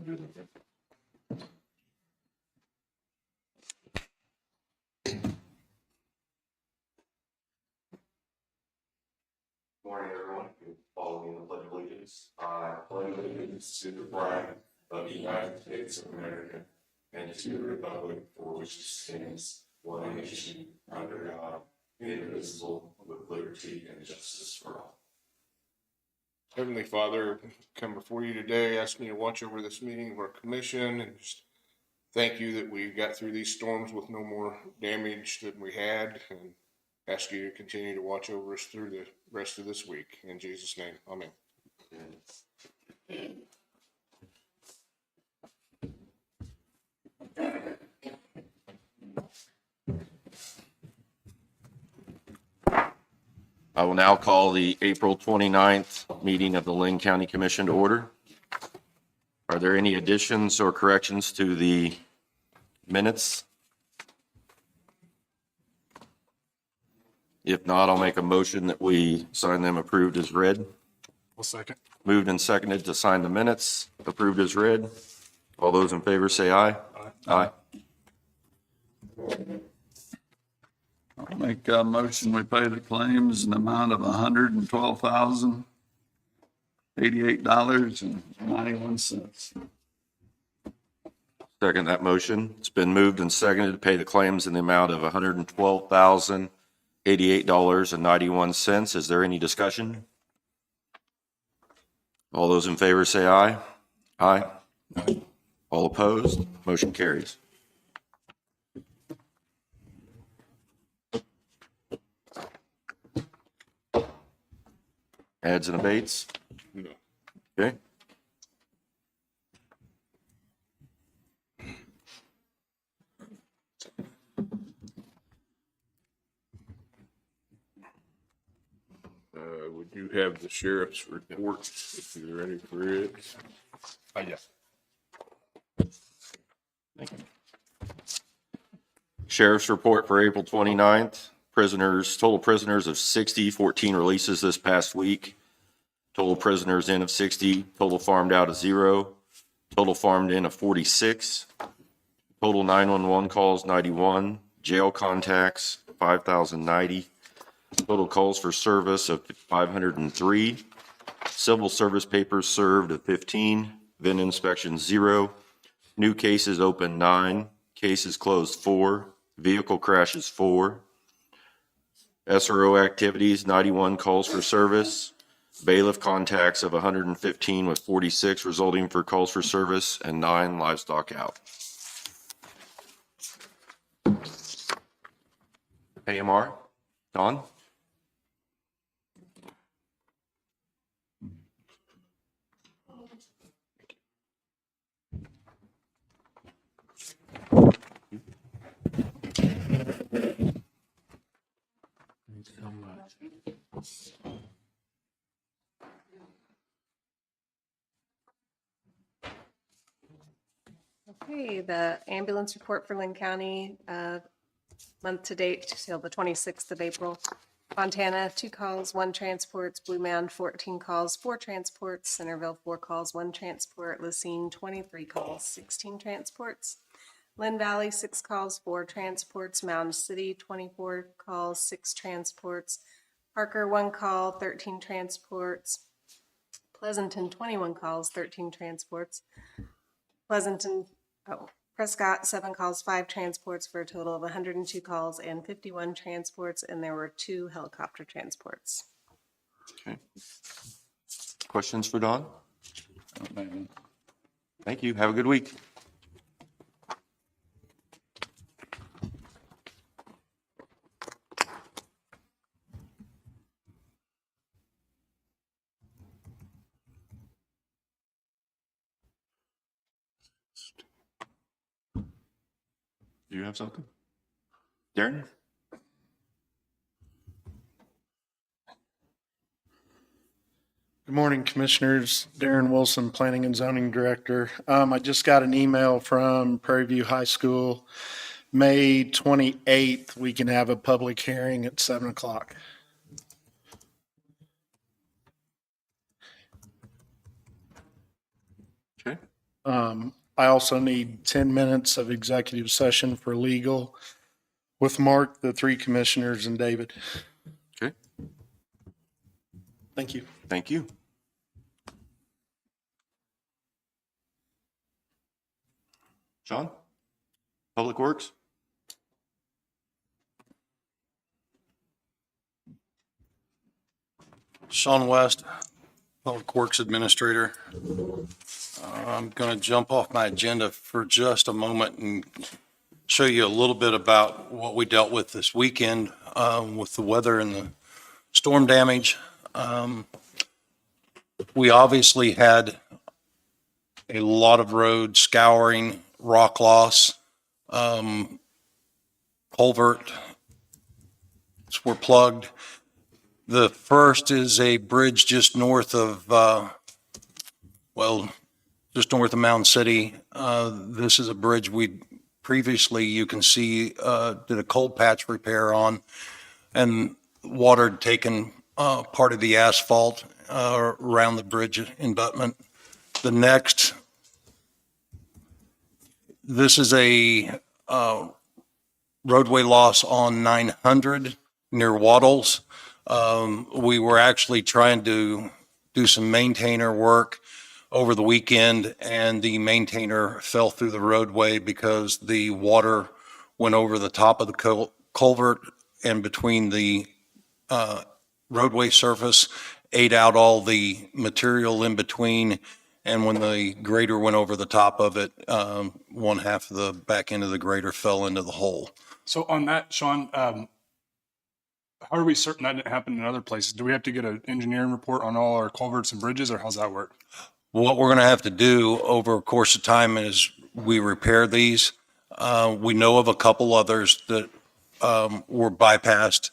Morning, everyone. Follow me in the Pledge of Allegiance. I pledge allegiance to the flag of the United States of America and to the republic for which it stands, one nation, under God, indivisible, with liberty and justice for all. Heavenly Father, come before you today, asking you to watch over this meeting of our commission, and just thank you that we got through these storms with no more damage than we had, and ask you to continue to watch over us through the rest of this week. In Jesus' name, amen. I will now call the April 29th meeting of the Linn County Commission to order. Are there any additions or corrections to the minutes? If not, I'll make a motion that we sign them approved as read. I'll second. Moved and seconded to sign the minutes approved as read. All those in favor say aye. Aye. I'll make a motion, we pay the claims in the amount of $112,088.91. Second that motion. It's been moved and seconded to pay the claims in the amount of $112,088.91. Is there any discussion? All those in favor say aye. Aye. All opposed? Motion carries. Adds and abates? No. Okay. We do have the sheriff's report, if you're ready for it. Yeah. Thank you. Sheriff's report for April 29th. Total prisoners of 60, 14 releases this past week. Total prisoners in of 60, total farmed out of 0, total farmed in of 46, total 911 calls 91, jail contacts 5,090, total calls for service of 503, civil service papers served of 15, VIN inspections 0, new cases open 9, cases closed 4, vehicle crashes 4, SRO activities 91 calls for service, bailiff contacts of 115 with 46 resulting for calls for service, and 9 livestock out. AMR, Don? Thanks so much. Okay, the ambulance report for Linn County, month to date till the 26th of April. Fontana, 2 calls, 1 transports. Blue Mound, 14 calls, 4 transports. Centerville, 4 calls, 1 transport. Lacine, 23 calls, 16 transports. Linn Valley, 6 calls, 4 transports. Mound City, 24 calls, 6 transports. Parker, 1 call, 13 transports. Pleasanton, 21 calls, 13 transports. Prescott, 7 calls, 5 transports for a total of 102 calls and 51 transports, and there were 2 helicopter transports. Okay. Questions for Don? Thank you. Have a good week. Do you have something? Darren? Good morning, Commissioners. Darren Wilson, Planning and Zoning Director. I just got an email from Prairie View High School. May 28th, we can have a public hearing at 7 o'clock. Okay. I also need 10 minutes of executive session for legal with Mark, the 3 commissioners, and David. Okay, Thank you. thank you. Sean? Public Works? Sean West, Public Works Administrator. I'm going to jump off my agenda for just a moment and show you a little bit about what we dealt with this weekend with the weather and the storm damage. We obviously had a lot of road scouring, rock loss, culverts were plugged. The first is a bridge just north of, just north of Mound City. This is a bridge we previously, you can see, did a cold patch repair on, and water had taken part of the asphalt around the bridge abutment. The next, this is a roadway loss on 900 near Waddles. We were actually trying to do some maintainer work over the weekend, and the maintainer fell through the roadway because the water went over the top of the culvert and between the roadway surface, ate out all the material in between. And when the grader went over the top of it, one half of the back end of the grader fell into the hole. So on that, Sean, how are we certain that didn't happen in other places? Do we have to get an engineering report on all our culverts and bridges, or how's that work? What we're going to have to do over a course of time is we repair these. We know of a couple others that were bypassed,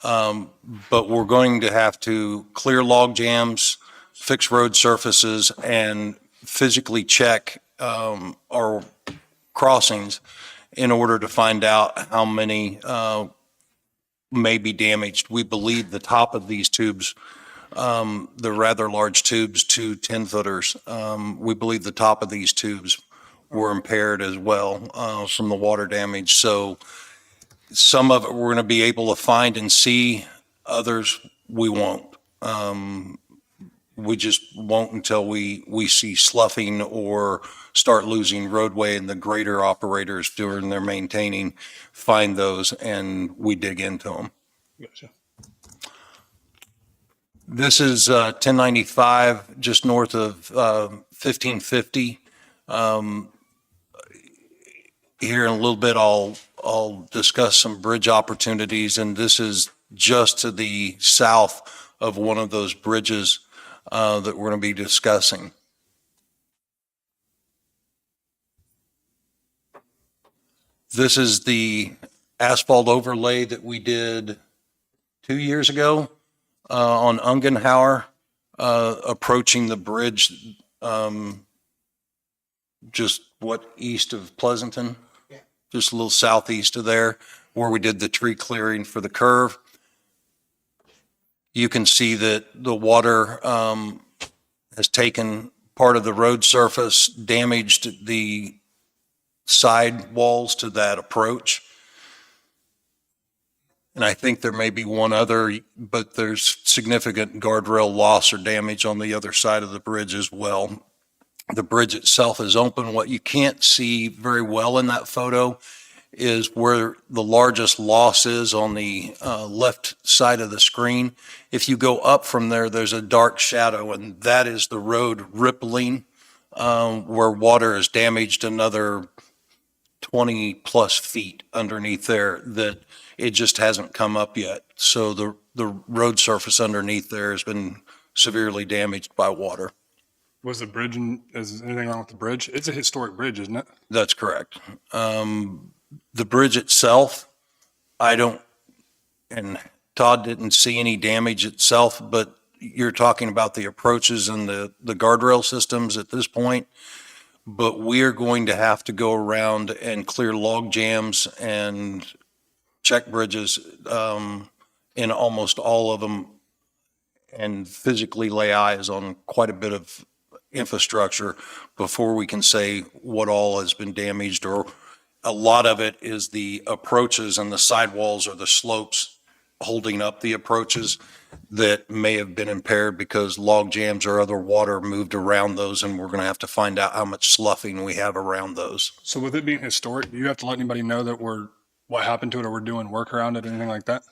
but we're going to have to clear log jams, fix road surfaces, and physically check our crossings in order to find out how many may be damaged. We believe the top of these tubes, the rather large tubes, 2 10-footers, we believe the top of these tubes were impaired as well from the water damage. So some of it we're going to be able to find and see, others we won't. We just won't until we see sloughing or start losing roadway, and the grader operators during their maintaining find those and we dig into them. Gotcha. This is 1095, just north of 1550. Here in a little bit, I'll discuss some bridge opportunities, and this is just to the south of one of those bridges that we're going to be discussing. This is the asphalt overlay that we did 2 years ago on Ungenhauer, approaching the bridge just east of Pleasanton, just a little southeast of there, where we did the tree clearing for the curve. You can see that the water has taken part of the road surface, damaged the side walls to that approach. And I think there may be one other, but there's significant guardrail loss or damage on the other side of the bridge as well. The bridge itself is open. What you can't see very well in that photo is where the largest loss is on the left side of the screen. If you go up from there, there's a dark shadow, and that is the road rippling, where water has damaged another 20 plus feet underneath there that it just hasn't come up yet. So the road surface underneath there has been severely damaged by water. Was the bridge, is anything wrong with the bridge? It's a historic bridge, isn't it? That's correct. The bridge itself, and Todd didn't see any damage itself, but you're talking about the approaches and the guardrail systems at this point. But we are going to have to go around and clear log jams and check bridges in almost all of them, and physically lay eyes on quite a bit of infrastructure before we can say what all has been damaged, or a lot of it is the approaches and the sidewalls or the slopes holding up the approaches that may have been impaired because log jams or other water moved around those, and we're going to have to find out how much sloughing we have around those. So with it being historic, do you have to let anybody know that what happened to it, or we're doing work around it or anything like that?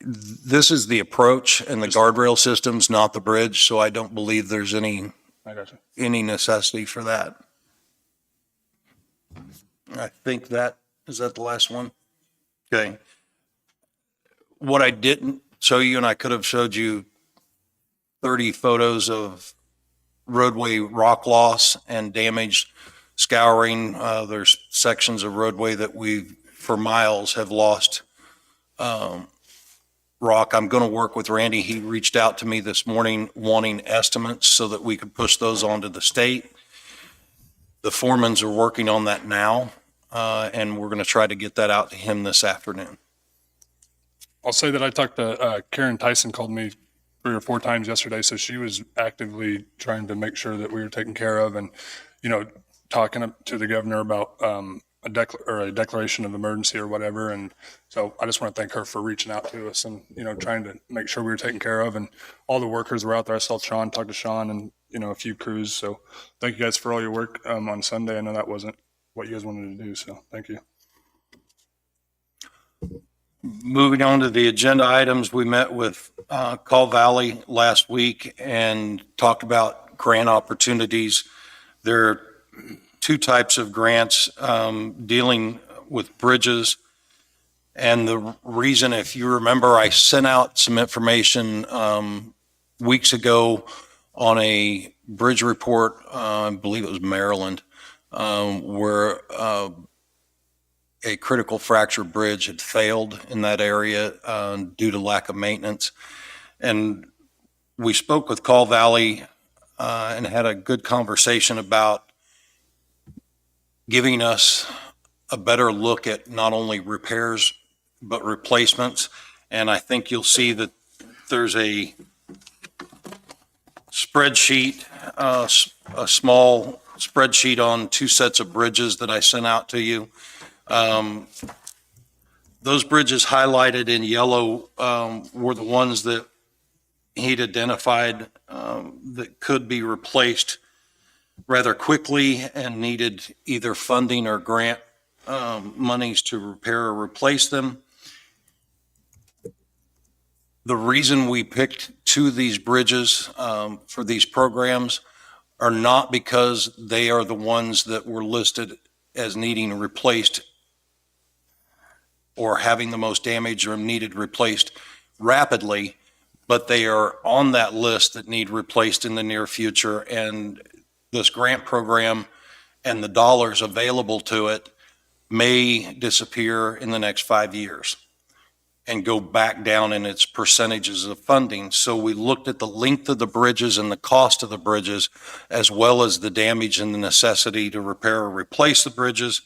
This is the approach and the guardrail systems, not the bridge, so I don't believe there's any I got you. necessity for that. I think is that the last one? Okay. What I didn't show you, and I could have showed you 30 photos of roadway rock loss and damaged scouring. There's sections of roadway that for miles, have lost rock. I'm going to work with Randy. He reached out to me this morning wanting estimates so that we could push those onto the state. The foremans are working on that now, and we're going to try to get that out to him this afternoon. I'll say that I talked to Karen Tyson, called me 3 or 4 times yesterday, so she was actively trying to make sure that we were taken care of, and talking to the governor about a declaration of emergency or whatever. And so I just want to thank her for reaching out to us and trying to make sure we were taken care of, and all the workers were out there. I saw Sean, talked to Sean, and a few crews. So thank you guys for all your work on Sunday. I know that wasn't what you guys wanted to do, so thank you. Moving on to the agenda items, we met with Call Valley last week and talked about grant opportunities. There are 2 types of grants dealing with bridges. And the reason, if you remember, I sent out some information weeks ago on a bridge report, I believe it was Maryland, where a critical fracture bridge had failed in that area due to lack of maintenance. And we spoke with Call Valley and had a good conversation about giving us a better look at not only repairs, but replacements. And I think you'll see that there's a spreadsheet, a small spreadsheet on 2 sets of bridges that I sent out to you. Those bridges highlighted in yellow were the ones that he'd identified that could be replaced rather quickly and needed either funding or grant monies to repair or replace them. The reason we picked 2 of these bridges for these programs are not because they are the ones that were listed as needing replaced or having the most damage or needed replaced rapidly, but they are on that list that need replaced in the near future. And this grant program and the dollars available to it may disappear in the next 5 years and go back down in its percentages of funding. So we looked at the length of the bridges and the cost of the bridges, as well as the damage and the necessity to repair or replace the bridges.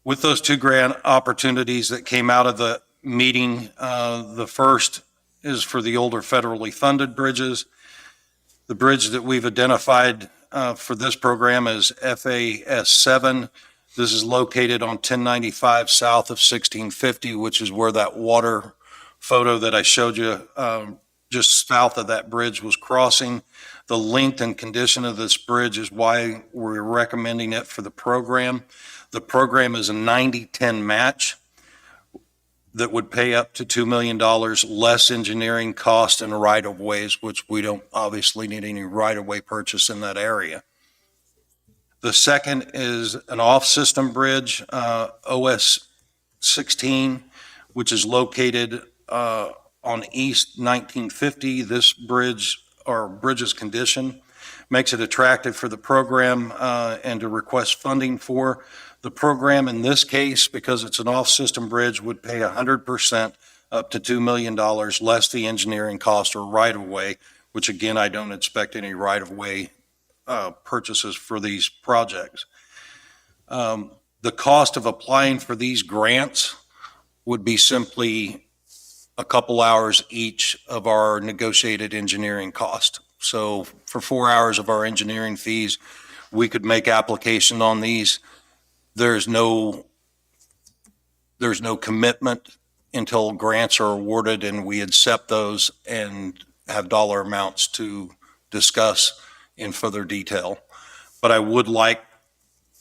With those 2 grant opportunities that came out of the meeting, the first is for the older federally funded bridges. The bridge that we've identified for this program is FAS 7. This is located on 1095 south of 1650, which is where that water photo that I showed you just south of that bridge was crossing. The length and condition of this bridge is why we're recommending it for the program. The program is a 90-10 match that would pay up to $2 million less engineering cost and right-of-ways, which we don't obviously need any right-of-way purchase in that area. The second is an off-system bridge, OS 16, which is located on East 1950. This bridge, or bridge's condition, makes it attractive for the program and to request funding for. The program in this case, because it's an off-system bridge, would pay 100% up to $2 million less the engineering cost or right-of-way, which again, I don't expect any right-of-way purchases for these projects. The cost of applying for these grants would be simply a couple hours each of our negotiated engineering cost. So for 4 hours of our engineering fees, we could make application on these. There's no commitment until grants are awarded, and we accept those and have dollar amounts to discuss in further detail. But I would like,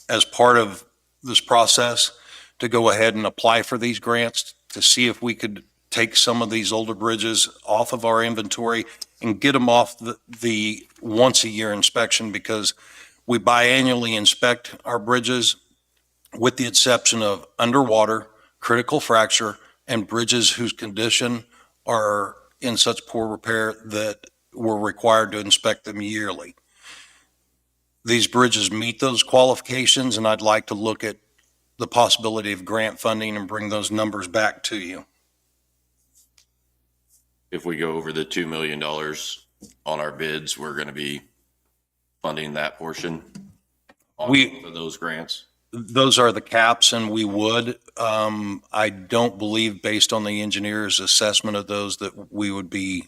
as part of this process, to go ahead and apply for these grants to see if we could take some of these older bridges off of our inventory and get them off the once-a-year inspection, because we biannually inspect our bridges with the exception of underwater, critical fracture, and bridges whose condition are in such poor repair that we're required to inspect them yearly. These bridges meet those qualifications, and I'd like to look at the possibility of grant funding and bring those numbers back to you. If we go over the $2 million on our bids, we're going to be funding that portion for those grants. Those are the caps, and we would. I don't believe, based on the engineer's assessment of those, that we would be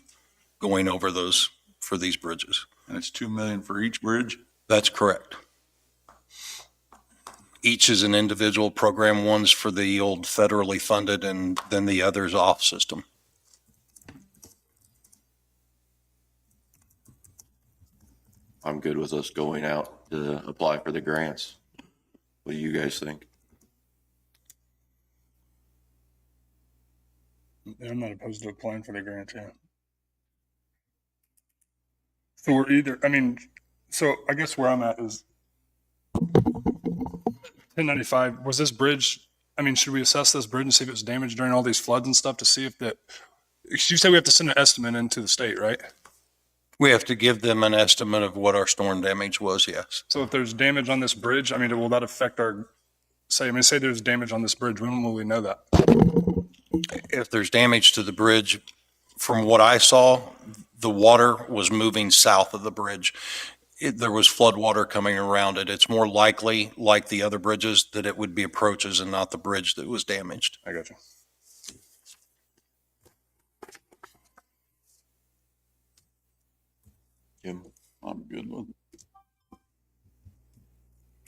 going over those for these bridges. And it's 2 million for each bridge? That's correct. Each is an individual program. One's for the old federally funded, and then the other's off system. I'm good with us going out to apply for the grants. What do you guys think? Yeah, I'm not opposed to applying for the grant, yeah. So we're either, I mean, so I guess where I'm at is 1095, was this bridge, I mean, should we assess this bridge and see if it was damaged during all these floods and stuff to see if that, you say we have to send an estimate into the state, right? We have to give them an estimate of what our storm damage was, yes. So if there's damage on this bridge, I mean, will that affect our, say there's damage on this bridge, when will we know that? If there's damage to the bridge, from what I saw, the water was moving south of the bridge. There was flood water coming around it. It's more likely, like the other bridges, that it would be approaches and not the bridge that was damaged. I got you. Jim? I'm good with it.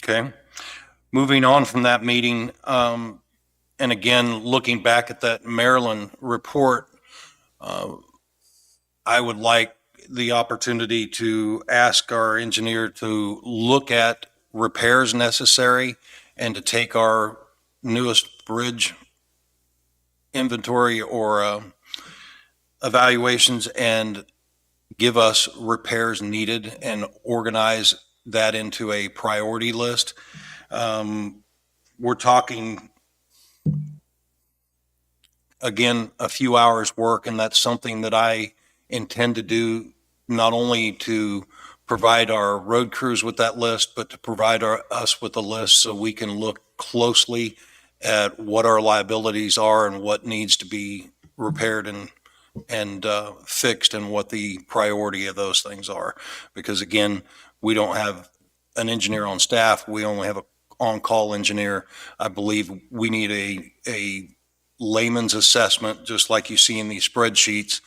Okay. Moving on from that meeting, and again, looking back at that Maryland report, I would like the opportunity to ask our engineer to look at repairs necessary and to take our newest bridge inventory or evaluations and give us repairs needed and organize that into a priority list. We're talking, again, a few hours work, and that's something that I intend to do, not only to provide our road crews with that list, but to provide us with a list so we can look closely at what our liabilities are and what needs to be repaired and fixed, and what the priority of those things are. Because again, we don't have an engineer on staff. We only have an on-call engineer. I believe we need a layman's assessment, just like you see in these spreadsheets,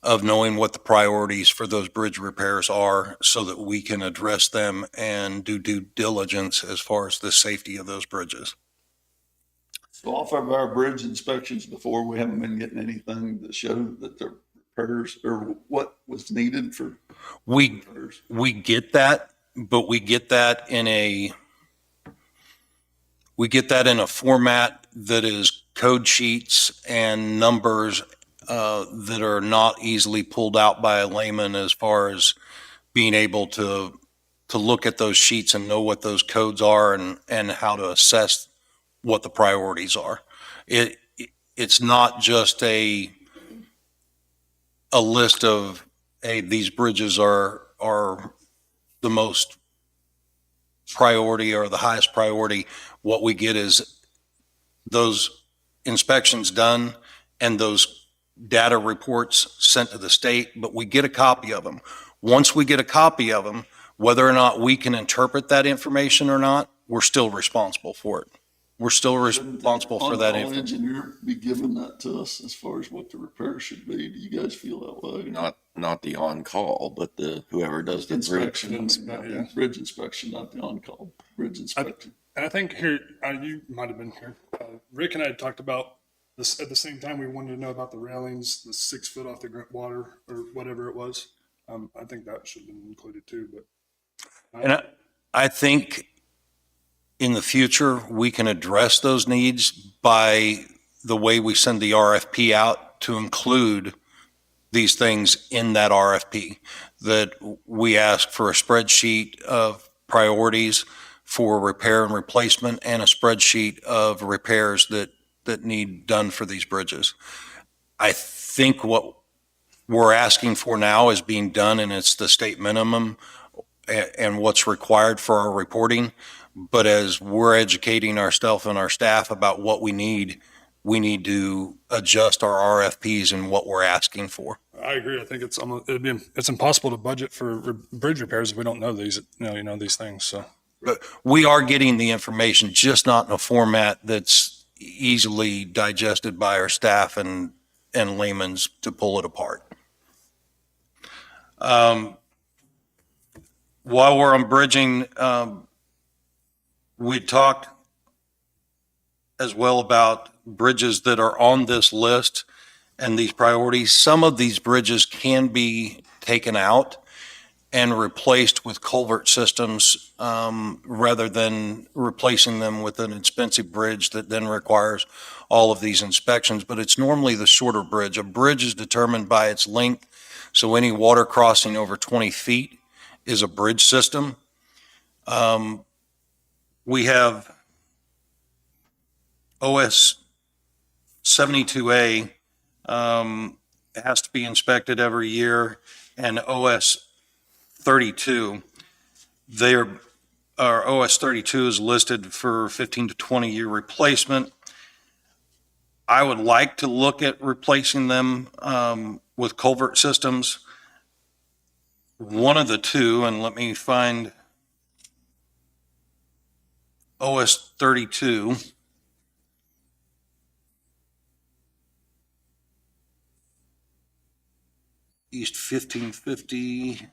of knowing what the priorities for those bridge repairs are so that we can address them and do due diligence as far as the safety of those bridges. So off of our bridge inspections before, we haven't been getting anything that showed that the repairs or what was needed for repairs. We get that, but we get that in a format that is code sheets and numbers that are not easily pulled out by a layman, as far as being able to look at those sheets and know what those codes are and how to assess what the priorities are. It's not just a list of, hey, these bridges are the most priority or the highest priority. What we get is those inspections done and those data reports sent to the state, but we get a copy of them. Once we get a copy of them, whether or not we can interpret that information or not, we're still responsible for it. We're still responsible for that On-call information. engineer be giving that to us as far as what the repair should be. Do you guys feel that way? Not not the on-call, but the, whoever does the bridge. Inspection, yeah. bridge inspection, not the on-call, bridge inspection. And I think here, you might have been here. Rick and I had talked about this at the same time. We wanted to know about the railings, the 6 foot off the water or whatever it was. I think that should have been included too, but. And I think in the future, we can address those needs by the way we send the RFP out to include these things in that RFP, that we ask for a spreadsheet of priorities for repair and replacement and a spreadsheet of repairs that need done for these bridges. I think what we're asking for now is being done, and it's the state minimum and what's required for our reporting. But as we're educating ourselves and our staff about what we need to adjust our RFPs and what we're asking for. I agree. I think it's almost, it's impossible to budget for bridge repairs if we don't know these, these things. So, but we are getting the information, just not in a format that's easily digested by our staff and layman's to pull it apart. While we're on bridging, we talked as well about bridges that are on this list and these priorities. Some of these bridges can be taken out and replaced with culvert systems rather than replacing them with an expensive bridge that then requires all of these inspections. But it's normally the shorter bridge. A bridge is determined by its length. So any water crossing over 20 feet is a bridge system. We have OS 72A has to be inspected every year, and OS 32. Our OS 32 is listed for 15 to 20 year replacement. I would like to look at replacing them with culvert systems. One of the two, and let me find OS 32. East 1550.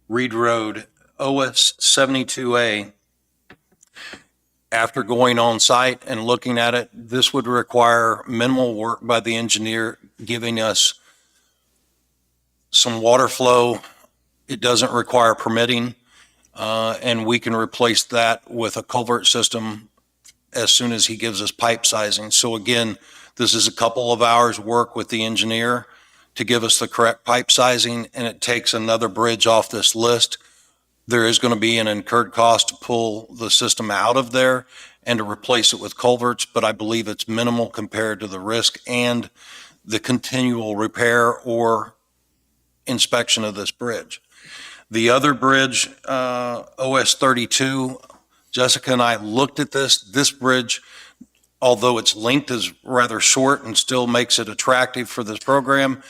Reed Road, OS 72A. After going on site and looking at it, this would require minimal work by the engineer, giving us some water flow. It doesn't require permitting, and we can replace that with a culvert system as soon as he gives us pipe sizing. So again, this is a couple of hours work with the engineer to give us the correct pipe sizing, and it takes another bridge off this list. There is going to be an incurred cost to pull the system out of there and to replace it with culverts, but I believe it's minimal compared to the risk and the continual repair or inspection of this bridge. The other bridge, OS 32, Jessica and I looked at this bridge, although its length is rather short and still makes it attractive for this program.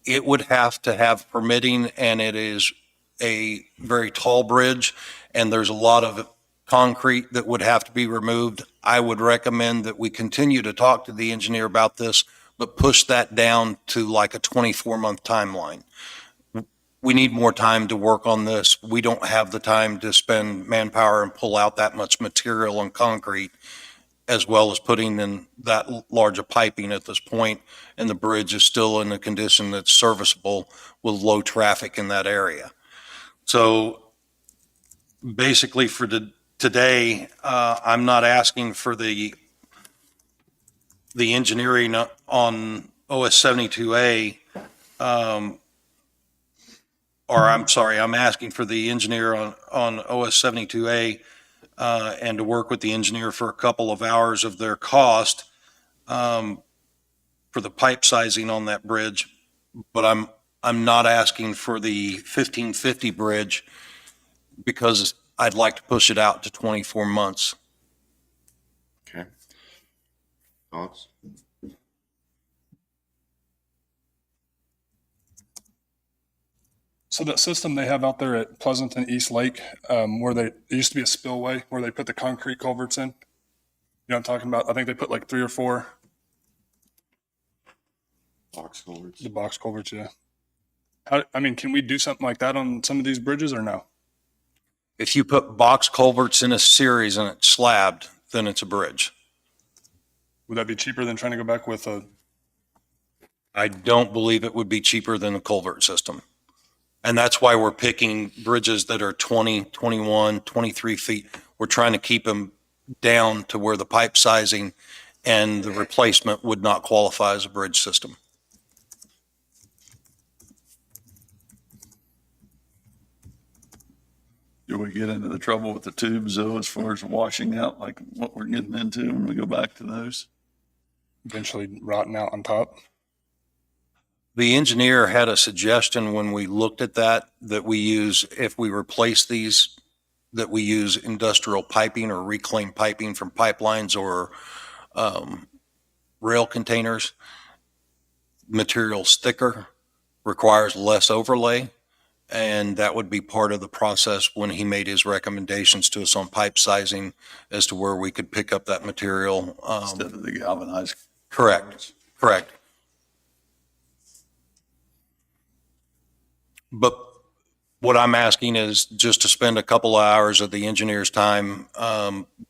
It would have to have permitting, and it is a very tall bridge, and there's a lot of concrete that would have to be removed. I would recommend that we continue to talk to the engineer about this, but push that down to like a 24-month timeline. We need more time to work on this. We don't have the time to spend manpower and pull out that much material and concrete, as well as putting in that large of piping at this point, and the bridge is still in a condition that's serviceable with low traffic in that area. So basically for today, I'm not asking for the engineering on OS 72A, or I'm sorry, I'm asking for the engineer on OS 72A and to work with the engineer for a couple of hours of their cost for the pipe sizing on that bridge. But I'm not asking for the 1550 bridge because I'd like to push it out to 24 months. Okay. Thoughts? So that system they have out there at Pleasanton East Lake, it used to be a spillway where they put the concrete culverts in. You know what I'm talking about? I think they put like 3 or 4, Box culverts. the box culverts, yeah. Can we do something like that on some of these bridges or no? If you put box culverts in a series and it's slabbed, then it's a bridge. Would that be cheaper than trying to go back with a, I don't believe it would be cheaper than the culvert system. And that's why we're picking bridges that are 20, 21, 23 feet. We're trying to keep them down to where the pipe sizing and the replacement would not qualify as a bridge system. Do we get into the trouble with the tubes though, as far as washing out, like what we're getting into when we go back to those? eventually rotting out on top? The engineer had a suggestion when we looked at that we use, if we replace these, that we use industrial piping or reclaimed piping from pipelines or rail containers. Material's thicker, requires less overlay, and that would be part of the process when he made his recommendations to us on pipe sizing as to where we could pick up that material. Instead of the galvanized. Correct. But what I'm asking is just to spend a couple of hours of the engineer's time,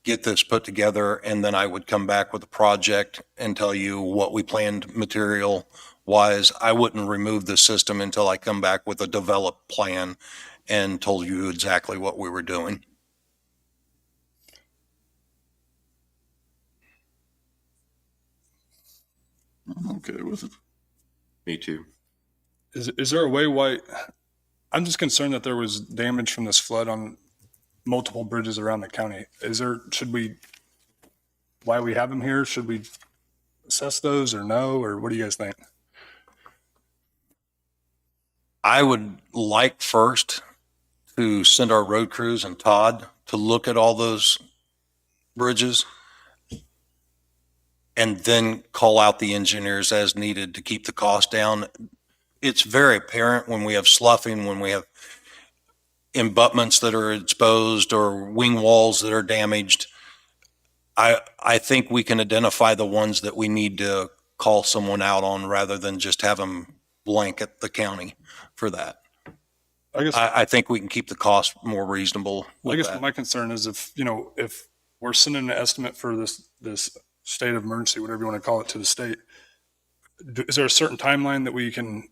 get this put together, and then I would come back with a project and tell you what we planned material-wise. I wouldn't remove the system until I come back with a developed plan and told you exactly what we were doing. I'm okay with it. Me too. Is there a way why, I'm just concerned that there was damage from this flood on multiple bridges around the county. Why we have them here? Should we assess those or no, or what do you guys think? I would like first to send our road crews and Todd to look at all those bridges and then call out the engineers as needed to keep the cost down. It's very apparent when we have sloughing, when we have embutments that are exposed or wing walls that are damaged. I think we can identify the ones that we need to call someone out on rather than just have them blanket the county for that. I think we can keep the cost more reasonable with that. My concern is if we're sending an estimate for this state of emergency, whatever you want to call it, to the state, is there a certain timeline that we can,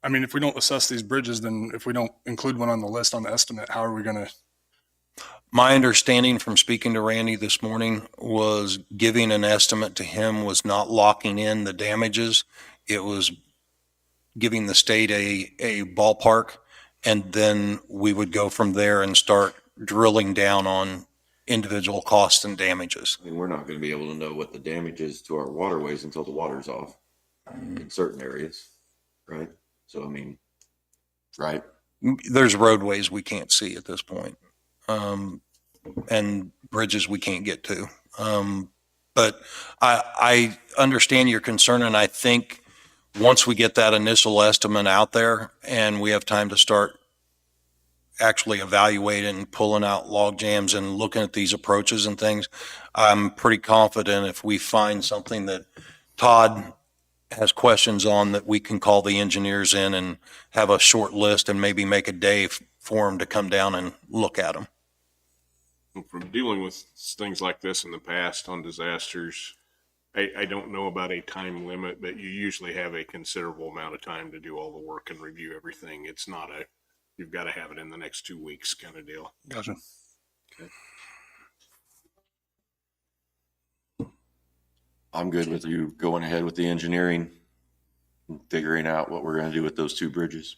if we don't assess these bridges, then if we don't include one on the list on the estimate, how are we going to? My understanding from speaking to Randy this morning was giving an estimate to him was not locking in the damages. It was giving the state a ballpark, and then we would go from there and start drilling down on individual costs and damages. We're not going to be able to know what the damage is to our waterways until the water's off in certain areas, right? So, right. There's roadways we can't see at this point, and bridges we can't get to. But I understand your concern, and I think once we get that initial estimate out there and we have time to start actually evaluating and pulling out log jams and looking at these approaches and things, I'm pretty confident if we find something that Todd has questions on, that we can call the engineers in and have a short list and maybe make a day for them to come down and look at them. From dealing with things like this in the past on disasters, I don't know about a time limit, but you usually have a considerable amount of time to do all the work and review everything. It's not you've got to have it in the next 2 weeks kind of deal. Gotcha. Okay. I'm good with you going ahead with the engineering and figuring out what we're going to do with those 2 bridges.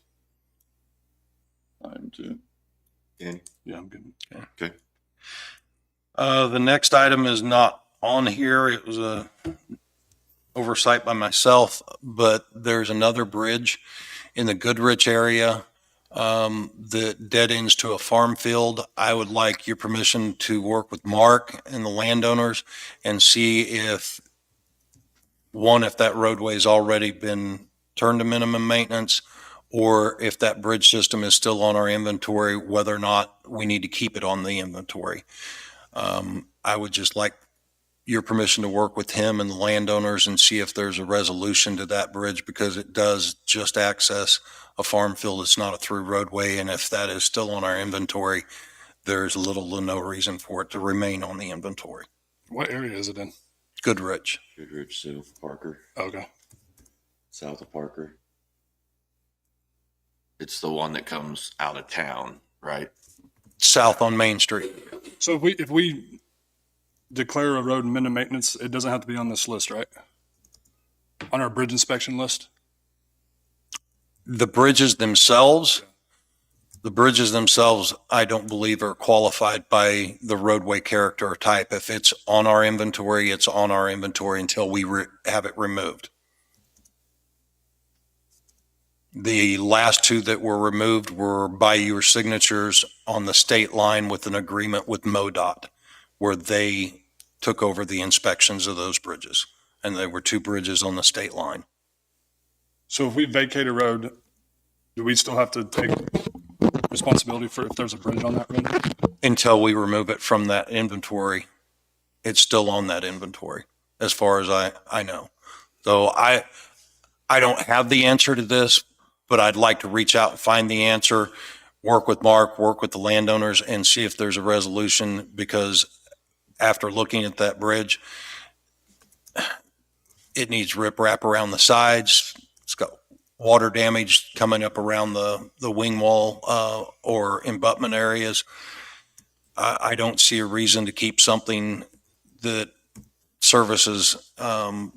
I'm too. Danny? Yeah, I'm good. Okay. The next item is not on here. It was a oversight by myself, but there's another bridge in the Goodrich area that dead ends to a farm field. I would like your permission to work with Mark and the landowners and see if that roadway's already been turned to minimum maintenance, or if that bridge system is still on our inventory, whether or not we need to keep it on the inventory. I would just like your permission to work with him and the landowners and see if there's a resolution to that bridge, because it does just access a farm field. It's not a through roadway. And if that is still on our inventory, there's little to no reason for it to remain on the inventory. What area is it in? Goodrich. Goodrich, so Parker, Okay. south of Parker. It's the one that comes out of town, right? South on Main Street. So if we declare a road in minimum maintenance, it doesn't have to be on this list, right? On our bridge inspection list? The bridges themselves, I don't believe are qualified by the roadway character or type. If it's on our inventory, it's on our inventory until we have it removed. The last two that were removed were by your signatures on the state line with an agreement with MoDOT, where they took over the inspections of those bridges. And there were two bridges on the state line. So if we vacate a road, do we still have to take responsibility for if there's a bridge on that road? Until we remove it from that inventory, it's still on that inventory, as far as I know. So I don't have the answer to this, but I'd like to reach out and find the answer, work with Mark, work with the landowners, and see if there's a resolution, because after looking at that bridge, it needs riprap around the sides. It's got water damage coming up around the wing wall or embutment areas. I don't see a reason to keep something that services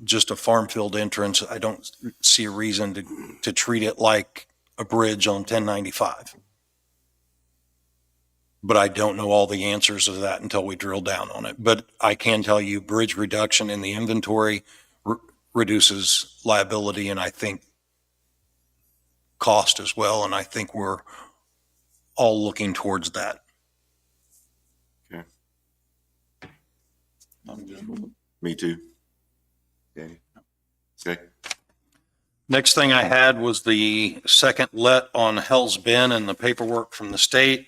just a farm field entrance. I don't see a reason to treat it like a bridge on 1095. But I don't know all the answers to that until we drill down on it. But I can tell you bridge reduction in the inventory reduces liability, and I think cost as well. And I think we're all looking towards that. Okay. I'm good with it. Me too. Okay. Okay. Next thing I had was the second let on Hell's Bend and the paperwork from the state.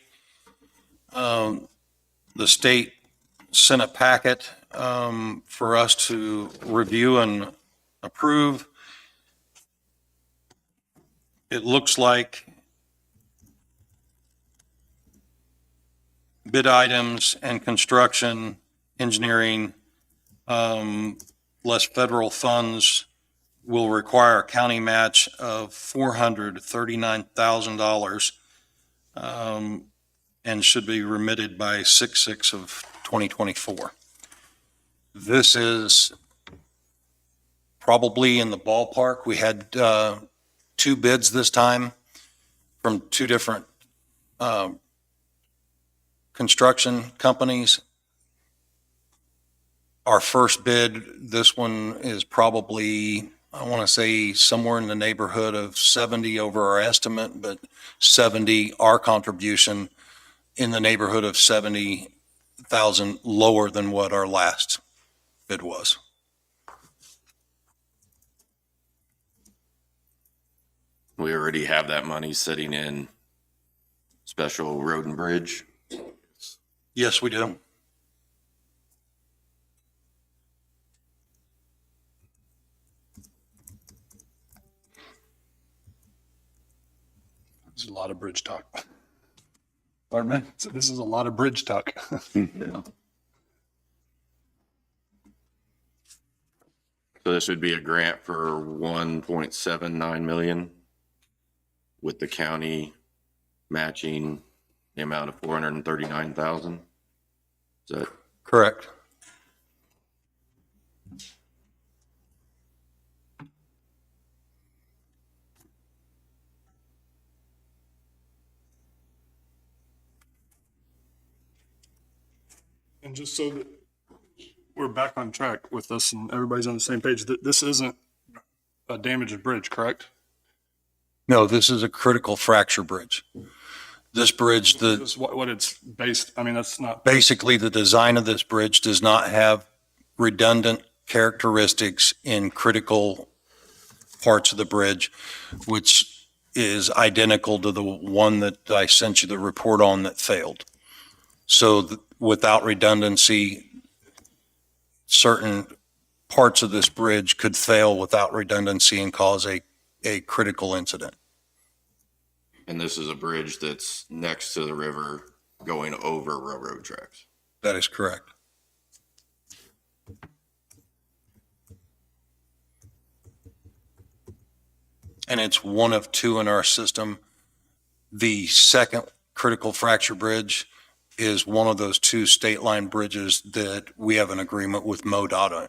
The state sent a packet for us to review and approve. It looks like bid items and construction, engineering, less federal funds will require a county match of $439,000 and should be remitted by 6/6 of 2024. This is probably in the ballpark. We had two bids this time from two different construction companies. Our first bid, this one is probably, I want to say somewhere in the neighborhood of 70 over our estimate, but 70, our contribution in the neighborhood of 70,000 lower than what our last bid was. We already have that money sitting in special road and bridge. Yes, we do. This is a lot of bridge talk. Pardon me? So this is a lot of bridge talk. Yeah. So this would be a grant for 1.79 million with the county matching the amount of 439,000. Is that Correct. And just so that we're back on track with this and everybody's on the same page, this isn't a damaged bridge, correct? No, this is a critical fracture bridge. This bridge, This is what it's based, I mean, that's not, basically the design of this bridge does not have redundant characteristics in critical parts of the bridge, which is identical to the one that I sent you the report on that failed. So without redundancy, certain parts of this bridge could fail without redundancy and cause a critical incident. And this is a bridge that's next to the river going over railroad tracks. That is correct. And it's one of two in our system. The second critical fracture bridge is one of those two state line bridges that we have an agreement with MoDOT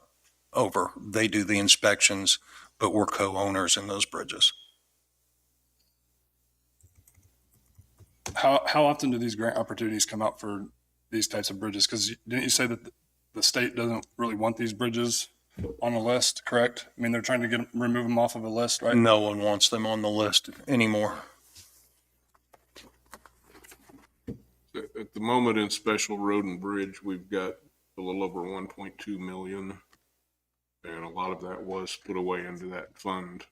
over. They do the inspections, but we're co-owners in those bridges. How often do these grant opportunities come out for these types of bridges? Because didn't you say that the state doesn't really want these bridges on a list, correct? I mean, they're trying to remove them off of a list, right? No one wants them on the list anymore. At the moment in special road and bridge, we've got a little over 1.2 million. And a lot of that was put away into that fund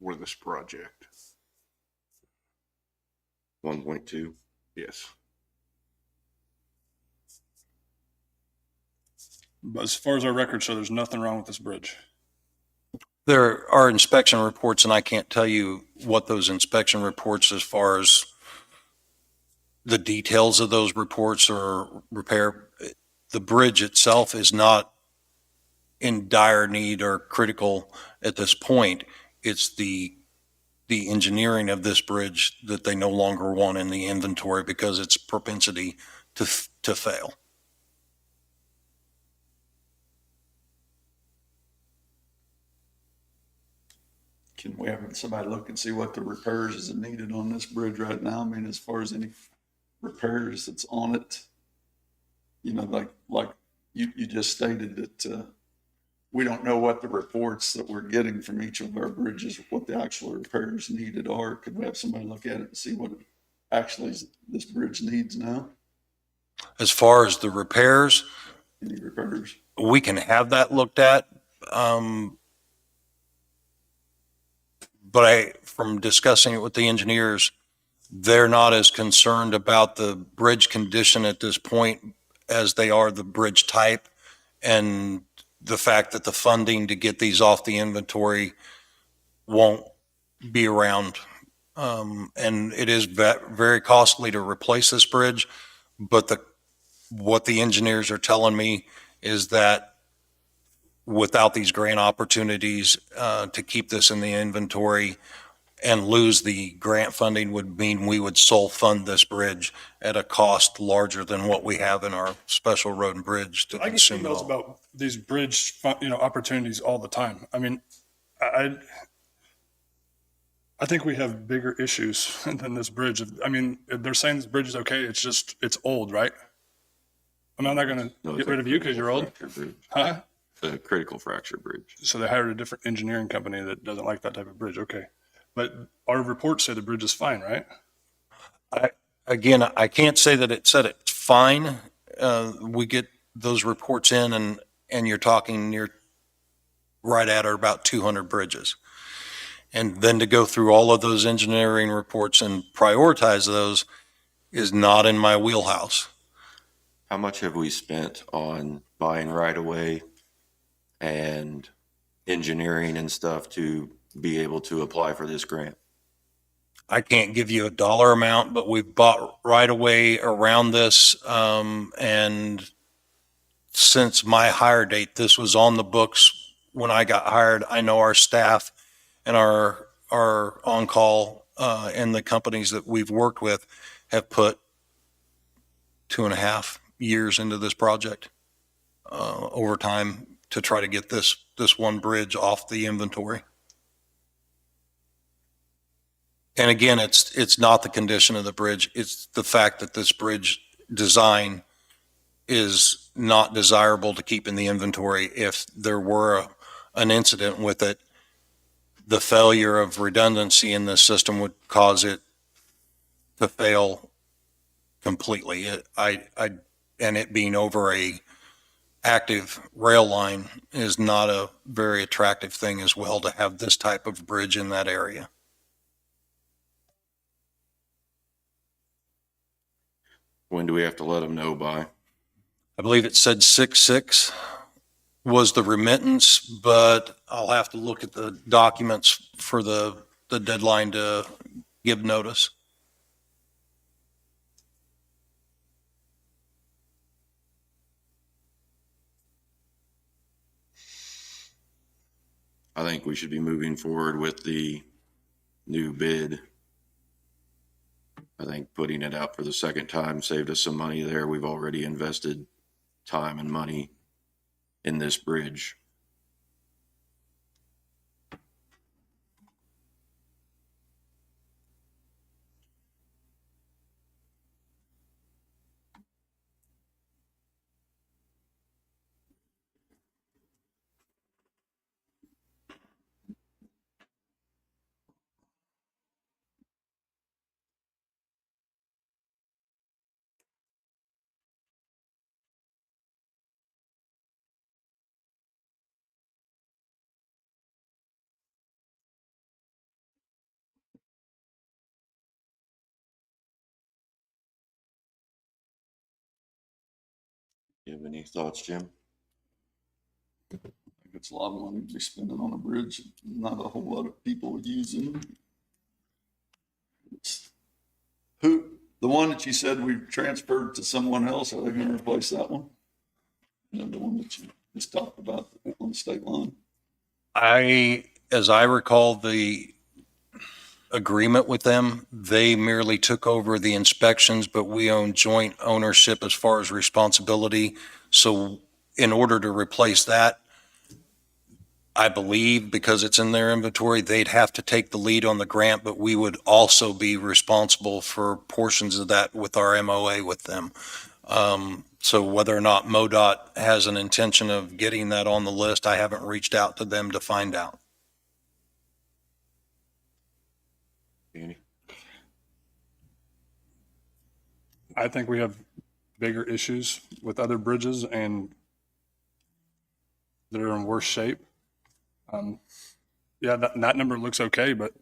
for this project. 1.2. Yes. But as far as our records show, there's nothing wrong with this bridge. There are inspection reports, and I can't tell you what those inspection reports, as far as the details of those reports or repair. The bridge itself is not in dire need or critical at this point. It's the engineering of this bridge that they no longer want in the inventory because it's propensity to fail. Can we have somebody look and see what the repairs is needed on this bridge right now? I mean, as far as any repairs that's on it, you know, like you just stated that, we don't know what the reports that we're getting from each of our bridges, what the actual repairs needed are. Could we have somebody look at it and see what it actually this bridge needs now? As far as the repairs, Any repairs? we can have that looked at. But from discussing it with the engineers, they're not as concerned about the bridge condition at this point as they are the bridge type, and the fact that the funding to get these off the inventory won't be around. And it is very costly to replace this bridge, but what the engineers are telling me is that without these grant opportunities to keep this in the inventory and lose the grant funding would mean we would sole fund this bridge at a cost larger than what we have in our special road and bridge to I get consume it emails all. about these bridge, opportunities all the time. I mean, I think we have bigger issues than this bridge. I mean, they're saying this bridge is okay. It's old, right? I mean, I'm not going to get rid of you because you're old. Huh? The critical fracture bridge. So they hired a different engineering company that doesn't like that type of bridge. Okay. But our reports say the bridge is fine, right? I can't say that it said it's fine. We get those reports in and you're right at or about 200 bridges. And then to go through all of those engineering reports and prioritize those is not in my wheelhouse. How much have we spent on buying right away and engineering and stuff to be able to apply for this grant? I can't give you a dollar amount, but we've bought right away around this. And since my hire date, this was on the books when I got hired. I know our staff and our on-call and the companies that we've worked with have put 2.5 years into this project over time to try to get this one bridge off the inventory. And again, it's not the condition of the bridge. It's the fact that this bridge design is not desirable to keep in the inventory. If there were an incident with it, the failure of redundancy in the system would cause it to fail completely. And it being over a active rail line is not a very attractive thing as well to have this type of bridge in that area. When do we have to let them know by? I believe it said 6/6 was the remittance, but I'll have to look at the documents for the deadline to give notice. I think we should be moving forward with the new bid. I think putting it out for the second time saved us some money there. We've already invested time and money in this bridge. You have any thoughts, Jim? I think it's a lot of money to be spending on a bridge, not a whole lot of people using. The one that you said we transferred to someone else, are they gonna replace that one? The one that you just talked about on the state line? As I recall the agreement with them, they merely took over the inspections, but we own joint ownership as far as responsibility. So in order to replace that, I believe because it's in their inventory, they'd have to take the lead on the grant, but we would also be responsible for portions of that with our MOA with them. So whether or not MoDOT has an intention of getting that on the list, I haven't reached out to them to find out. Andy? I think we have bigger issues with other bridges and that are in worse shape. Yeah, that number looks okay, but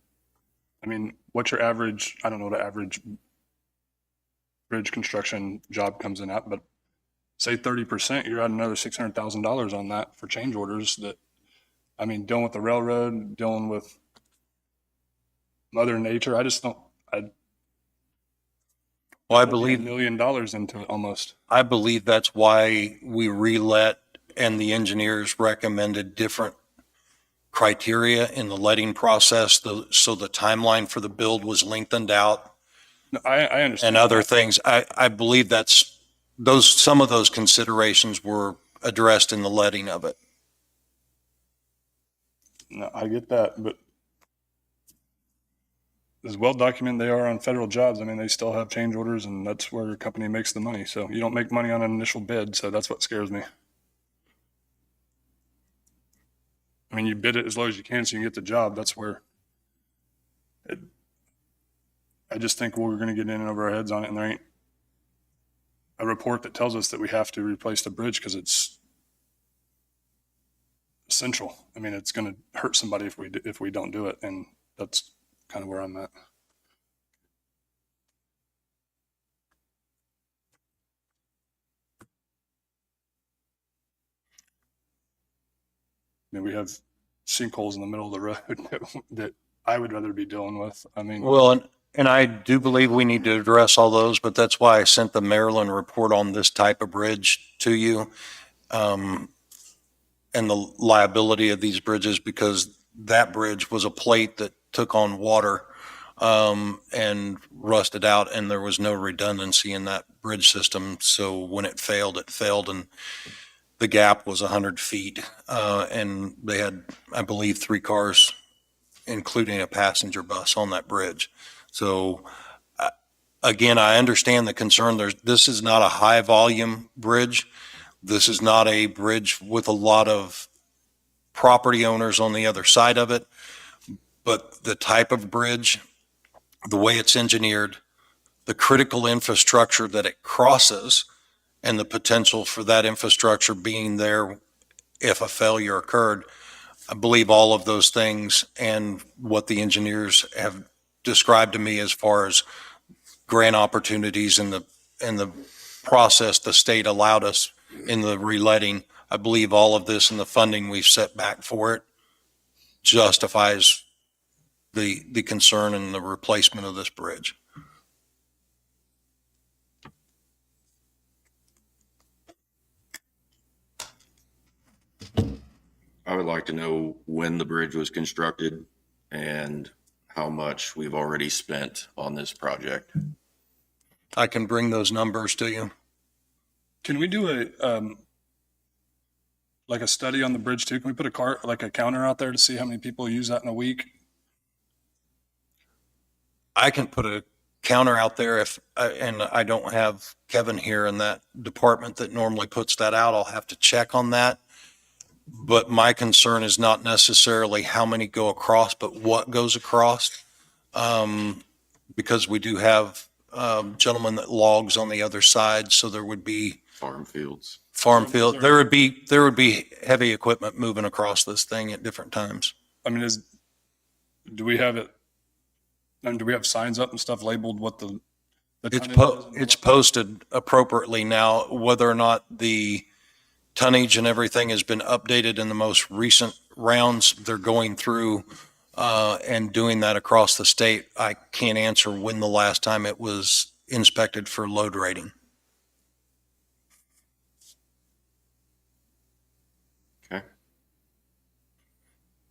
I mean, what's your average? I don't know what an average bridge construction job comes in at, but say 30%, you're at another $600,000 on that for change orders that, I mean, dealing with the railroad, dealing with Mother Nature. I just don't, Well, I $1 believe million into it almost. I believe that's why we relet and the engineers recommended different criteria in the letting process. So the timeline for the build was lengthened out No, I understand. and other things. I believe some of those considerations were addressed in the letting of it. No, I get that, but as well documented they are on federal jobs, I mean, they still have change orders and that's where your company makes the money. So you don't make money on an initial bid. So that's what scares me. I mean, you bid it as low as you can so you can get the job. That's where I just think we're going to get in over our heads on it, and there ain't a report that tells us that we have to replace the bridge because it's essential. I mean, it's going to hurt somebody if we don't do it, and that's kind of where I'm at. I mean, we have sinkholes in the middle of the road that I would rather be dealing with. I mean, Well, and I do believe we need to address all those, but that's why I sent the Maryland report on this type of bridge to you. And the liability of these bridges, because that bridge was a plate that took on water and rusted out, and there was no redundancy in that bridge system. So when it failed, and the gap was 100 feet. And they had, I believe, 3 cars, including a passenger bus, on that bridge. So again, I understand the concern. This is not a high volume bridge. This is not a bridge with a lot of property owners on the other side of it, but the type of bridge, the way it's engineered, the critical infrastructure that it crosses, and the potential for that infrastructure being there if a failure occurred, I believe all of those things and what the engineers have described to me as far as grant opportunities and and the process the state allowed us in the reletting, I believe all of this and the funding we've set back for it justifies the concern and the replacement of this bridge. I would like to know when the bridge was constructed and how much we've already spent on this project. I can bring those numbers to you. Can we do like a study on the bridge too? Can we put a counter out there to see how many people use that in a week? I can put a counter out there and I don't have Kevin here in that department that normally puts that out. I'll have to check on that. But my concern is not necessarily how many go across, but what goes across. Because we do have gentlemen that logs on the other side, so there would be Farm fields. farm field. There would be heavy equipment moving across this thing at different times. I mean, do we have it? And do we have signs up and stuff labeled what the tonnage is? It's posted appropriately now. Whether or not the tonnage and everything has been updated in the most recent rounds they're going through and doing that across the state, I can't answer when the last time it was inspected for load rating. Okay.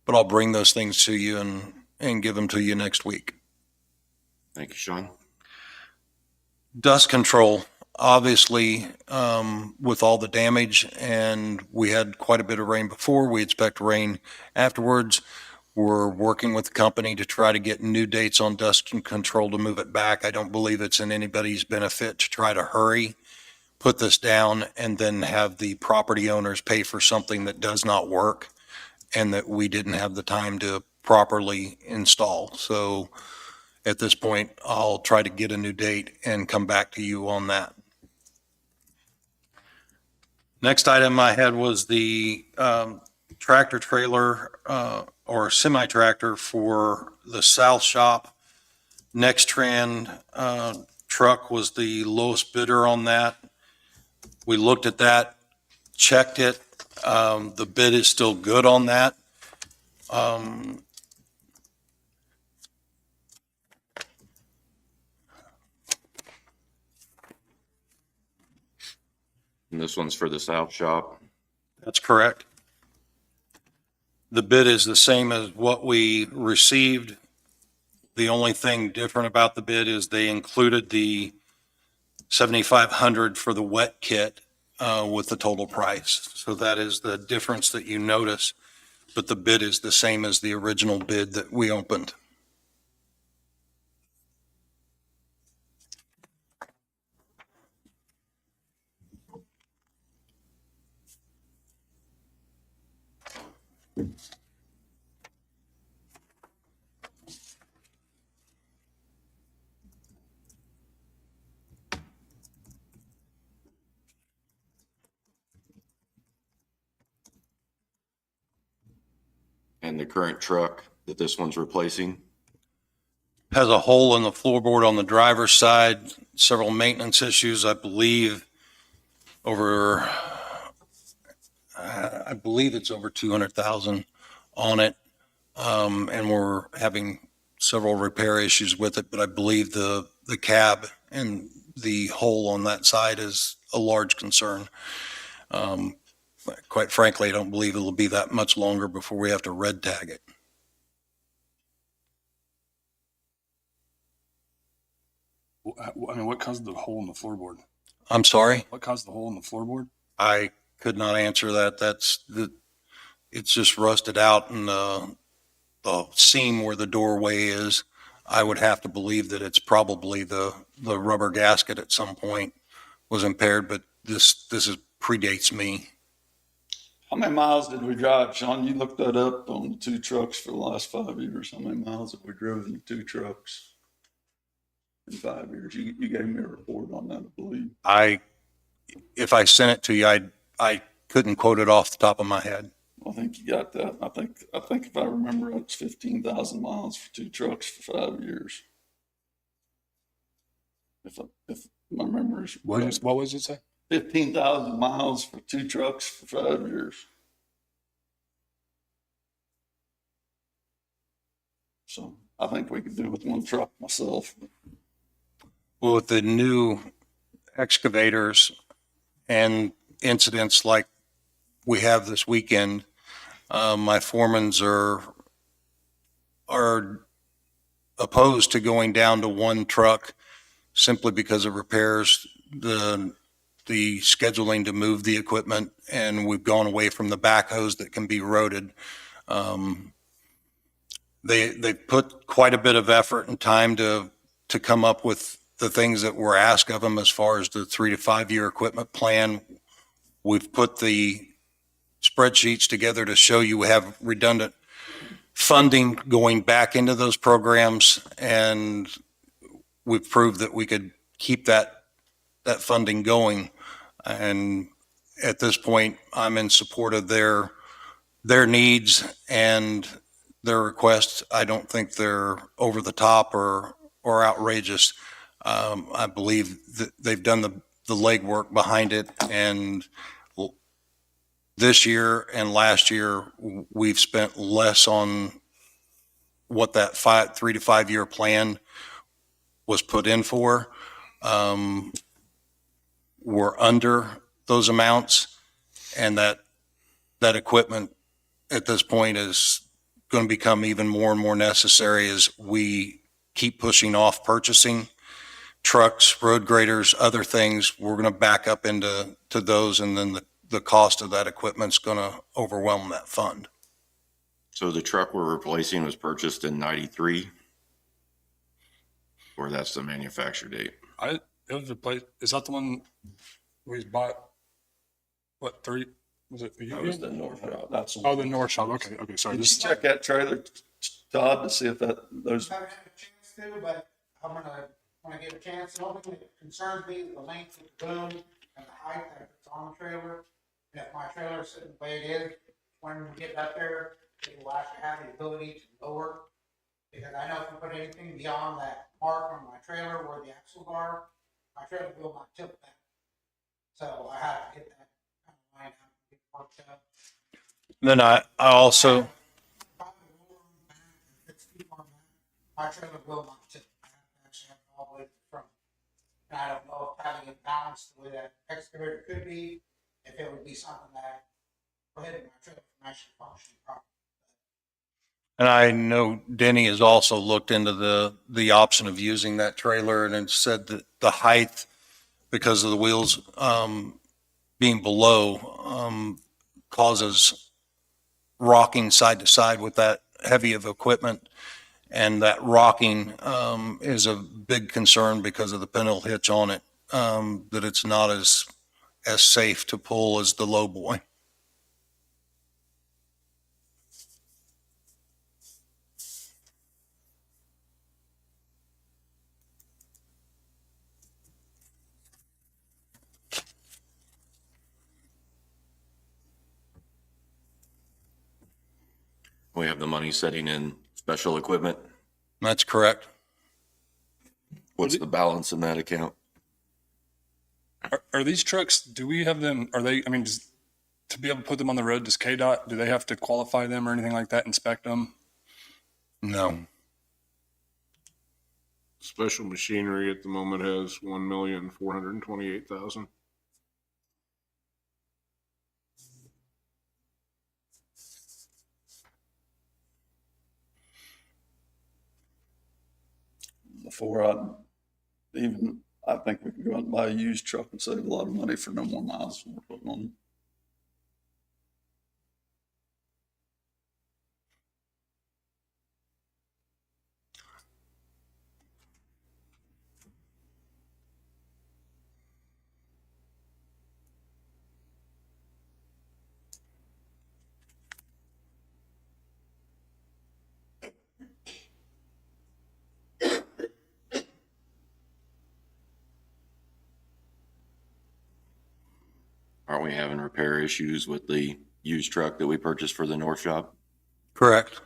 But I'll bring those things to you and give them to you next week. Thank you, Sean. Dust control, obviously, with all the damage, and we had quite a bit of rain before. We expect rain afterwards. We're working with the company to try to get new dates on dust control to move it back. I don't believe it's in anybody's benefit to try to hurry, put this down, and then have the property owners pay for something that does not work and that we didn't have the time to properly install. So at this point, I'll try to get a new date and come back to you on that. Next item I had was the tractor trailer or semi-tractor for the south shop. Nextran truck was the lowest bidder on that. We looked at that, checked it. The bid is still good on that. And this one's for the south shop. That's correct. The bid is the same as what we received. The only thing different about the bid is they included the $7,500 for the wet kit with the total price. So that is the difference that you notice, but the bid is the same as the original bid that we opened. And the current truck that this one's replacing. Has a hole in the floorboard on the driver's side, several maintenance issues, I believe it's over 200,000 on it. And we're having several repair issues with it, but I believe the cab and the hole on that side is a large concern. Quite frankly, I don't believe it'll be that much longer before we have to red tag it. I mean, what caused the hole in the floorboard? I'm sorry? What caused the hole in the floorboard? I could not answer that. It's just rusted out in the seam where the doorway is. I would have to believe that it's probably the rubber gasket at some point was impaired, but this predates me. How many miles did we drive, Sean? You looked that up on the two trucks for the last 5 years. How many miles have we driven the two trucks in 5 years? You gave me a report on that, I believe. If I sent it to you, I couldn't quote it off the top of my head. I think you got that. I think if I remember, it's 15,000 miles for two trucks for 5 years. My memory's What was it say? 15,000 miles for 2 trucks for 5 years. So I think we could do with 1 truck myself. Well, with the new excavators and incidents like we have this weekend, my foremans are opposed to going down to 1 truck simply because of repairs, the scheduling to move the equipment, and we've gone away from the backhoes that can be roaded. They put quite a bit of effort and time to come up with the things that were asked of them as far as the 3 to 5 year equipment plan. We've put the spreadsheets together to show you we have redundant funding going back into those programs, and we've proved that we could keep that funding going. And at this point, I'm in support of their needs and their requests. I don't think they're over the top or outrageous. I believe that they've done the legwork behind it, and this year and last year, we've spent less on what that 3 to 5 year plan was put in for. We're under those amounts, and that equipment at this point is going to become even more and more necessary as we keep pushing off purchasing trucks, road graders, other things. We're going to back up into those, and then the cost of that equipment's going to overwhelm that fund. So the truck we're replacing was purchased in 93? Or that's the manufacture date? It was replaced. Is that the one we bought? What, 3? Was it a year That was ago? the North Shop. That's Oh, the North Shop. Okay, sorry. Did you check that trailer, Todd, to see if those? I haven't had a chance to, but I'm gonna, when I get a chance, the only thing that concerns me is the length of the boom and the height that it's on the trailer. And if my trailer's sitting the way it is, when we get up there, it will actually have the ability to lower. Because I know if you put anything beyond that mark on my trailer where the axles are, my trailer will not tilt that. So I have to get that kind of line out, get it worked out. Then I also, My trailer will not tip. I have to actually have it all the way to the front. And I don't know if having it balanced the way that excavator could be, if it would be something that prohibited my trailer from actually functioning properly. and I know Denny has also looked into the option of using that trailer, and it said that the height, because of the wheels being below, causes rocking side to side with that heavy of equipment. And that rocking is a big concern because of the pintle hitch on it, that it's not as safe to pull as the low boy. We have the money sitting in special equipment. That's correct. What's the balance in that account? Are these trucks, do we have them, are they, I mean, to be able to put them on the road, does KDOT, do they have to qualify them or anything like that, inspect them? No. Special machinery at the moment has 1,428,000. Before I think we can go out and buy a used truck and save a lot of money for no more miles than we're putting on. Aren't we having repair issues with the used truck that we purchased for the North Shop? Correct.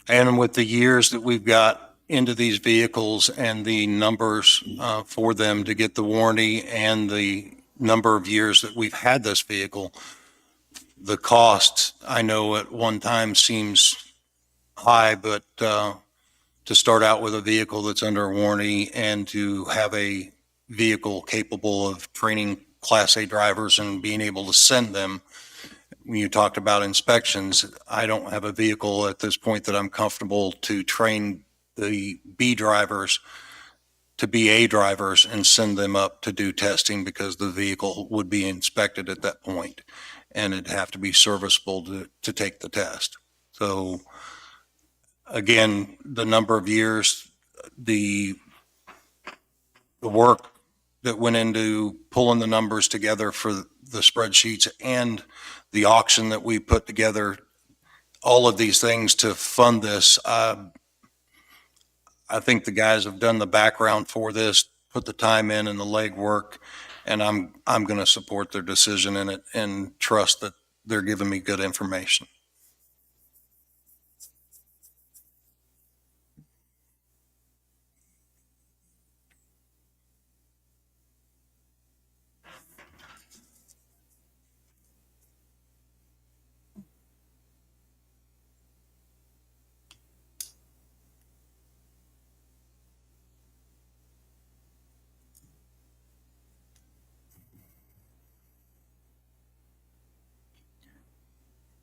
And with the years that we've got into these vehicles and the numbers for them to get the warranty and the number of years that we've had this vehicle, the cost, I know at one time seems high, but to start out with a vehicle that's under warranty and to have a vehicle capable of training Class A drivers and being able to send them. When you talked about inspections, I don't have a vehicle at this point that I'm comfortable to train the B drivers to be A drivers and send them up to do testing because the vehicle would be inspected at that point and it'd have to be serviceable to take the test. So again, the number of years, the work that went into pulling the numbers together for the spreadsheets and the auction that we put together, all of these things to fund this. I think the guys have done the background for this, put the time in and the legwork, and I'm going to support their decision in it and trust that they're giving me good information.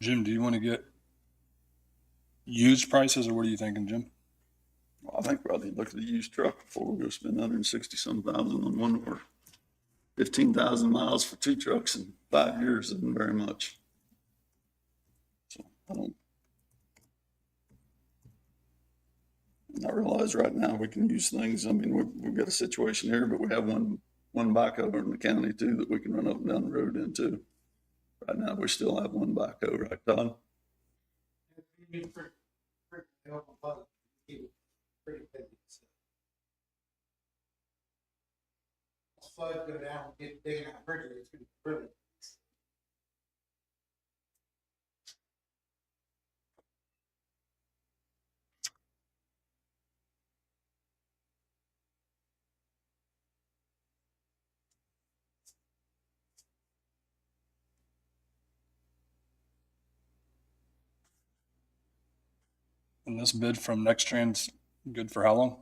Jim, do you want to get used prices, or what are you thinking, Jim? Well, I think probably look at the used truck before we go spend 160-some thousand on one or 15,000 miles for two trucks in 5 years isn't very much. So and I realize right now we can use things. I mean, we've got a situation here, but we have one backhoe in the county too that we can run up and down the road into. Right now, we still have one backhoe, right, Todd? Pretty helpful, but pretty busy. Flood go down, get digging out bridges, it's gonna be really. And this bid from NextTrans, good for how long?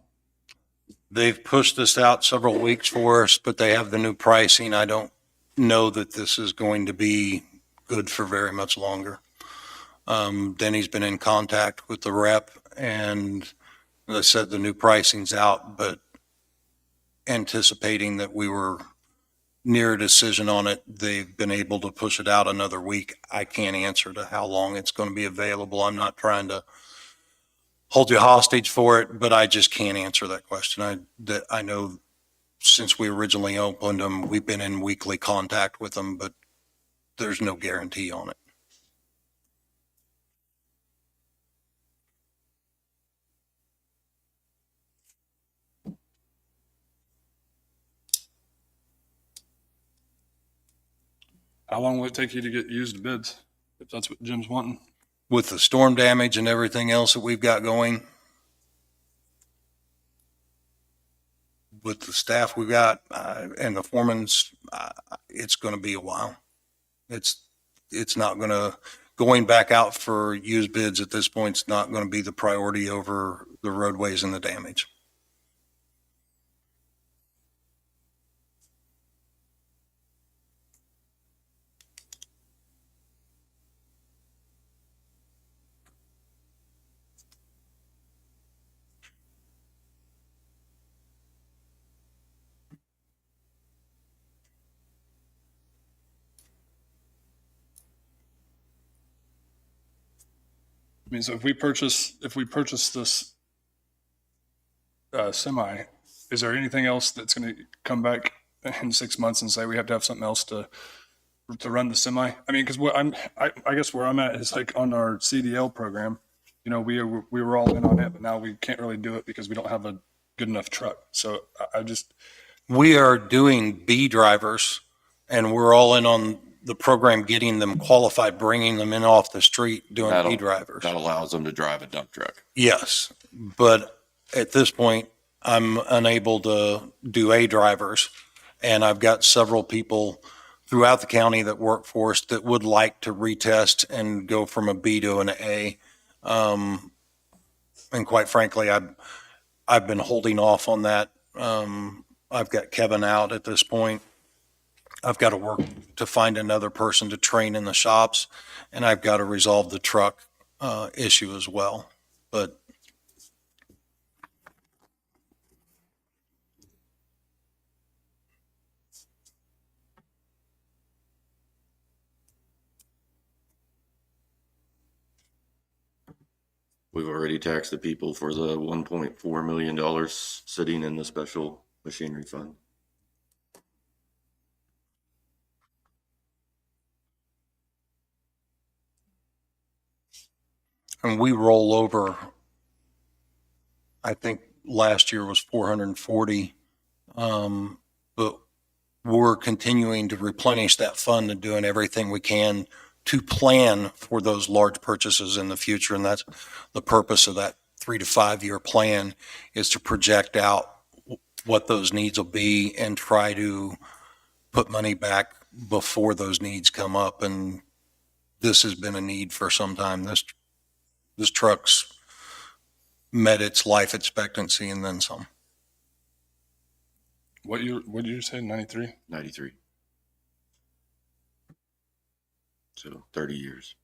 They've pushed this out several weeks for us, but they have the new pricing. I don't know that this is going to be good for very much longer. Denny's been in contact with the rep and they said the new pricing's out, but anticipating that we were near a decision on it, they've been able to push it out another week. I can't answer to how long it's going to be available. I'm not trying to hold you hostage for it, but I just can't answer that question. I know since we originally opened them, we've been in weekly contact with them, but there's no guarantee on it. How long will it take you to get used bids, if that's what Jim's wanting? With the storm damage and everything else that we've got going, with the staff we've got and the foremans, it's going to be a while. It's not going to, going back out for used bids at this point, it's not going to be the priority over the roadways and the damage. I mean, so if we purchase this semi, is there anything else that's going to come back in 6 months and say we have to have something else to run the semi? I mean, because I guess where I'm at is like on our CDL program, you know, we were all in on it, but now we can't really do it because we don't have a good enough truck. So We are doing B drivers and we're all in on the program, getting them qualified, bringing them in off the street, doing B drivers. That allows them to drive a dump truck. Yes, but at this point, I'm unable to do A drivers. And I've got several people throughout the county that work for us that would like to retest and go from a B to an A. And quite frankly, I've been holding off on that. I've got Kevin out at this point. I've got to work to find another person to train in the shops, and I've got to resolve the truck issue as well. But We've already taxed the people for the $1.4 million sitting in the special machinery fund. and we roll over, I think last year was 440. But we're continuing to replenish that fund and doing everything we can to plan for those large purchases in the future. And that's the purpose of that 3 to 5 year plan, is to project out what those needs will be and try to put money back before those needs come up. And this has been a need for some time. This truck's met its life expectancy and then some. What did you say, 93? 93. So 30 years.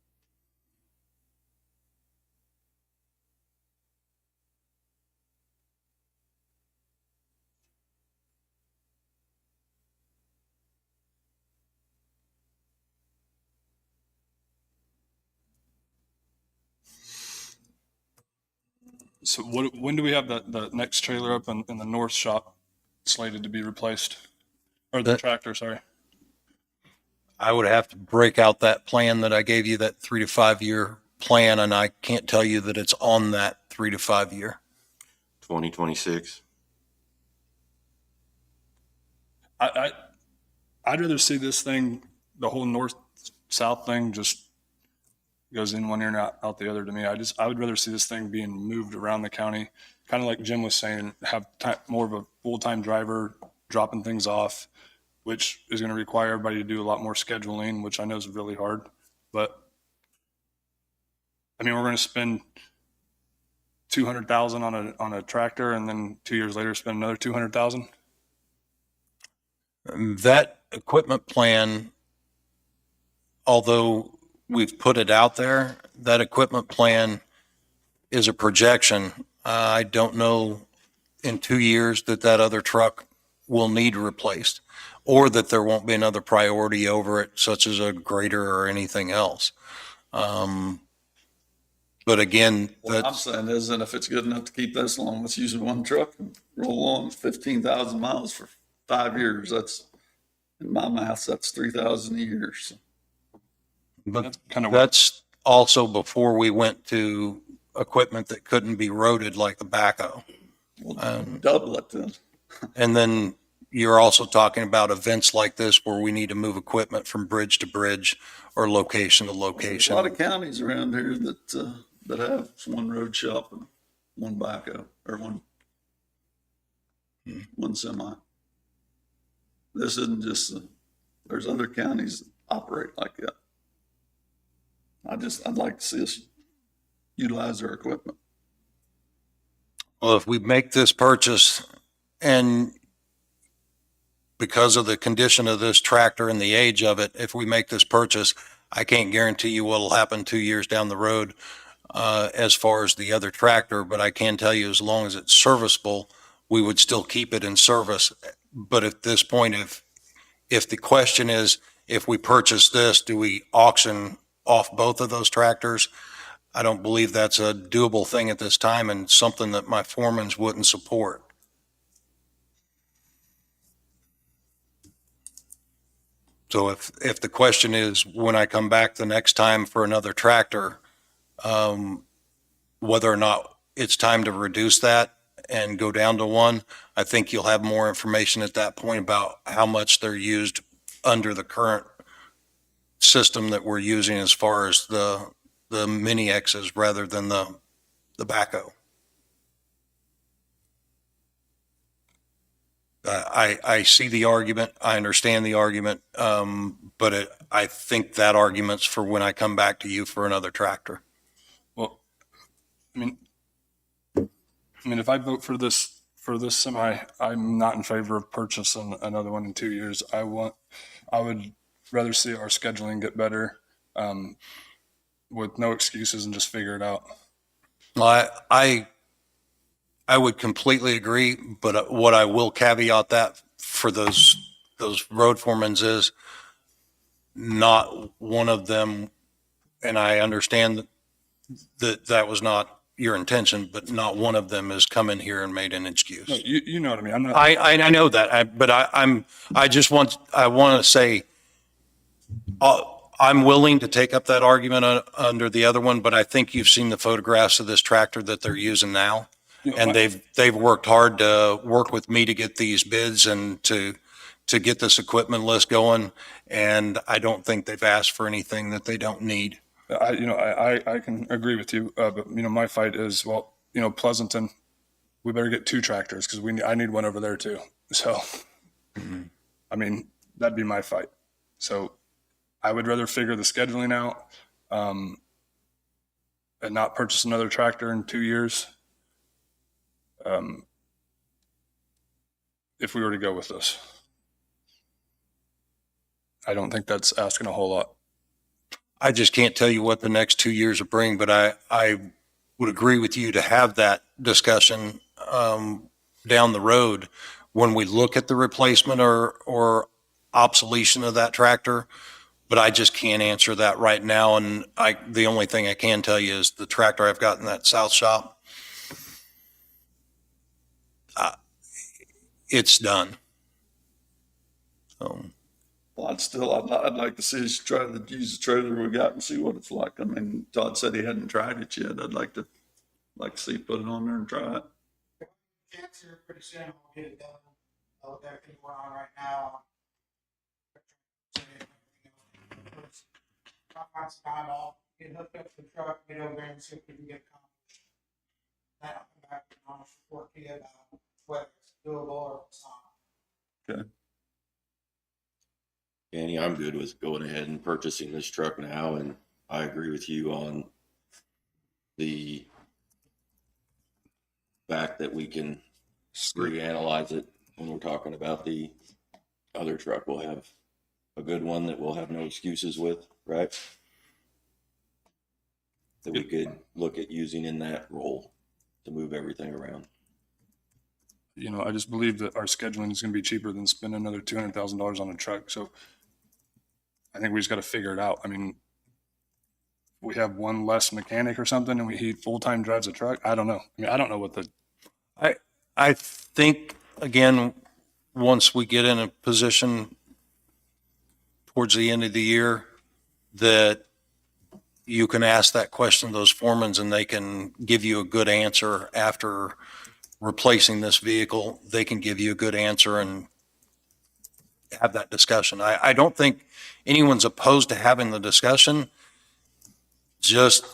So when do we have the next trailer up in the north shop slated to be replaced? Or the tractor, sorry. I would have to break out that plan that I gave you, that 3 to 5 year plan, and I can't tell you that it's on that 3 to 5 year. 2026. I'd rather see this thing, the whole north-south thing just goes in one ear and out the other to me. I would rather see this thing being moved around the county, kind of like Jim was saying, have more of a full-time driver dropping things off, which is going to require everybody to do a lot more scheduling, which I know is really hard. But I mean, we're going to spend $200,000 on a tractor, and then 2 years later spend another $200,000. That equipment plan, although we've put it out there, that equipment plan is a projection. I don't know in 2 years that other truck will need replaced, or that there won't be another priority over it, such as a grader or anything else. But again, What I'm that's, saying is, and if it's good enough to keep this long, let's use one truck and roll on 15,000 miles for 5 years. That's, in my math, that's 3,000 a year. So but That's kind of that's also before we went to equipment that couldn't be roaded like the backhoe. we'll double it then. And then you're also talking about events like this where we need to move equipment from bridge to bridge or location to There's a lot location. of counties around here that have one road shop and one backhoe, or one semi. This isn't just, there's other counties that operate like that. I'd like to see us utilize our equipment. Well, if we make this purchase, and because of the condition of this tractor and the age of it, if we make this purchase, I can't guarantee you what'll happen 2 years down the road as far as the other tractor, but I can tell you, as long as it's serviceable, we would still keep it in service. But at this point, if the question is, if we purchase this, do we auction off both of those tractors? I don't believe that's a doable thing at this time, and something that my foremans wouldn't support. So if the question is, when I come back the next time for another tractor, whether or not it's time to reduce that and go down to one, I think you'll have more information at that point about how much they're used under the current system that we're using as far as the mini X's rather than the backhoe. I see the argument. I understand the argument. But I think that argument's for when I come back to you for another tractor. Well, I mean, if I vote for this semi, I'm not in favor of purchasing another one in 2 years. I would rather see our scheduling get better, with no excuses and just figure it out. Well, I would completely agree, but what I will caveat that for those road foremans is not one of them, and I understand that was not your intention, but not one of them has come in here and made an excuse. No, you know what I mean. I'm not. I know that, but I want to say, I'm willing to take up that argument under the other one, but I think you've seen the photographs of this tractor that they're using now. And they've worked hard to work with me to get these bids and to get this equipment list going. And I don't think they've asked for anything that they don't need. I can agree with you, but my fight is, well, Pleasanton, we better get 2 tractors because I need one over there too. So, I mean, that'd be my fight. So I would rather figure the scheduling out, and not purchase another tractor in 2 years. If we were to go with this, I don't think that's asking a whole lot. I just can't tell you what the next 2 years will bring, but I would agree with you to have that discussion down the road when we look at the replacement or obsolescence of that tractor. But I just can't answer that right now. And the only thing I can tell you is the tractor I've got in that south shop, it's done. So. Well, I'd like to see us try to use the trailer we got and see what it's like. I mean, Todd said he hadn't tried it yet. I'd like to see, put it on there and try it. Chance here pretty soon, we'll get it done. With everything going on right now. I'll find some time off, get hooked up to the truck, get over there and see if we can get accomplished. Then I'll come back and I'll report to you about whether it's doable or it's not. Okay. Danny, I'm good with going ahead and purchasing this truck now, and I agree with you on the fact that we can reanalyze it when we're talking about the other truck. We'll have a good one that we'll have no excuses with, right? That we could look at using in that role to move everything around. I just believe that our scheduling is going to be cheaper than spending another $200,000 on a truck. So I think we just got to figure it out. I mean, we have one less mechanic or something and he full-time drives a truck. I don't know. I mean, I don't know what I think, again, once we get in a position towards the end of the year, that you can ask that question to those foremans and they can give you a good answer after replacing this vehicle. They can give you a good answer and have that discussion. I don't think anyone's opposed to having the discussion. Just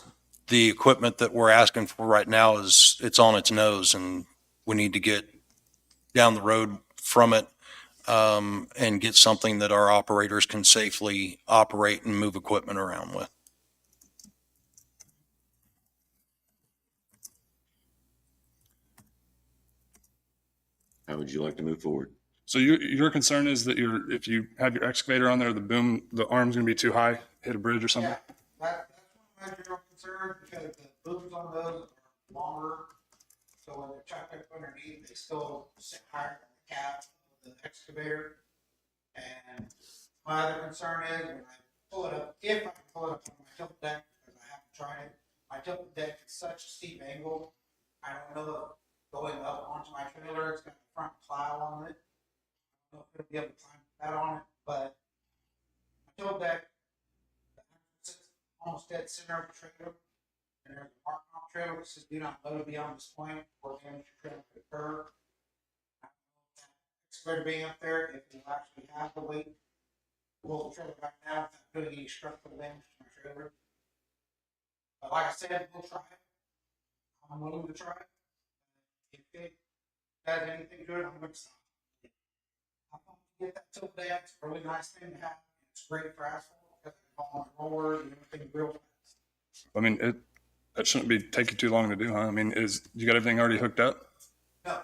the equipment that we're asking for right now it's on its nose, and we need to get down the road from it and get something that our operators can safely operate and move equipment around with. How would you like to move forward? So your concern is that if you have your excavator on there, the arm's going to be too high, hit a bridge or something? Yeah, that's one of my real concerns because the booms on those are longer. So when they're chopped up underneath, they still sit higher than the cap of the excavator. And my other concern is when I pull it up, if I can pull it up on my tilt deck, because I haven't tried it, my tilt deck is such a steep angle. I don't know if going up onto my trailer, it's got the front plow on it. I don't know if it'll be able to climb that on it, but my tilt deck sits almost dead center of the trailer. And there's a mark on the trailer that says do not load beyond this point or damage your trailer could occur. I don't know if that excavator being up there, if it will actually have the weight, pull the trailer back down without doing any structural damage to my trailer. But like I said, we'll try it. I'm willing to try it. If it does anything to it, I'm going to stop. get that tilt deck. It's a really nice thing to have. It's great for asphalt because it's all on rollers and everything real fast. I mean, that shouldn't be taking too long to do, huh? I mean, you got everything already hooked up? No.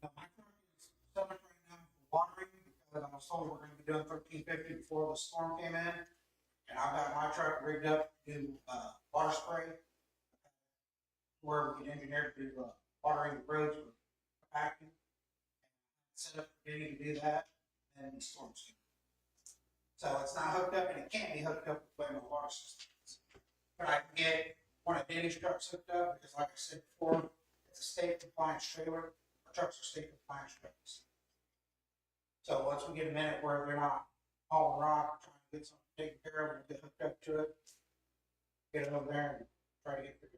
No, my truck is set up right now for watering because I was told we're gonna be doing 1350 before the storm came in. And I've got my truck rigged up to do, water spray. Where we can engineer to do, watering the roads with compacting. Set up ready to do that, and the storms. So it's not hooked up, and it can't be hooked up with my water systems. But I can get one of Danny's trucks hooked up, because like I said before, it's a state compliance trailer. Our trucks are state compliance trucks. So once we get a minute where they're not hauling rock, trying to get something taken care of, we'll get hooked up to it, get it over there and try to get it figured out.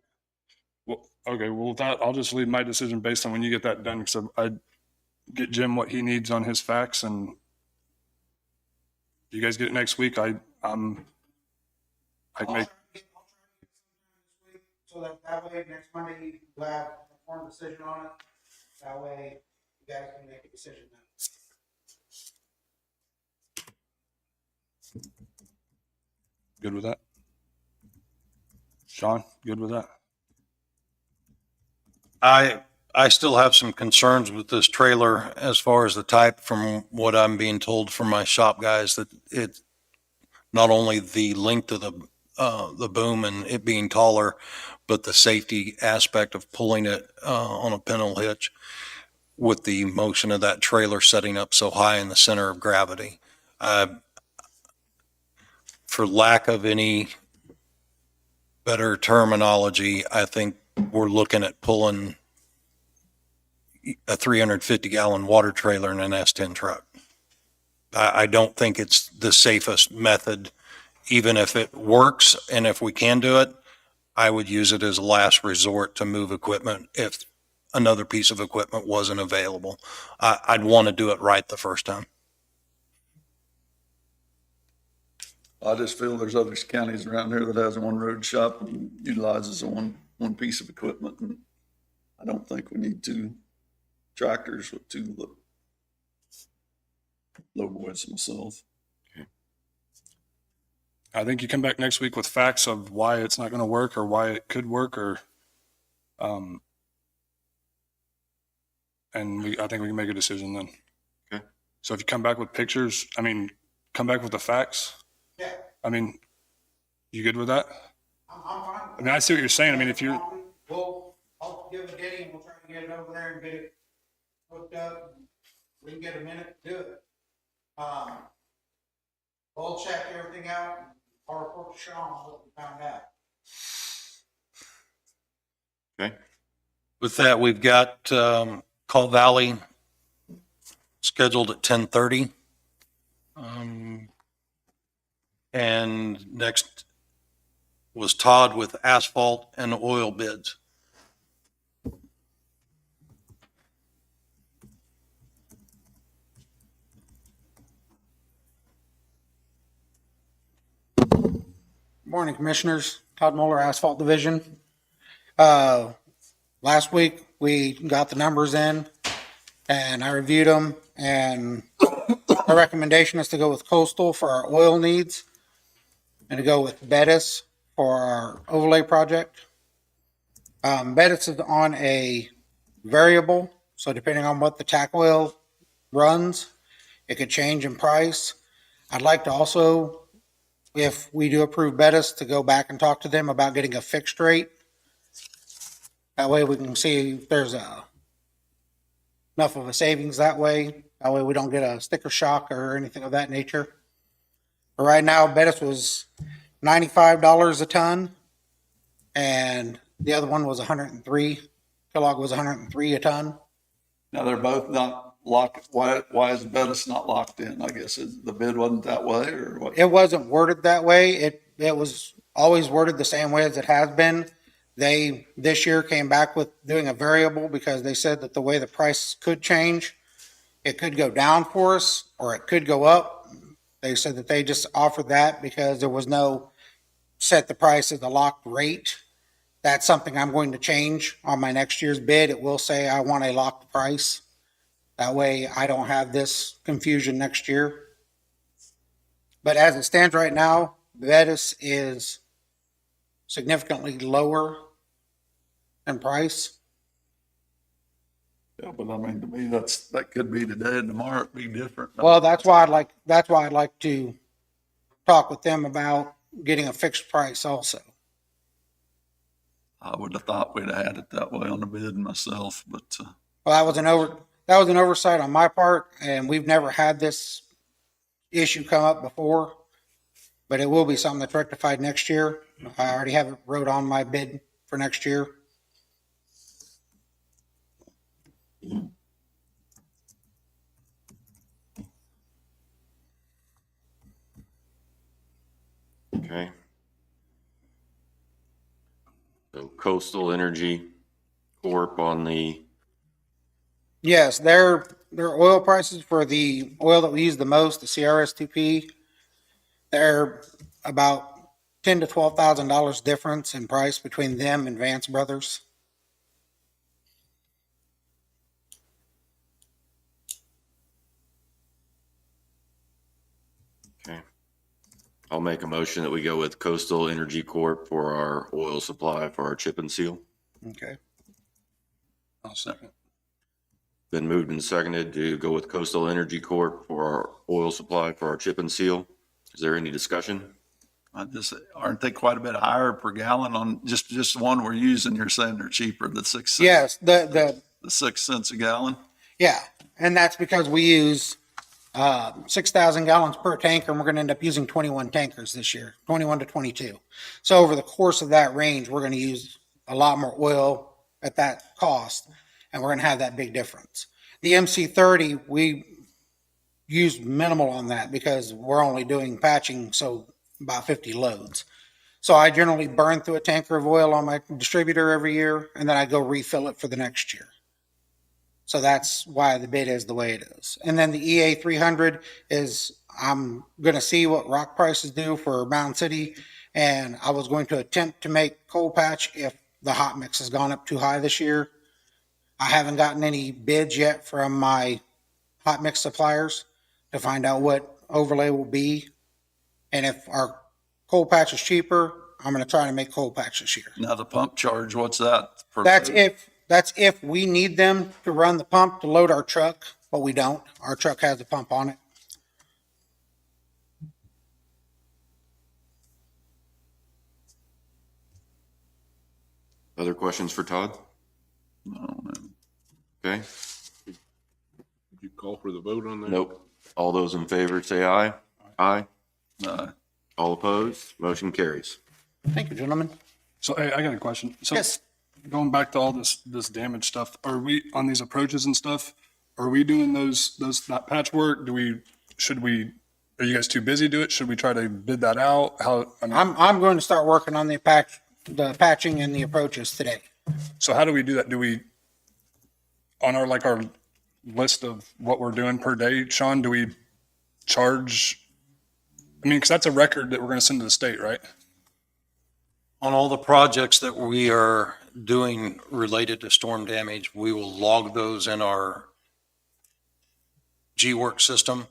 Well, okay, well, with that, I'll just leave my decision based on when you get that done, because I get Jim what he needs on his facts, and you guys get it next week. I can make, I'll try to get sometime this week, so that way next Monday we'll have a formal decision on it. That way you guys can make a decision then. good with that? Sean, good with that? I still have some concerns with this trailer as far as the type, from what I'm being told from my shop guys, that it, not only the length of the boom and it being taller, but the safety aspect of pulling it on a pintle hitch with the motion of that trailer setting up so high in the center of gravity. For lack of any better terminology, I think we're looking at pulling a 350-gallon water trailer in an S10 truck. I don't think it's the safest method, even if it works and if we can do it. I would use it as a last resort to move equipment if another piece of equipment wasn't available. I'd want to do it right the first time. I just feel there's other counties around here that has one road shop and utilizes one piece of equipment. And I don't think we need two tractors with two low boys myself. I think you come back next week with facts of why it's not going to work or why it could work, or, and I think we can make a decision then. Okay. So if you come back with pictures, come back with the facts. Yeah, You good with that? I'm fine. I mean, I see what you're saying. I mean, if you're, I'll give it a Denny and we'll try to get it over there and get it hooked up. We can get a minute to do it. We'll check everything out. I'll report to Sean on what we found out. Okay. With that, we've got Call Valley scheduled at 10:30. And next was Todd with asphalt and oil bids. Morning, Commissioners. Todd Moeller, Asphalt Division. Last week, we got the numbers in, and I reviewed them, and our recommendation is to go with Coastal for our oil needs and to go with Bettis for our overlay project. Bettis is on a variable, so depending on what the tack oil runs, it could change in price. I'd like to also, if we do approve Bettis, to go back and talk to them about getting a fixed rate. That way we can see if there's enough of a savings that way. That way we don't get a sticker shock or anything of that nature. But right now, Bettis was $95 a ton, and the other one was 103. Kellogg was 103 a ton. Now, they're both not locked. Why is Bettis not locked in? I guess the bid wasn't that way, or what? It wasn't worded that way. It was always worded the same way as it has been. They, this year, came back with doing a variable because they said that the way the price could change, it could go down for us or it could go up. They said that they just offered that because there was no set the price as a locked rate. That's something I'm going to change on my next year's bid. It will say I want a locked price. That way I don't have this confusion next year. But as it stands right now, Bettis is significantly lower in price. Yeah, but I mean, to me, that could be today and tomorrow it'd be different. Well, that's why I'd like to talk with them about getting a fixed price also. I would have thought we'd have had it that way on the bid myself, but, Well, that was an oversight on my part, and we've never had this issue come up before, but it will be something that's rectified next year. I already have it wrote on my bid for next year. Okay. So Coastal Energy Corp on the, Yes, their oil prices for the oil that we use the most, the CRS2P, they're about $10,000 to $12,000 difference in price between them and Vance Brothers. okay. I'll make a motion that we go with Coastal Energy Corp for our oil supply for our chip and seal. Okay. I'll second. Been moved and seconded to go with Coastal Energy Corp for our oil supply for our chip and seal. Is there any discussion? aren't they quite a bit higher per gallon on just the one we're using? You're saying they're cheaper, the 6 cents? Yes, The 6 cents a gallon? yeah, and that's because we use 6,000 gallons per tanker, and we're going to end up using 21 tankers this year, 21 to 22. So over the course of that range, we're going to use a lot more oil at that cost, and we're going to have that big difference. The MC30, we use minimal on that because we're only doing patching, so about 50 loads. So I generally burn through a tanker of oil on my distributor every year, and then I go refill it for the next year. So that's why the bid is the way it is. And then the EA 300 is, I'm going to see what rock prices do for Mountain City. And I was going to attempt to make coal patch if the hot mix has gone up too high this year. I haven't gotten any bids yet from my hot mix suppliers to find out what overlay will be. And if our coal patch is cheaper, I'm going to try to make coal patch this year. Now the pump charge, what's that? That's if we need them to run the pump to load our truck, but we don't. Our truck has a pump on it. Other questions for Todd? No. Okay, Did you call for the vote on that? nope. All those in favor say aye. Aye. No. All opposed? Motion carries. Thank you, gentlemen. So hey, I got a question. So Yes. going back to all this damage stuff, are we on these approaches and stuff? Are we doing that patchwork? Are you guys too busy to do it? Should we try to bid that out? I'm going to start working on the patching and the approaches today. So how do we do that? Do we, on our list of what we're doing per day, Sean, do we charge? I mean, because that's a record that we're going to send to the state, right? On all the projects that we are doing related to storm damage, we will log those in our G-Work system.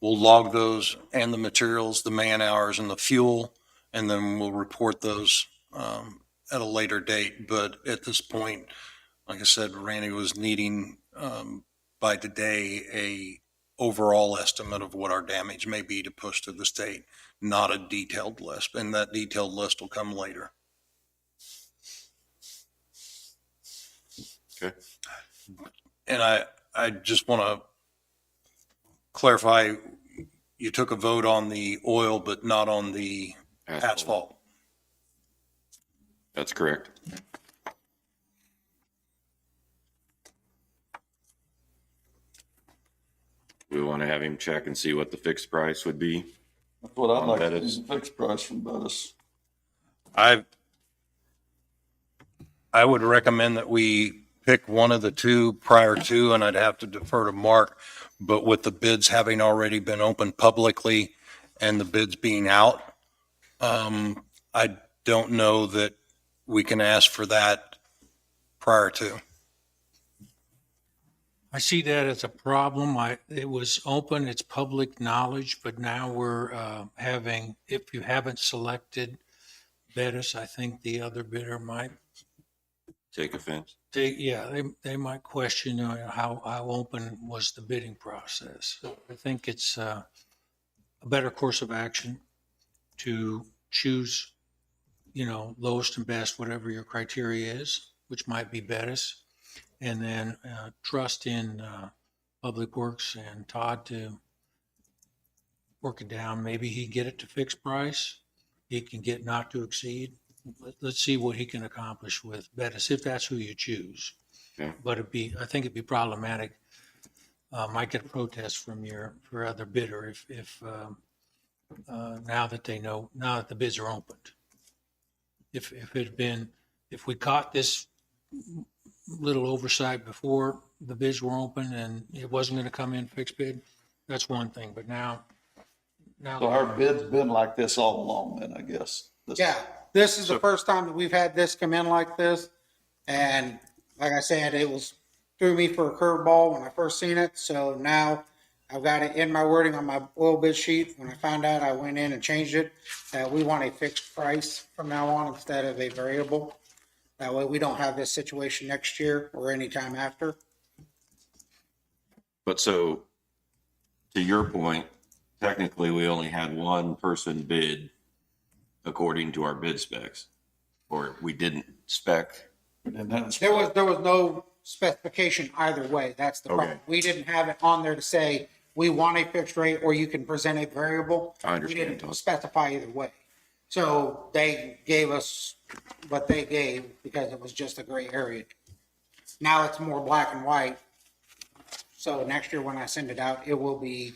We'll log those and the materials, the man hours and the fuel, and then we'll report those at a later date. But at this point, like I said, Randy was needing by today a overall estimate of what our damage may be to push to the state, not a detailed list. And that detailed list will come later. Okay. And I just want to clarify, you took a vote on the oil, but not on the asphalt. That's correct. We want to have him check and see what the fixed price would be. That's what I'd On like to Bettis. see, the fixed price from Bettis. I would recommend that we pick one of the two prior to, and I'd have to defer to Mark, but with the bids having already been opened publicly and the bids being out, I don't know that we can ask for that prior to. I see that as a problem. It was open, it's public knowledge, but now we're having, if you haven't selected Bettis, I think the other bidder might Take offense. they might question how open was the bidding process. So I think it's a better course of action to choose, lowest and best, whatever your criteria is, which might be Bettis, and then trust in Public Works and Todd to work it down. Maybe he can get it to fixed price. He can get not to exceed. Let's see what he can accomplish with Bettis, if that's who you choose. Okay. But I think it'd be problematic. Might get a protest from your other bidder if now that the bids are opened. If we caught this little oversight before the bids were open and it wasn't going to come in fixed bid, that's one thing. But now. So our bid's been like this all along then, I guess. Yeah, this is the first time that we've had this come in like this. And like I said, it threw me for a curveball when I first seen it. So now I've got it in my wording on my oil bid sheet. When I found out, I went in and changed it. We want a fixed price from now on instead of a variable. That way we don't have this situation next year or anytime after. But so, to your point, technically, we only had one person bid according to our bid specs, or we didn't spec. There was no specification either way. That's the problem. Okay. We didn't have it on there to say, we want a fixed rate or you can present a variable. I understand, We didn't Todd. specify either way. So they gave us what they gave because it was just a gray area. Now it's more black and white. So next year when I send it out, it will be,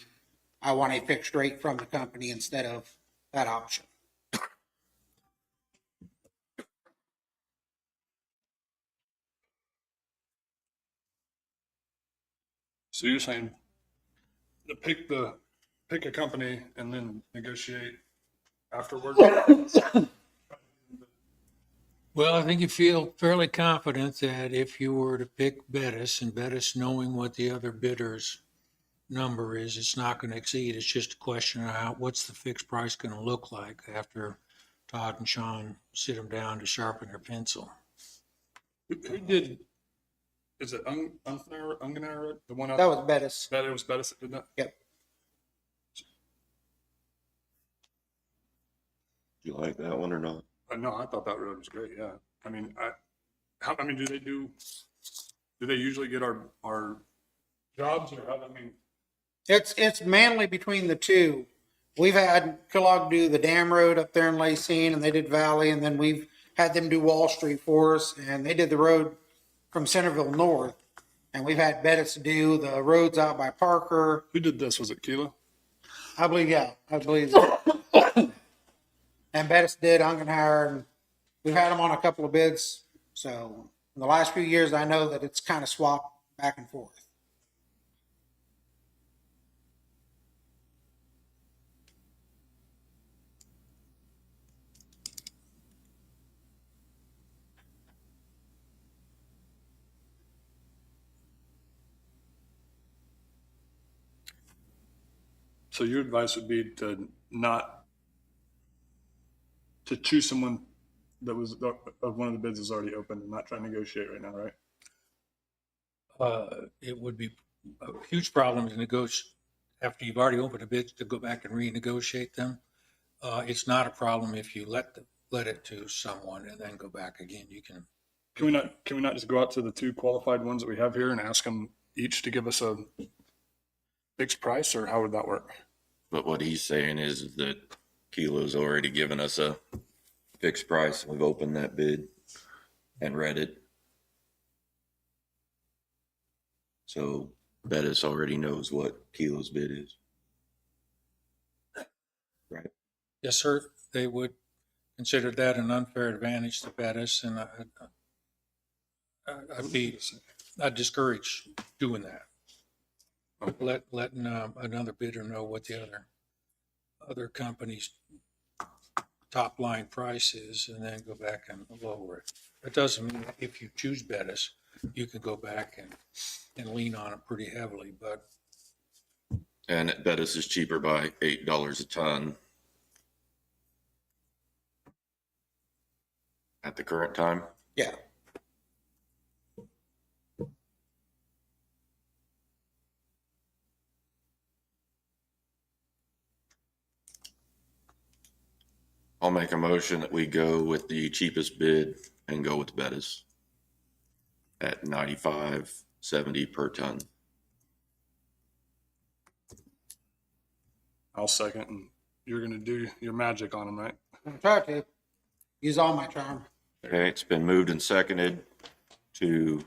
I want a fixed rate from the company instead of that option. So you're saying to pick a company and then negotiate afterwards? Well, I think you feel fairly confident that if you were to pick Bettis and Bettis knowing what the other bidder's number is, it's not going to exceed. It's just a question of what's the fixed price going to look like after Todd and Sean sit them down to sharpen their pencil. Who did, is it Ungener, the one out? That was Bettis. It was Bettis that did that? Yep. Do you like that one or not? No, I thought that road was great, yeah. I mean, do they usually get our jobs or how, It's mainly between the two. We've had Kellogg do the dam road up there in Lacine, and they did Valley, and then we've had them do Wall Street for us, and they did the road from Centerville North. And we've had Bettis do the roads out by Parker. who did this? Was it Keela? I believe. And Bettis did Ungenhauer, and we've had them on a couple of bids. So in the last few years, I know that it's kind of swapped back and forth. So your advice would be to choose someone that was of one of the bids is already open and not try to negotiate right now, right? It would be a huge problem to negotiate after you've already opened a bid to go back and renegotiate them. It's not a problem if you let it to someone and then go back again. You can. Can we not just go out to the two qualified ones that we have here and ask them each to give us a fixed price, or how would that work? But what he's saying is that Kilo's already given us a fixed price. We've opened that bid and read it. So Bettis already knows what Kilo's bid is. Right. Yes, sir. They would consider that an unfair advantage to Bettis, and I'd discourage doing that. Letting another bidder know what the other company's top line price is, and then go back and lower it. It doesn't mean if you choose Bettis, you can go back and and lean on it pretty heavily, but And at Bettis is cheaper by $8 a ton at the current time. Yeah. I'll make a motion that we go with the cheapest bid and go with Bettis at $95.70 per ton. I'll second, and you're gonna do your magic on them, right? I'm gonna try to use all my charm. Okay, it's been moved and seconded to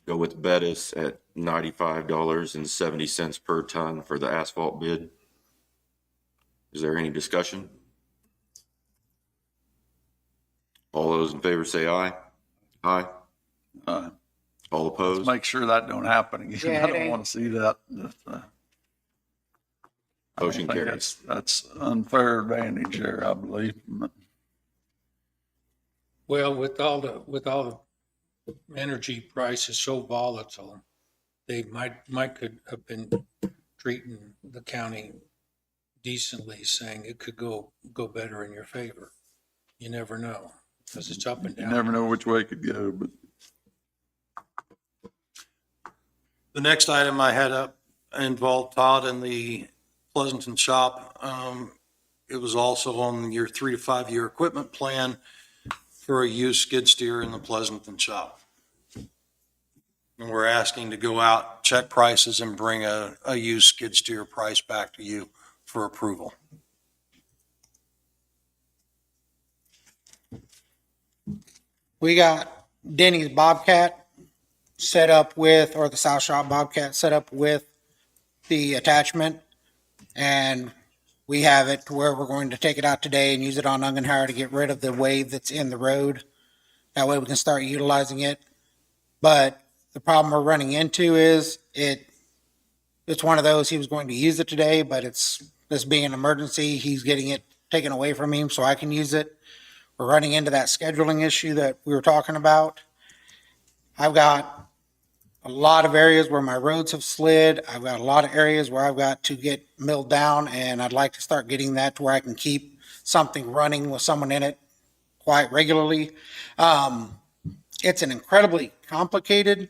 go with Bettis at $95.70 per ton for the asphalt bid. Is there any discussion? All those in favor say aye. Aye. Uh, All Let's opposed? make sure that don't happen again. Yeah, I it don't ain't. want to see that. I don't Motion think carries. That's unfair advantage there, I believe. well, with all the energy prices so volatile, they could have been treating the county decently, saying it could go better in your favor. You never know, because it's up and You down. never know which way it could go, but The next item I had up involved Todd in the Pleasanton shop. It was also on your 3 to 5 year equipment plan for a used skid steer in the Pleasanton shop. And we're asking to go out, check prices, and bring a used skid steer price back to you for approval. We got Denny's Bobcat set up with, or the South Shop Bobcat set up with the attachment. And we have it to where we're going to take it out today and use it on Ungenhauer to get rid of the wave that's in the road. That way we can start utilizing it. But the problem we're running into is it's one of those, he was going to use it today, but it's this being an emergency, he's getting it taken away from him so I can use it. We're running into that scheduling issue that we were talking about. I've got a lot of areas where my roads have slid. I've got a lot of areas where I've got to get milled down, and I'd like to start getting that to where I can keep something running with someone in it quite regularly. It's an incredibly complicated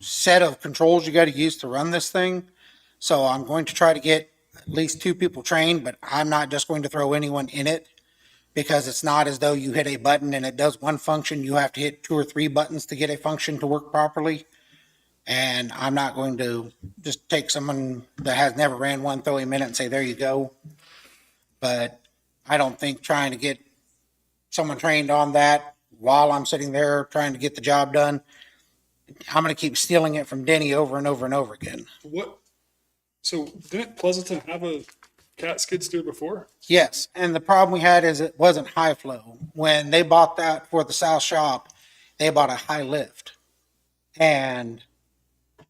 set of controls you got to use to run this thing. So I'm going to try to get at least 2 people trained, but I'm not just going to throw anyone in it, because it's not as though you hit a button and it does one function. You have to hit 2 or 3 buttons to get a function to work properly. And I'm not going to just take someone that has never ran one, throw him in it and say, there you go. But I don't think trying to get someone trained on that while I'm sitting there trying to get the job done, I'm going to keep stealing it from Denny over and over and over again. What, so didn't Pleasanton have a cat skid steer before? Yes, and the problem we had is it wasn't high flow. When they bought that for the South Shop, they bought a high lift. And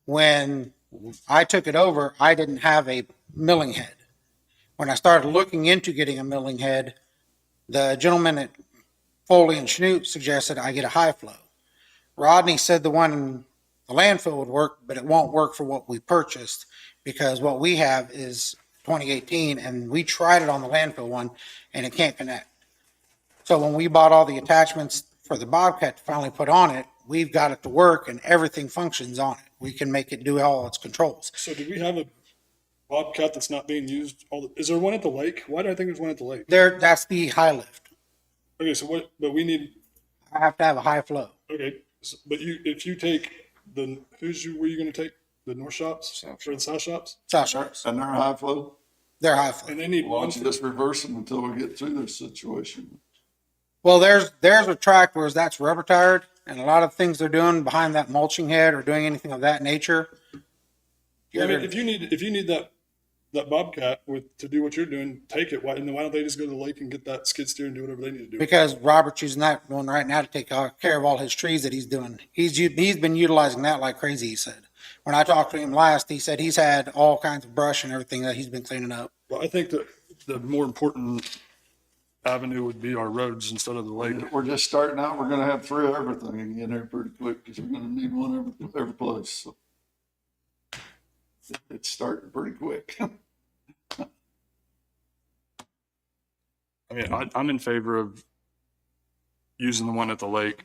when I took it over, I didn't have a milling head. When I started looking into getting a milling head, the gentleman at Foley and Schnoot suggested I get a high flow. Rodney said the one in the landfill would work, but it won't work for what we purchased, because what we have is 2018, and we tried it on the landfill one, and it can't connect. So when we bought all the attachments for the Bobcat to finally put on it, we've got it to work and everything functions on it. We can make it do all its controls. So do we have a Bobcat that's not being used is there one at the lake? Why do I think there's one at the lake? That's the high lift. Okay, so but we need, I have to have a high flow. okay, but if you take where are you gonna take? The north shops or the south shops? South Shops, and they're high flow. they're high flow. And they need Why one. don't you just reverse them until we get through this situation? Well, there's a track where that's rubber tired, and a lot of things they're doing behind that mulching head or doing anything of that nature. I mean, if you need that Bobcat to do what you're doing, take it. Why don't they just go to the lake and get that skid steer and do whatever they need to do? Because Robert's using that one right now to take care of all his trees that he's doing. He's been utilizing that like crazy, he said. When I talked to him last, he said he's had all kinds of brush and everything that he's been cleaning up. Well, I think that the more important avenue would be our roads instead of the lake. We're just starting out. We're going to have 3 of everything again here pretty quick, because we're going to need one every place. So It's starting pretty quick. I mean, I'm in favor of using the one at the lake.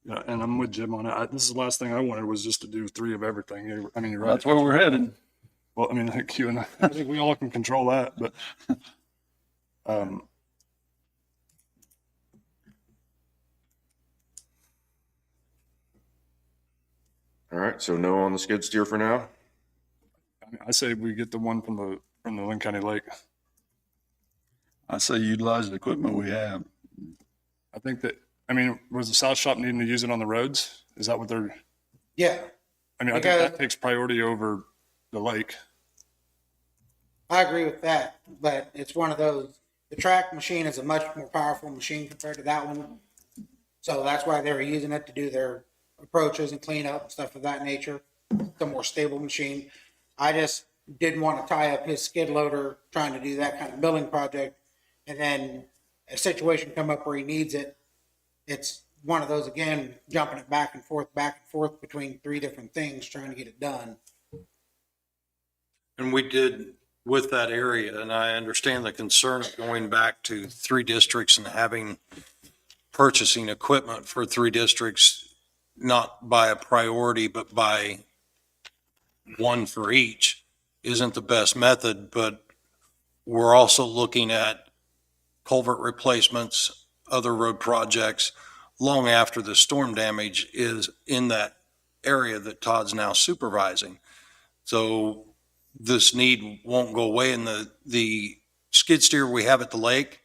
Yeah, and I'm with Jim on it. This is the last thing I wanted was just to do 3 of everything. I mean, you're right. That's where we're headed. Well, I mean, I think you and I think we all can control that, but, All right, so no on the skid steer for now? I mean, I say we get the one from the Linn County Lake. I say utilize the equipment we have. I think that, I mean, was the South Shop needing to use it on the roads? Is that what they're, Yeah, I mean, I think that takes priority over the lake. I agree with that, but it's one of those, the track machine is a much more powerful machine compared to that one. So that's why they were using it to do their approaches and cleanup and stuff of that nature. It's a more stable machine. I just didn't want to tie up his skid loader trying to do that kind of building project. And then a situation come up where he needs it. It's one of those, again, jumping it back and forth between 3 different things, trying to get it done. And we did with that area, and I understand the concern of going back to 3 districts and having purchasing equipment for 3 districts, not by a priority, but by one for each, isn't the best method. But we're also looking at culvert replacements, other road projects, long after the storm damage is in that area that Todd's now supervising. So this need won't go away. And the skid steer we have at the lake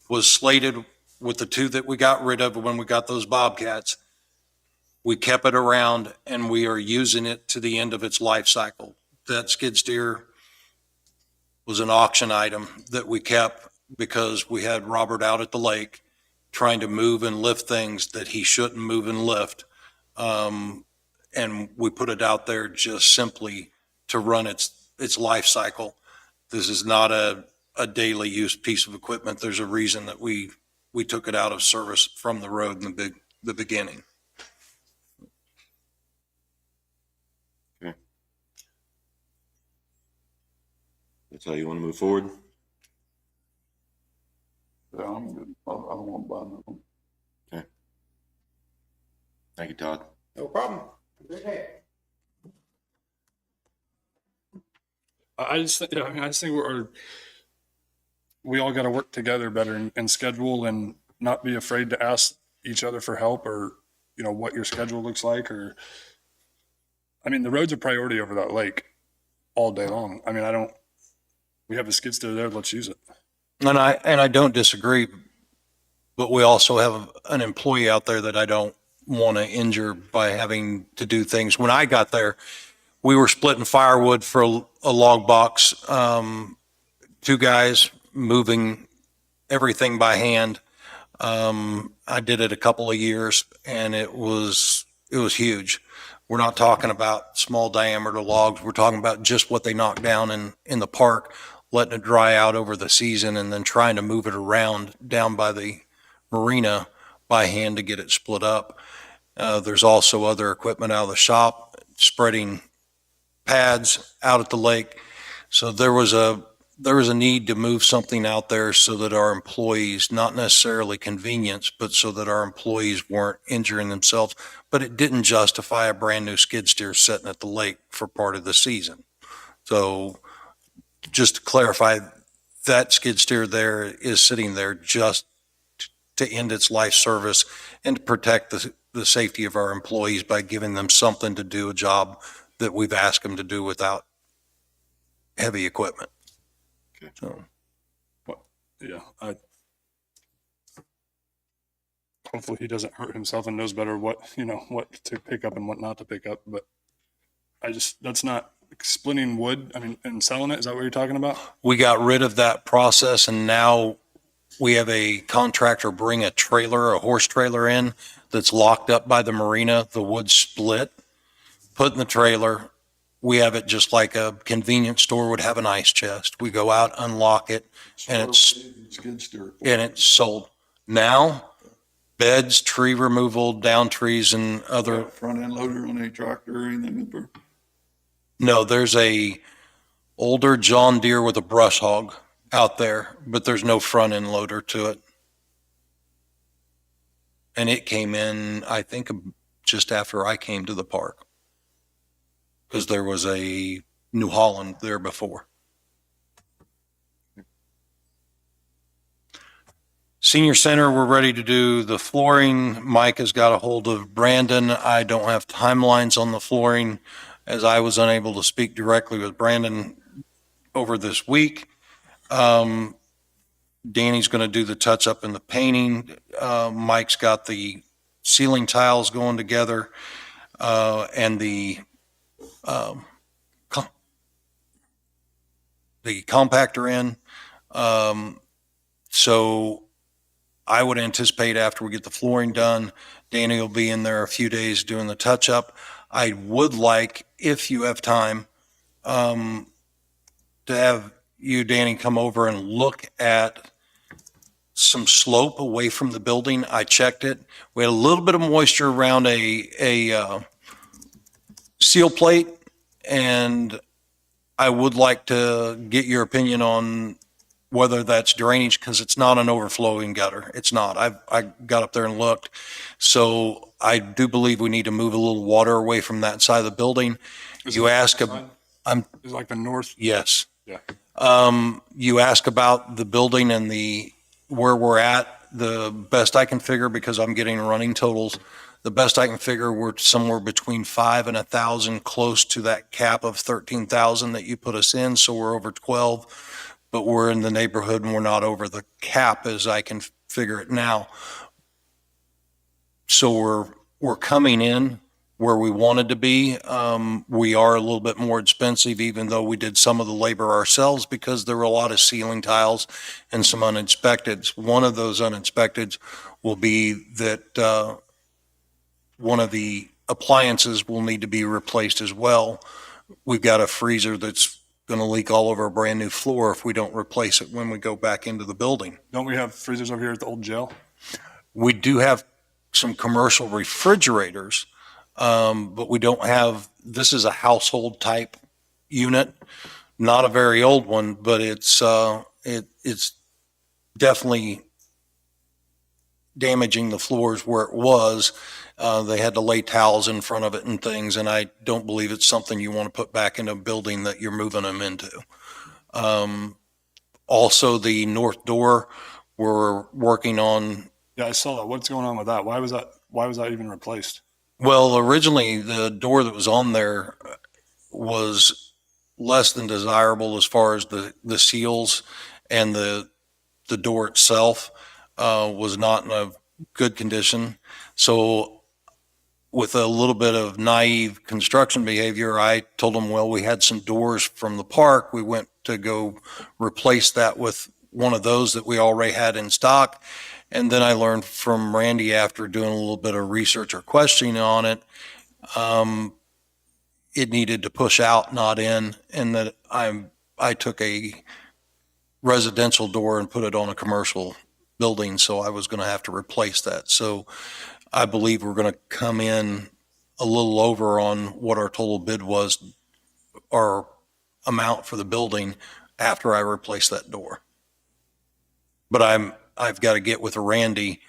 was slated with the 2 that we got rid of when we got those Bobcats. We kept it around and we are using it to the end of its life cycle. That skid steer was an auction item that we kept because we had Robert out at the lake trying to move and lift things that he shouldn't move and lift. And we put it out there just simply to run its life cycle. This is not a daily use piece of equipment. There's a reason that we took it out of service from the road in the beginning. That's how you want to move forward? Yeah, I'm good. I don't want to buy another one. Okay. Thank you, Todd. No problem. Good day. I just think, I mean, I just think we all got to work together better and schedule and not be afraid to ask each other for help or, what your schedule looks like. Or, I mean, the road's a priority over that lake all day long. I mean, we have a skid steer there, let's use it. And I don't disagree, but we also have an employee out there that I don't want to injure by having to do things. When I got there, we were splitting firewood for a log box, 2 guys moving everything by hand. I did it a couple of years and it was huge. We're not talking about small diameter logs. We're talking about just what they knock down in the park, letting it dry out over the season and then trying to move it around down by the marina by hand to get it split up. There's also other equipment out of the shop, spreading pads out at the lake. So there was a need to move something out there so that our employees, not necessarily convenience, but so that our employees weren't injuring themselves. But it didn't justify a brand new skid steer sitting at the lake for part of the season. So just to clarify, that skid steer there is sitting there just to end its life service and to protect the safety of our employees by giving them something to do a job that we've asked them to do without heavy equipment. Okay. So, Yeah. Hopefully he doesn't hurt himself and knows better what to pick up and what not to pick up. But that's not splitting wood, I mean, and selling it. Is that what you're talking about? we got rid of that process and now we have a contractor bring a horse trailer in that's locked up by the marina, the wood split, put in the trailer. We have it just like a convenience store would have an ice chest. We go out, unlock it, and it's Skid steer. sold. Now beds, tree removal, down trees and other. Front end loader on a tractor or anything? No, there's a older John Deere with a brush hog out there, but there's no front end loader to it. And it came in, I think, just after I came to the park, because there was a New Holland there before. Senior Center, we're ready to do the flooring. Mike has got a hold of Brandon. I don't have timelines on the flooring, as I was unable to speak directly with Brandon over this week. Danny's going to do the touch up and the painting. Mike's got the ceiling tiles going together, and the compactor in. So I would anticipate after we get the flooring done, Danny will be in there a few days doing the touch up. I would like, if you have time, to have you, Danny, come over and look at some slope away from the building. I checked it. We had a little bit of moisture around a seal plate, and I would like to get your opinion on whether that's drainage, because it's not an overflowing gutter. It's not. I got up there and looked. So I do believe we need to move a little water away from that side of the building. You ask, Is it like the north? yes. Yeah. You ask about the building and where we're at. The best I can figure, because I'm getting running totals, the best I can figure, we're somewhere between 5 and 1,000, close to that cap of 13,000 that you put us in. So we're over 12. But we're in the neighborhood and we're not over the cap as I can figure it now. So we're coming in where we wanted to be. We are a little bit more expensive, even though we did some of the labor ourselves, because there were a lot of ceiling tiles and some uninspecteds. One of those uninspecteds will be that one of the appliances will need to be replaced as well. We've got a freezer that's going to leak all over a brand new floor if we don't replace it when we go back into the building. Don't we have freezers over here at the old jail? We do have some commercial refrigerators, but we don't have, this is a household type unit, not a very old one, but it's definitely damaging the floors where it was. They had to lay towels in front of it and things, and I don't believe it's something you want to put back in a building that you're moving them into. Also, the north door, we're working on. Yeah, I saw that. What's going on with that? Why was that even replaced? Well, originally, the door that was on there was less than desirable as far as the seals, and the door itself was not in a good condition. So with a little bit of naive construction behavior, I told them, well, we had some doors from the park. We went to go replace that with one of those that we already had in stock. And then I learned from Randy, after doing a little bit of research or questioning on it, it needed to push out, not in, and that I took a residential door and put it on a commercial building, so I was going to have to replace that. So I believe we're going to come in a little over on what our total bid was, our amount for the building, after I replace that door. But I've got to get with Randy,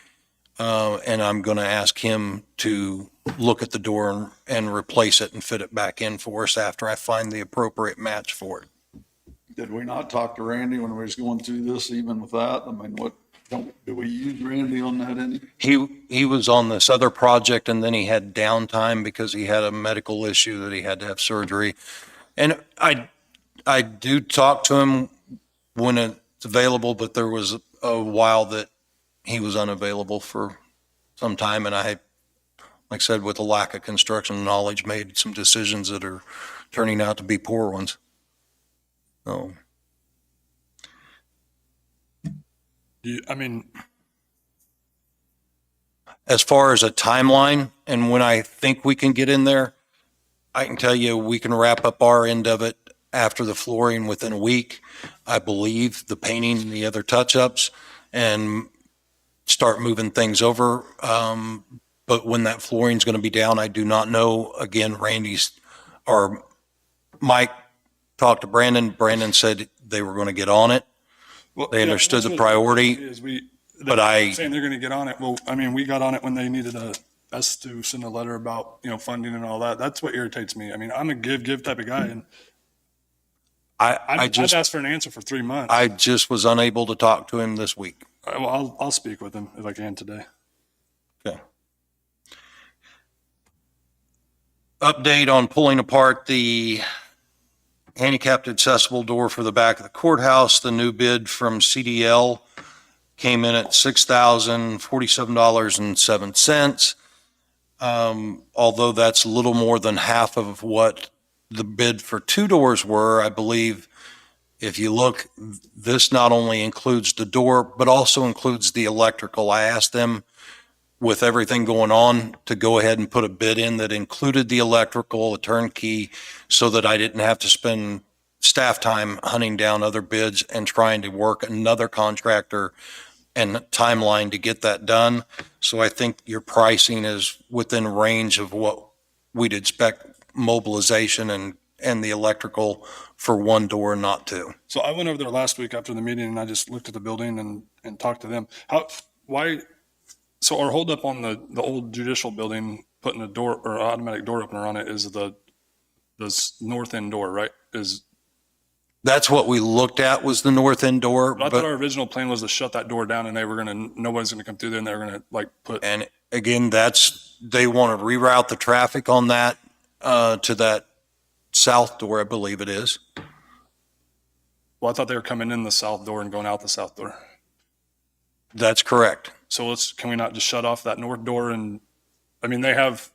and I'm going to ask him to look at the door and replace it and fit it back in for us after I find the appropriate match for it. Did we not talk to Randy when we was going through this, even with that? I mean, do we use Randy on that any? He was on this other project, and then he had downtime because he had a medical issue that he had to have surgery. And I do talk to him when it's available, but there was a while that he was unavailable for some time, and I, like I said, with a lack of construction knowledge, made some decisions that are turning out to be poor ones. So. As far as a timeline and when I think we can get in there, I can tell you we can wrap up our end of it after the flooring within a week. I believe the painting and the other touch-ups, and start moving things over. But when that flooring's going to be down, I do not know. Again, or Mike talked to Brandon. Brandon said they were going to get on it. Well, They yeah, understood that's the what- priority, is but I- saying they're going to get on it. Well, I mean, we got on it when they needed us to send a letter about, funding and all that. That's what irritates me. I mean, I'm a give type of guy, and I've asked for an answer for 3 months. I just was unable to talk to him this week. Well, I'll speak with him if I can today. Okay. Update on pulling apart the handicapped accessible door for the back of the courthouse. The new bid from CDL came in at $6,047.07. Although that's a little more than half of what the bid for 2 doors were, I believe. If you look, this not only includes the door, but also includes the electrical. I asked them, with everything going on, to go ahead and put a bid in that included the electrical, a turnkey, so that I didn't have to spend staff time hunting down other bids and trying to work another contractor and timeline to get that done. So I think your pricing is within range of what we'd expect mobilization and the electrical for 1 door, not 2. So I went over there last week after the meeting, and I just looked at the building and talked to them. So our holdup on the old judicial building, putting a door or automatic door opener on it, is the north end door, right? That's what we looked at, was the north end door, I thought our but, original plan was to shut that door down, and nobody's gonna come through there, and they were gonna put. and again, they want to reroute the traffic on that, to that south door, I believe it is. Well, I thought they were coming in the south door and going out the south door. That's correct. So can we not just shut off that north door? And I mean, they have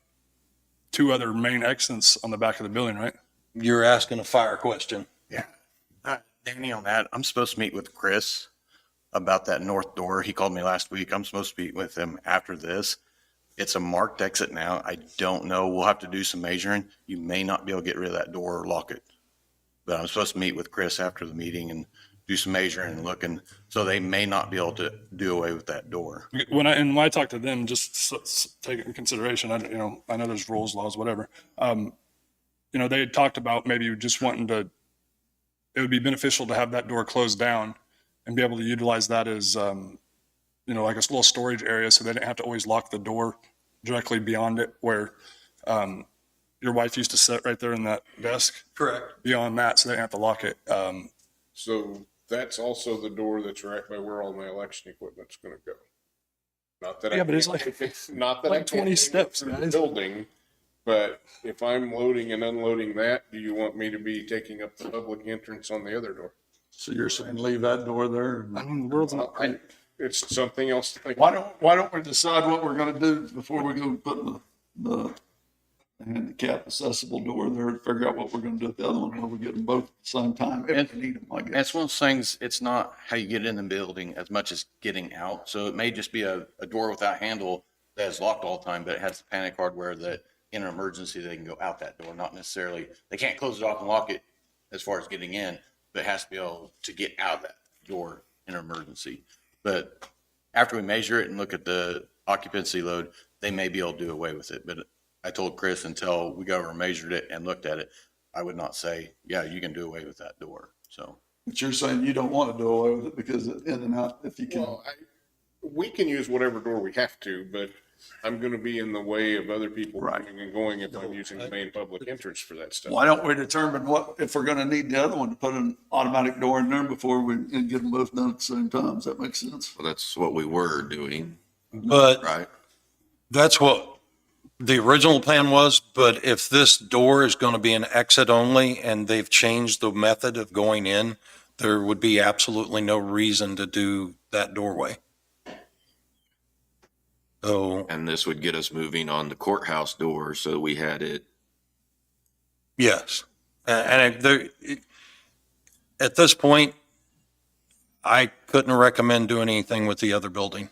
2 other main exits on the back of the building, right? You're asking a fire question. Danny, on that, I'm supposed to meet with Chris about that north door. He called me last week. I'm supposed to meet with him after this. It's a marked exit now. I don't know. We'll have to do some measuring. You may not be able to get rid of that door or lock it. But I'm supposed to meet with Chris after the meeting and do some measuring and looking. So they may not be able to do away with that door. When I talk to them, just take it in consideration. I know there's rules, laws, whatever. They had talked about maybe just wanting to. It would be beneficial to have that door closed down and be able to utilize that as, like a little storage area, so they didn't have to always lock the door directly beyond it, where your wife used to sit right there in that desk. Correct. Beyond that, so they didn't have to lock it. So that's also the door that's right by where all my election equipment's gonna go. Not that Yeah, I but it's can't like- take it- not that like I can't 20 take it steps, through the guys. building, but if I'm loading and unloading that, do you want me to be taking up the public entrance on the other door? So you're saying leave that door there? I mean, the world's not great. It's something else to think. Why don't we decide what we're gonna do before we go put the handicap accessible door there, to figure out what we're gonna do with the other one, where we get them both at the same time, if we need them, I And guess. it's one of those things, it's not how you get in the building as much as getting out. So it may just be a door without handle that is locked all the time, but it has the panic hardware that in an emergency, they can go out that door, not necessarily, they can't close it off and lock it as far as getting in, but it has to be able to get out of that door in an emergency. But after we measure it and look at the occupancy load, they may be able to do away with it. But I told Chris, until we got over and measured it and looked at it, I would not say, yeah, you can do away with that door. So But you're saying you don't want to do away with it because in and out, if you can. Well, we can use whatever door we have to, but I'm gonna be in the way of other people Right. coming and going if I'm using the main public entrance for that stuff. Why don't we determine if we're gonna need the other one, to put an automatic door in there before and get them both done at the same time? Does that make sense? Well, that's what we were doing, But right? that's what the original plan was. But if this door is going to be an exit only and they've changed the method of going in, there would be absolutely no reason to do that doorway. So, And this would get us moving on the courthouse door, so we had it. yes. At this point, I couldn't recommend doing anything with the other building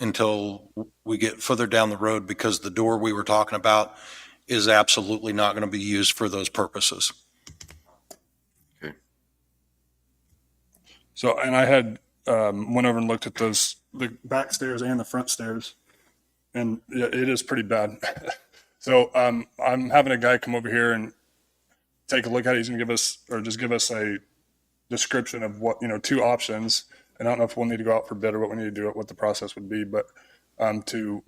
until we get further down the road, because the door we were talking about is absolutely not going to be used for those purposes. So, and I had went over and looked at those the back stairs and the front stairs. And yeah, it is pretty bad. So I'm having a guy come over here and take a look at it. He's going to give us a description of what, 2 options. And I don't know if we'll need to go out for bid or what we need to do, what the process would be, but to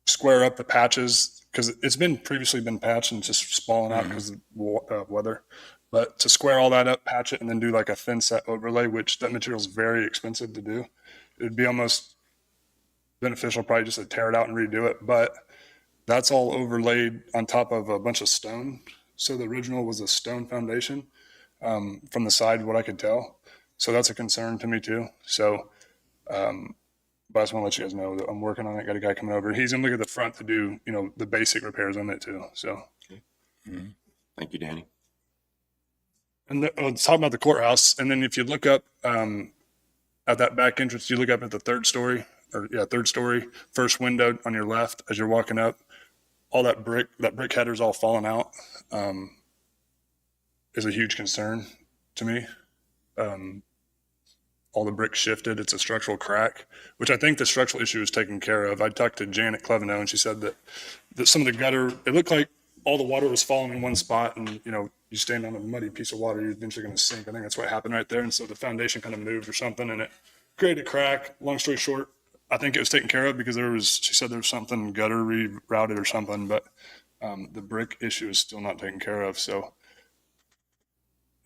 square up the patches, because it's previously been patched and just falling out because of weather. But to square all that up, patch it, and then do like a thin set overlay, which that material is very expensive to do. It'd be almost beneficial probably just to tear it out and redo it. But that's all overlaid on top of a bunch of stone. So the original was a stone foundation from the side, what I could tell. So that's a concern to me too. So, but I just want to let you guys know that I'm working on it. Got a guy coming over. He's gonna look at the front to do, the basic repairs on it too. So. Thank you, Danny. And let's talk about the courthouse. And then if you look up at that back entrance, you look up at the third story, first window on your left as you're walking up. All that brick header's all falling out. Is a huge concern to me. All the brick shifted. It's a structural crack, which I think the structural issue is taken care of. I talked to Janet Cleveno, and she said that some of the gutter, it looked like all the water was falling in one spot, and you stand on a muddy piece of water, you're eventually going to sink. I think that's what happened right there. And so the foundation kind of moved or something, and it created a crack. Long story short, I think it was taken care of because she said there was something gutter rerouted or something, but the brick issue is still not taken care of. So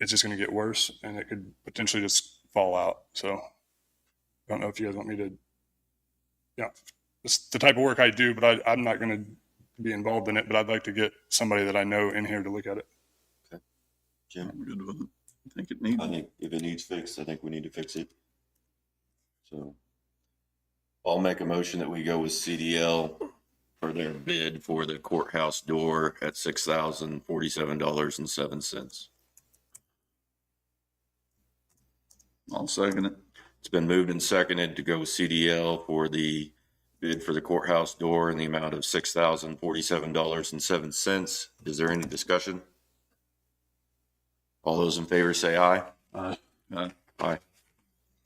it's just going to get worse, and it could potentially just fall out. So I don't know if you guys want me to, it's the type of work I do, but I'm not going to be involved in it, but I'd like to get somebody that I know in here to look at it. Okay. Jim? I'm good with it. I think it needs. I think if it needs fixed, I think we need to fix it. So I'll make a motion that we go with CDL for their bid for the courthouse door at $6,047.07. I'll second it. It's been moved and seconded to go with CDL for the bid for the courthouse door in the amount of $6,047.07. Is there any discussion? All those in favor say aye. Aye. Aye. Aye.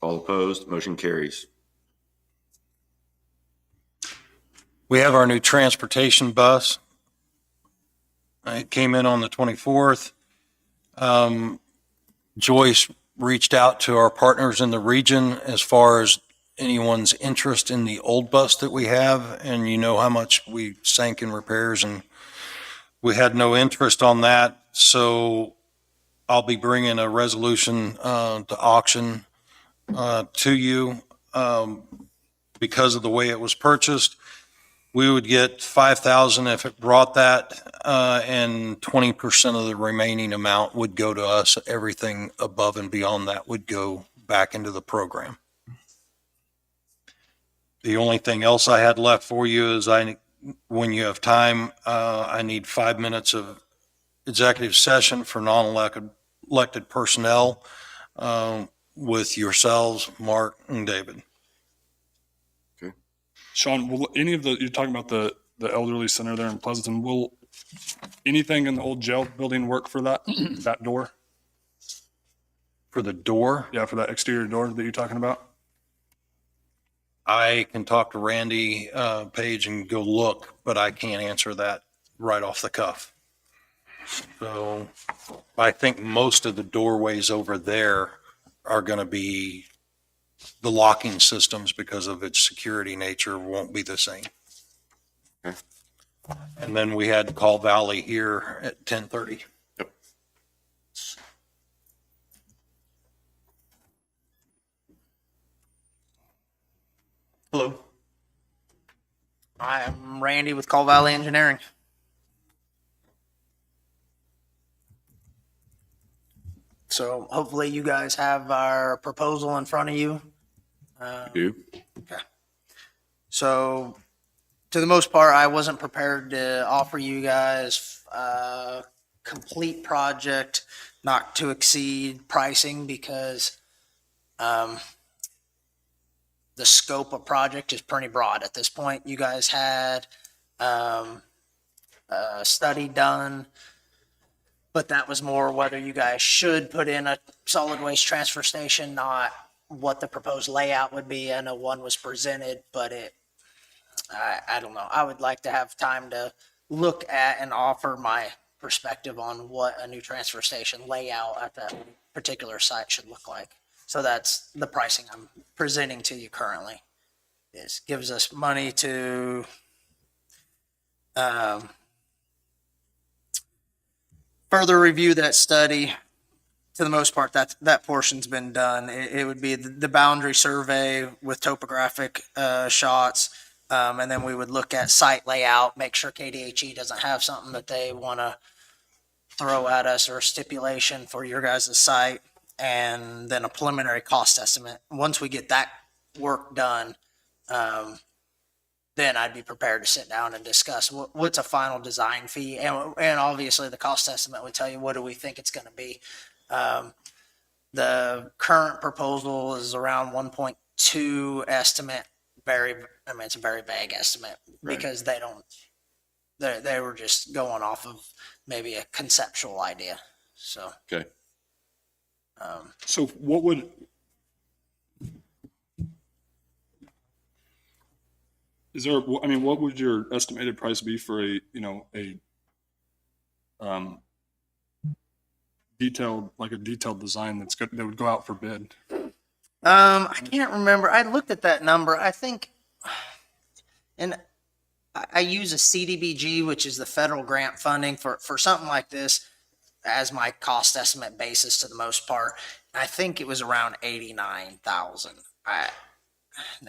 All opposed, motion carries. We have our new transportation bus. It came in on the 24th. Joyce reached out to our partners in the region as far as anyone's interest in the old bus that we have, and you know how much we sank in repairs, and we had no interest on that. So I'll be bringing a resolution to auction to you because of the way it was purchased. We would get $5,000 if it brought that, and 20% of the remaining amount would go to us. Everything above and beyond that would go back into the program. The only thing else I had left for you is when you have time, I need 5 minutes of executive session for non-elected personnel with yourselves, Mark and David. Sean, will any of you're talking about the elderly center there in Pleasanton, will anything in the old jail building work for that door? For the door, Yeah, for that exterior door that you're talking about? I can talk to Randy Page and go look, but I can't answer that right off the cuff. So I think most of the doorways over there are going to be the locking systems, because of its security nature, won't be the same. Okay. And then we had Call Valley here at 10:30. Yep. Hello. I'm Randy with Call Valley Engineering. So hopefully you guys have our proposal in front of you. Do? So to the most part, I wasn't prepared to offer you guys a complete project, not to exceed pricing, because the scope of project is pretty broad at this point. You guys had a study done, but that was more whether you guys should put in a solid waste transfer station, not what the proposed layout would be. I know one was presented, but I don't know. I would like to have time to look at and offer my perspective on what a new transfer station layout at that particular site should look like. So that's the pricing I'm presenting to you currently. This gives us money to further review that study. To the most part, that portion's been done. It would be the boundary survey with topographic shots. And then we would look at site layout, make sure KDHE doesn't have something that they want to throw at us or a stipulation for your guys' site. And then a preliminary cost estimate. Once we get that work done, then I'd be prepared to sit down and discuss what's a final design fee. And obviously the cost estimate would tell you what do we think it's going to be. The current proposal is around 1.2 estimate. It's a very vague estimate because they were just going off of maybe a conceptual idea. So, Okay. So what would, is there, I mean, what would your estimated price be for a detailed design that would go out for bid? I can't remember. I looked at that number. I think, and I use a CDBG, which is the federal grant funding for something like this as my cost estimate basis to the most part. I think it was around 89,000.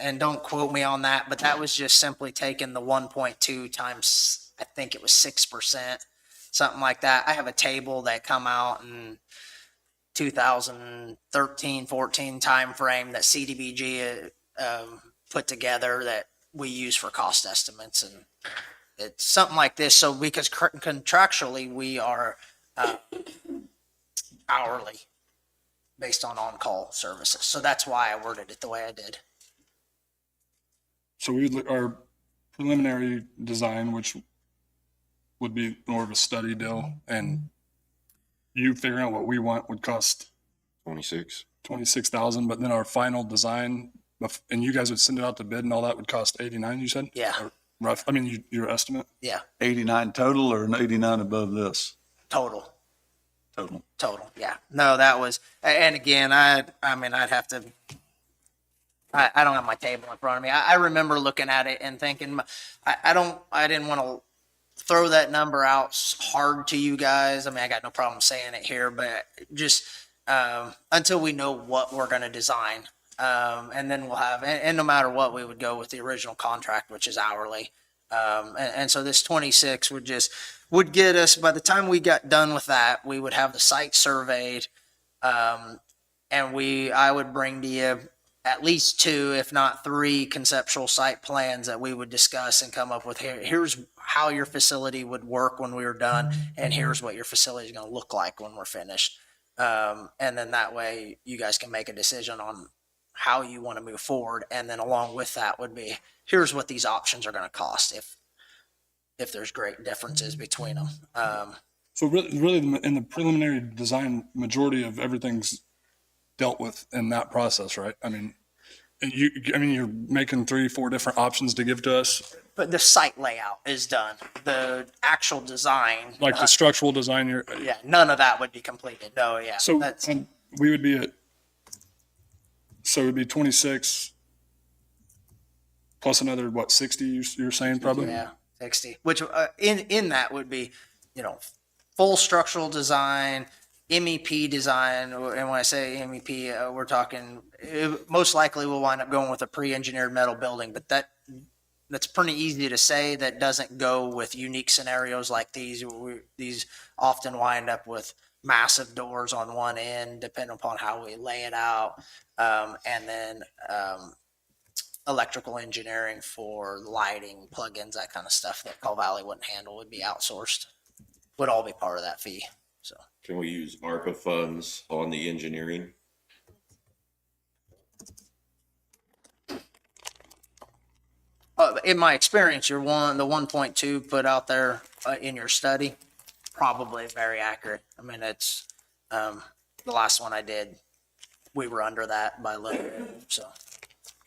And don't quote me on that, but that was just simply taking the 1.2 times, I think it was 6%, something like that. I have a table that come out in 2013, 14 timeframe that CDBG put together that we use for cost estimates. And it's something like this. So because contractually we are hourly based on-call services. So that's why I worded it the way I did. So our preliminary design, which would be more of a study deal, and you figuring out what we want would cost 26,000, but then our final design, and you guys would send it out to bid and all that would cost 89, you said? Yeah. Or rough, I mean, your estimate? Yeah. 89 total or an 89 above this? Total. Total. Yeah. No, that was, and again, I'd have to, I don't have my table in front of me. I remember looking at it and thinking, I didn't want to throw that number out hard to you guys. I mean, I got no problem saying it here, but just, until we know what we're going to design. And then we'll have, and no matter what, we would go with the original contract, which is hourly. And so this 26 would get us, by the time we got done with that, we would have the site surveyed. And I would bring to you at least 2, if not 3 conceptual site plans that we would discuss and come up with. Here's how your facility would work when we were done. And here's what your facility is going to look like when we're finished. And then that way you guys can make a decision on how you want to move forward. And then along with that would be, here's what these options are going to cost if there's great differences between them. So really in the preliminary design, majority of everything's dealt with in that process, right? I mean, you're making 3-4 different options to give to us. But the site layout is done. The actual design, Like the structural design, yeah, none of that would be completed. No, yeah. so That's, we would be so it'd be 26 plus another, 60 you're saying probably? yeah, 60, which in that would be, full structural design, MEP design. And when I say MEP, we're talking, most likely we'll wind up going with a pre-engineered metal building, but that's pretty easy to say. That doesn't go with unique scenarios like these. These often wind up with massive doors on one end, depending upon how we lay it out. And then electrical engineering for lighting, plugins, that kind of stuff that Call Valley wouldn't handle would be outsourced. Would all be part of that fee. So Can we use ARPA funds on the engineering? in my experience, the 1.2 put out there in your study, probably very accurate. I mean, it's the last one I did we were under that by a little bit, so.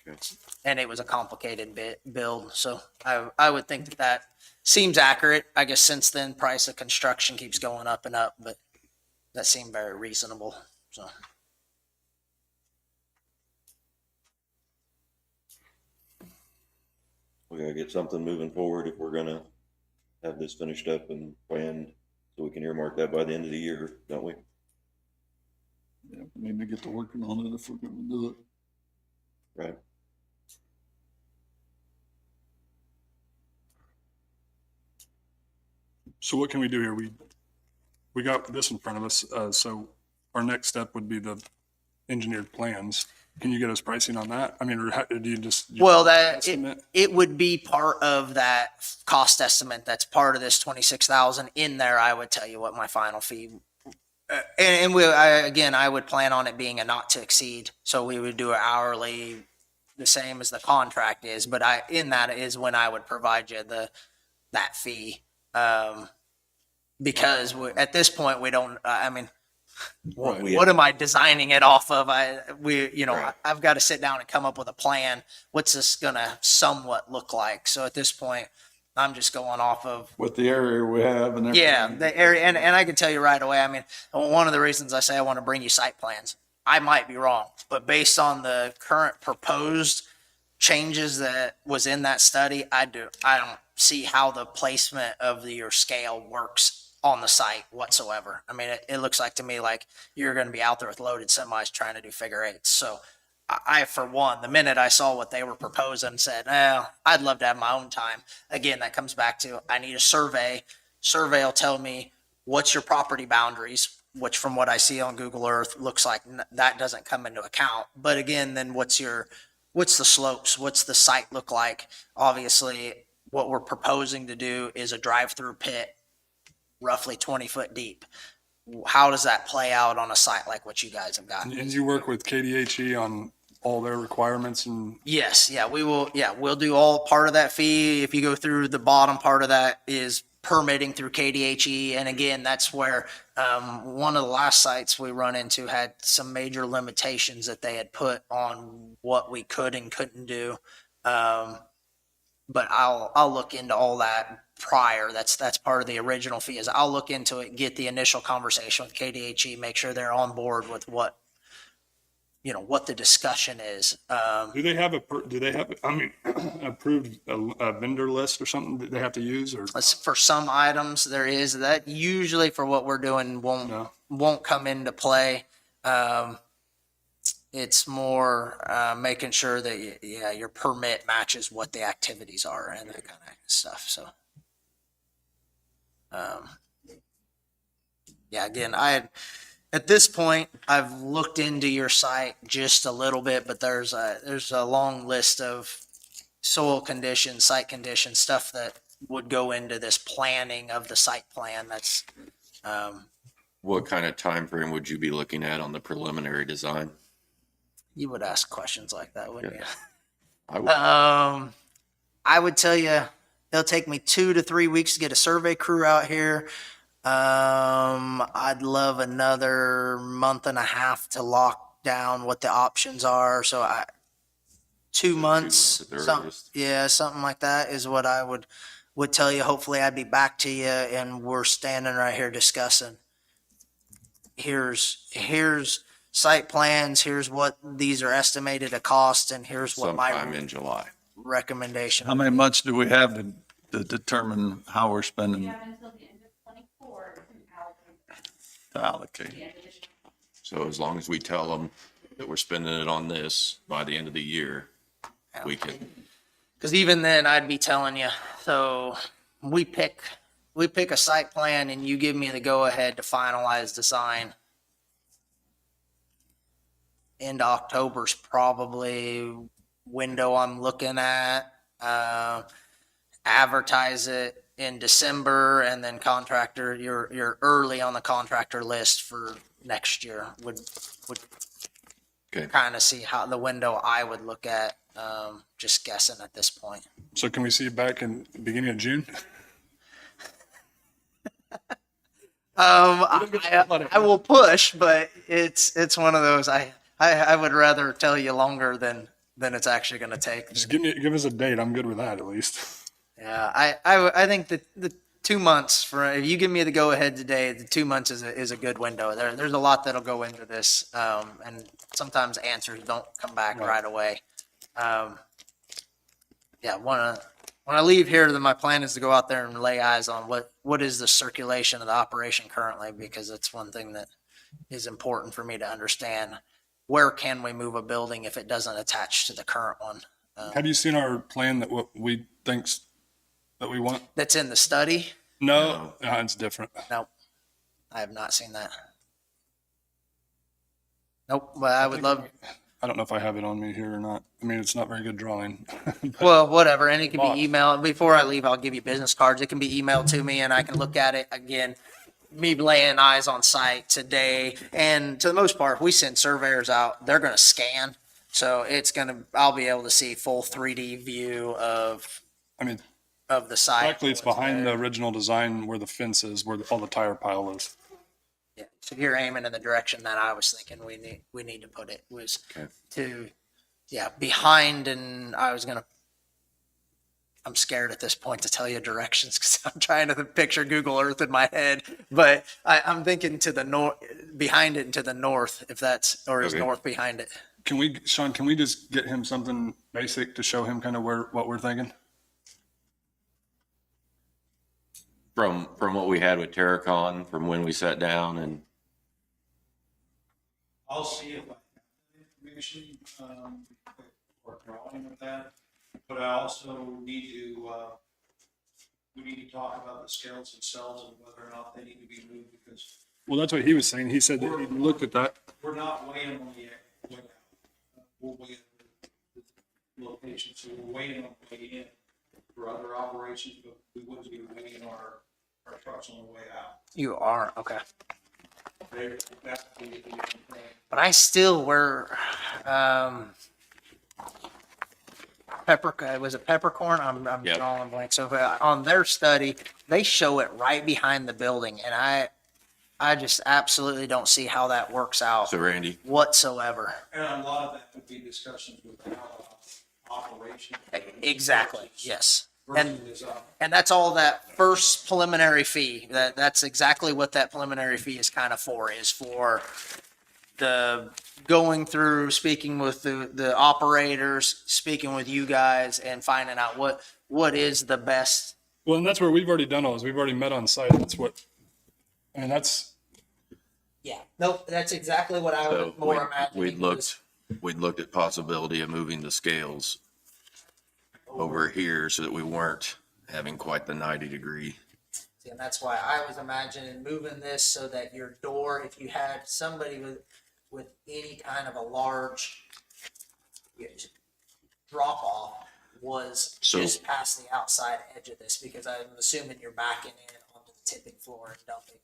Okay. And it was a complicated build, so I would think that that seems accurate. I guess since then, price of construction keeps going up and up, but that seemed very reasonable, so. We gotta get something moving forward if we're gonna have this finished up and planned, so we can earmark that by the end of the year, don't we? Yeah, we need to get to working on it if we're gonna do it. Right. So what can we do here? We got this in front of us. So our next step would be the engineered plans. Can you get us pricing on that? I mean, or do you just? Well, that, estimate? it would be part of that cost estimate. That's part of this 26,000 in there. I would tell you what my final fee. Again, I would plan on it being a not to exceed. So we would do it hourly, the same as the contract is, but in that is when I would provide you that fee. Because at this point we don't, I mean, what am I designing it off of? I've got to sit down and come up with a plan. What's this gonna somewhat look like? So at this point, I'm just going off of With the area we have and everything. yeah, the area, and I can tell you right away. I mean, one of the reasons I say I want to bring you site plans, I might be wrong, but based on the current proposed changes that was in that study, I don't see how the placement of your scale works on the site whatsoever. I mean, it looks like to me like you're going to be out there with loaded semis trying to do figure eights. So I, for one, the minute I saw what they were proposing, said, I'd love to have my own time. Again, that comes back to, I need a survey. Survey will tell me what's your property boundaries, which from what I see on Google Earth looks like that doesn't come into account. But again, then what's the slopes? What's the site look like? Obviously, what we're proposing to do is a drive-through pit, roughly 20 foot deep. How does that play out on a site like what you guys have got? And you work with KDHE on all their requirements and. Yes, yeah, we will. Yeah, we'll do all part of that fee. If you go through the bottom part of that is permitting through KDHE. And again, that's where one of the last sites we run into had some major limitations that they had put on what we could and couldn't do. But I'll look into all that prior. That's part of the original fee is I'll look into it, get the initial conversation with KDHE, make sure they're on board with what the discussion is. Do they have approved a vendor list or something that they have to use or? For some items there is that usually for what we're doing won't come into play. It's more making sure that your permit matches what the activities are and that kind of stuff. So, again, at this point, I've looked into your site just a little bit, but there's a long list of soil conditions, site conditions, stuff that would go into this planning of the site plan. That's What kind of time frame would you be looking at on the preliminary design? you would ask questions like that, wouldn't you? I would. I would tell you it'll take me 2 to 3 weeks to get a survey crew out here. I'd love another month and a half to lock down what the options are. So 2 months, at the something like that is what I would tell you. Hopefully I'd be back to you and we're standing right here discussing. Here's site plans. Here's what these are estimated to cost. And here's what Sometime in July. recommendation. How many months do we have to determine how we're spending? We have until the end of 24 To allocate. So as long as we tell them that we're spending it on this by the end of the year, we can. Because even then, I'd be telling you. So we pick a site plan, and you give me the go ahead to finalize design. End of October's probably window I'm looking at. Advertise it in December, and then contractor, you're early on the contractor list for next year. Would Okay. kind of see how the window I would look at. Just guessing at this point. So can we see you back in the beginning of June? I will push, but it's one of those. I would rather tell you longer than it's actually going to take. Just give us a date. I'm good with that at least. Yeah, I think that the 2 months if you give me the go ahead today, the 2 months is a good window. There's a lot that'll go into this, and sometimes answers don't come back right away. Yeah, when I leave here, then my plan is to go out there and lay eyes on what is the circulation of the operation currently, because it's one thing that is important for me to understand. Where can we move a building if it doesn't attach to the current one? Have you seen our plan that what we thinks that we want? That's in the study? No, it's different. Nope. I have not seen that. Nope, but I would love, I don't know if I have it on me here or not. I mean, it's not very good drawing. well, whatever, and it can Lots. be emailed. Before I leave, I'll give you business cards. It can be emailed to me and I can look at it again. Me laying eyes on site today. And to the most part, if we send surveyors out, they're gonna scan. So I'll be able to see full 3D view of I mean, the site. likely it's what's behind the there. original design where the fence is, where all the tire pile is. Yeah, so you're aiming in the direction that I was thinking we need to put it was behind, and I'm scared at this point to tell you directions because I'm trying to picture Google Earth in my head, but I'm thinking to the north, behind it and to the north, if that's, or is Okay. north behind it? Sean, can we just get him something basic to show him kind of what we're thinking? From what we had with Terracon, from when we sat down and I'll see if I have the information, or drawing of that, but I also need to, we need to talk about the scales themselves and whether or not they need to be moved, because Well, that's what he was saying. He said that he looked at that. we're not weighing on the way out. We'll weigh the location, so we're weighing on the way in for other operations, but we wouldn't be weighing our trucks on the way out. You are, okay. That's the But I still was it peppercorn? I'm Yep. drawing a blank. So on their study, they show it right behind the building, and I just absolutely don't see how that works out so Randy, whatsoever. And a lot of that would be discussions with how operation. Exactly, yes. Versus this, And that's all that first preliminary fee. That's exactly what that preliminary fee is kind of for, is for the going through, speaking with the operators, speaking with you guys and finding out what is the best. Well, and that's where we've already done all this. We've already met on site. That's what, I mean, that's, Yeah, nope, that's exactly what I so was more imagining. we'd looked at possibility of moving the scales over here so that we weren't having quite the 90-degree. And that's why I was imagining moving this so that your door, if you had somebody with any kind of a large drop off, was So- just past the outside edge of this, because I'm assuming you're backing in onto the tipping floor and dumping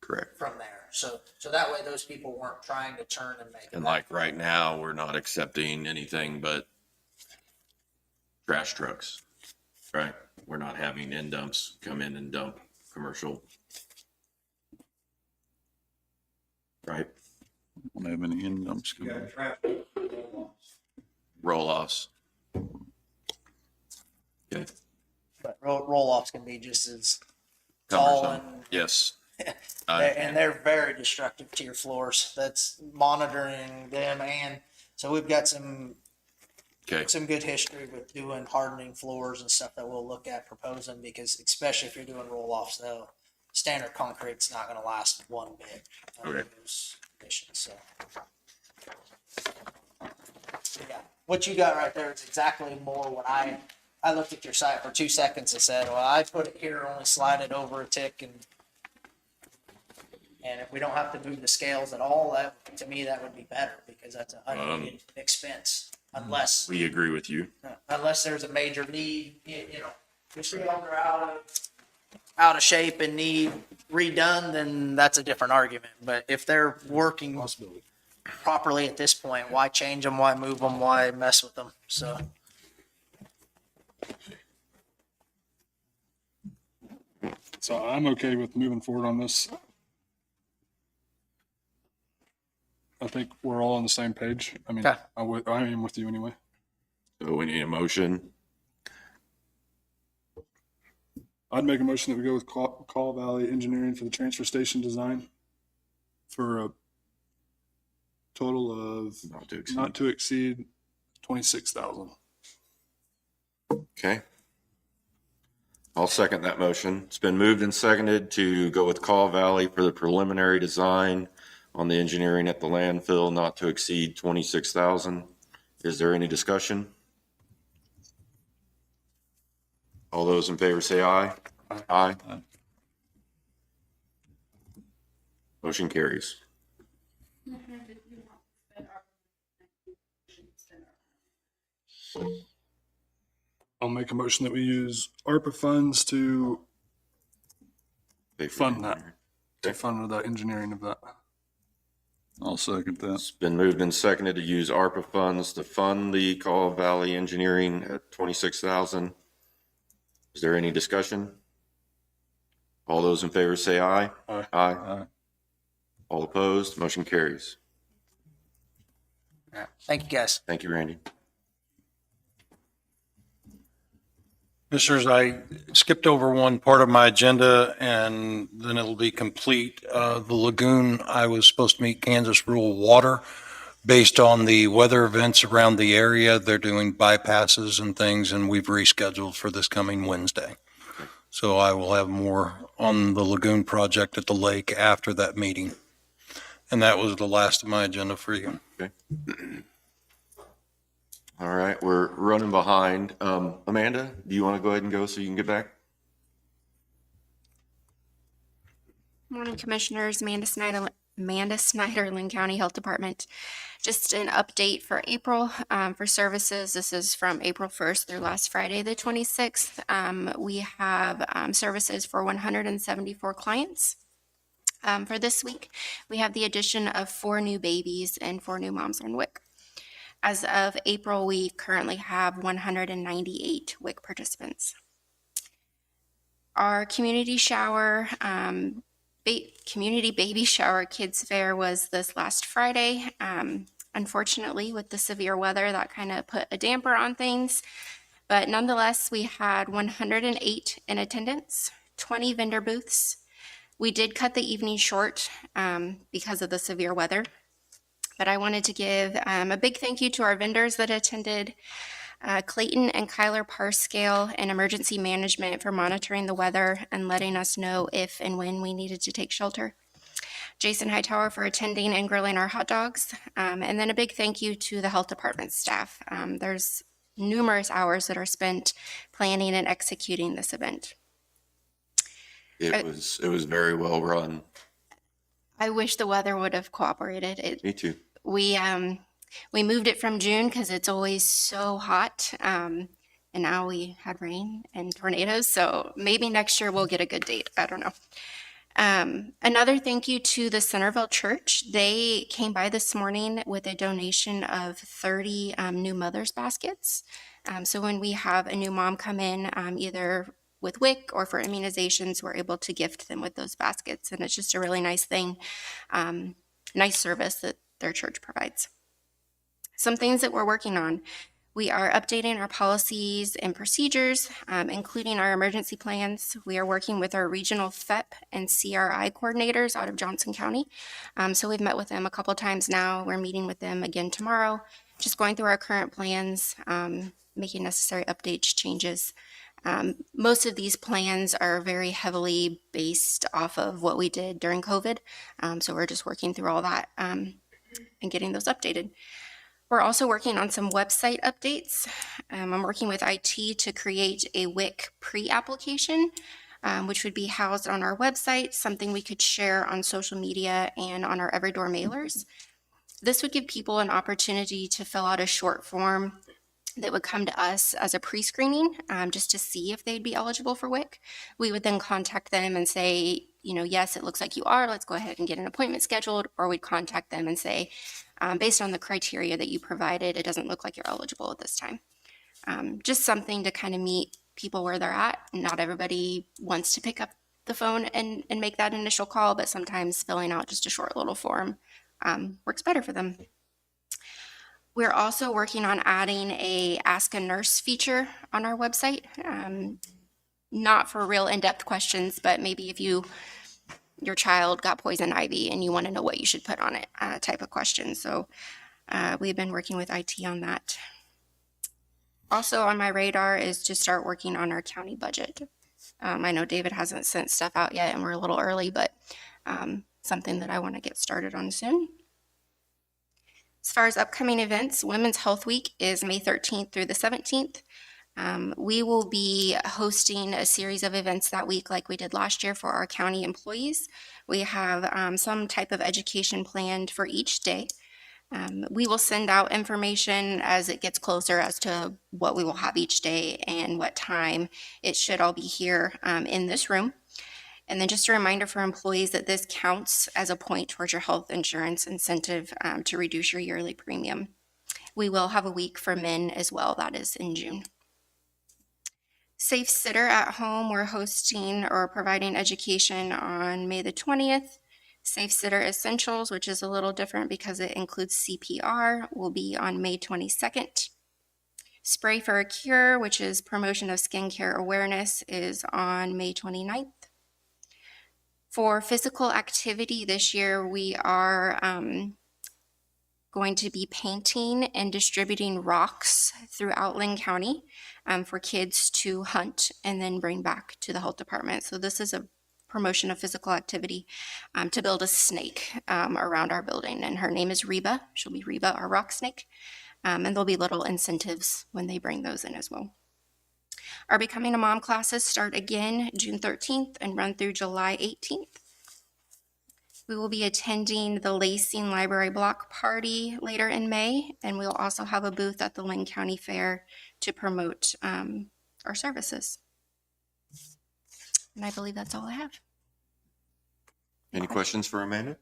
Correct. from there. So that way those people weren't trying to turn and make. And like right now, we're not accepting anything but trash trucks, right? We're not having end dumps come in and dump commercial. Right? Don't have any end dumps You got coming. traffic. Roll-offs. Okay. But roll offs can be just as tall Cumbersome. and Yes. and they're very destructive to your floors. That's monitoring them, and so we've got some good history with doing hardening floors and stuff that we'll look at proposing, because especially if you're doing roll-offs, though, standard concrete's not gonna last one bit under Okay. those conditions, so. Yeah, what you got right there is exactly more what I looked at your site for 2 seconds and said, well, I put it here, only slide it over a tick, and if we don't have to move the scales at all, that, to me, that would be better, because that's an unneeded expense, unless We agree with you. there's a major need, your scales are out of shape and need redone, then that's a different argument. But if they're working properly at this point, why change them? Why move them? Why mess with them? So. so I'm okay with moving forward on this. think we're all on the same page. I mean, Okay. I am with you anyway. So we need a motion. I'd make a motion that we go with Call Valley Engineering for the transfer station design for a total of not to exceed 26,000. Okay. I'll second that motion. It's been moved and seconded to go with Call Valley for the preliminary design on the engineering at the landfill not to exceed 26,000. Is there any discussion? All those in favor say aye. Aye. Motion carries. I'll make a motion that we use ARPA funds to Pay for fund that, engineering. to fund the engineering of that. I'll second that. It's been moved and seconded to use ARPA funds to fund the Call Valley engineering at 26,000. Is there any discussion? All those in favor say aye. Aye. Aye. All opposed, motion carries. Thank you, guys. Thank you, Randy. Commissioners, I skipped over one part of my agenda and then it'll be complete. The lagoon, I was supposed to meet Kansas Rural Water. Based on the weather events around the area, they're doing bypasses and things, and we've rescheduled for this coming Wednesday. So I will have more on the lagoon project at the lake after that meeting. And that was the last of my agenda for you. Okay. All right, we're running behind. Amanda, do you want to go ahead and go so you can get back? Morning, Commissioners. Amanda Snyder, Linn County Health Department. Just an update for April for services. This is from April 1st through last Friday, the 26th. We have services for 174 clients. For this week, we have the addition of 4 new babies and 4 new moms on WIC. As of April, we currently have 198 WIC participants. Our community shower, community baby shower kids fair was this last Friday. Unfortunately, with the severe weather, that kind of put a damper on things. But nonetheless, we had 108 in attendance, 20 vendor booths. We did cut the evening short because of the severe weather. But I wanted to give a big thank you to our vendors that attended, Clayton and Kyler Parscale and Emergency Management for monitoring the weather and letting us know if and when we needed to take shelter. Jason Hightower for attending and grilling our hot dogs. And then a big thank you to the health department staff. There's numerous hours that are spent planning and executing this event. It was very well run. I wish the weather would have cooperated. Me too. We moved it from June because it's always so hot. And now we had rain and tornadoes. So maybe next year we'll get a good date. I don't know. Another thank you to the Centerville Church. They came by this morning with a donation of 30 new mothers baskets. So when we have a new mom come in, either with WIC or for immunizations, we're able to gift them with those baskets. And it's just a really nice thing, nice service that their church provides. Some things that we're working on. We are updating our policies and procedures, including our emergency plans. We are working with our regional FEP and CRI coordinators out of Johnson County. So we've met with them a couple times now. We're meeting with them again tomorrow, just going through our current plans, making necessary updates, changes. Most of these plans are very heavily based off of what we did during COVID. So we're just working through all that and getting those updated. We're also working on some website updates. I'm working with IT to create a WIC pre-application, which would be housed on our website, something we could share on social media and on our Every Door mailers. This would give people an opportunity to fill out a short form that would come to us as a pre-screening, just to see if they'd be eligible for WIC. We would then contact them and say, yes, it looks like you are. Let's go ahead and get an appointment scheduled. Or we'd contact them and say, based on the criteria that you provided, it doesn't look like you're eligible at this time. Just something to kind of meet people where they're at. Not everybody wants to pick up the phone and make that initial call, but sometimes filling out just a short little form works better for them. We're also working on adding a Ask a Nurse feature on our website. Not for real in-depth questions, but maybe if your child got poison ivy and you want to know what you should put on it, type of question. So we've been working with IT on that. Also on my radar is to start working on our county budget. I know David hasn't sent stuff out yet and we're a little early, but something that I want to get started on soon. As far as upcoming events, Women's Health Week is May 13th through the 17th. We will be hosting a series of events that week like we did last year for our county employees. We have some type of education planned for each day. We will send out information as it gets closer as to what we will have each day and what time. It should all be here in this room. And then just a reminder for employees that this counts as a point towards your health insurance incentive to reduce your yearly premium. We will have a week for men as well. That is in June. Safe Sitter at Home, we're hosting or providing education on May the 20th. Safe Sitter Essentials, which is a little different because it includes CPR, will be on May 22nd. Spray for a Cure, which is promotion of skincare awareness, is on May 29th. For physical activity this year, we are going to be painting and distributing rocks throughout Linn County for kids to hunt and then bring back to the health department. So this is a promotion of physical activity to build a snake around our building. And her name is Reba. She'll be Reba, our rock snake. And there'll be little incentives when they bring those in as well. Our Becoming a Mom classes start again June 13th and run through July 18th. We will be attending the Lacing Library Block Party later in May, and we'll also have a booth at the Linn County Fair to promote our services. And I believe that's all I have. Any questions for Amanda?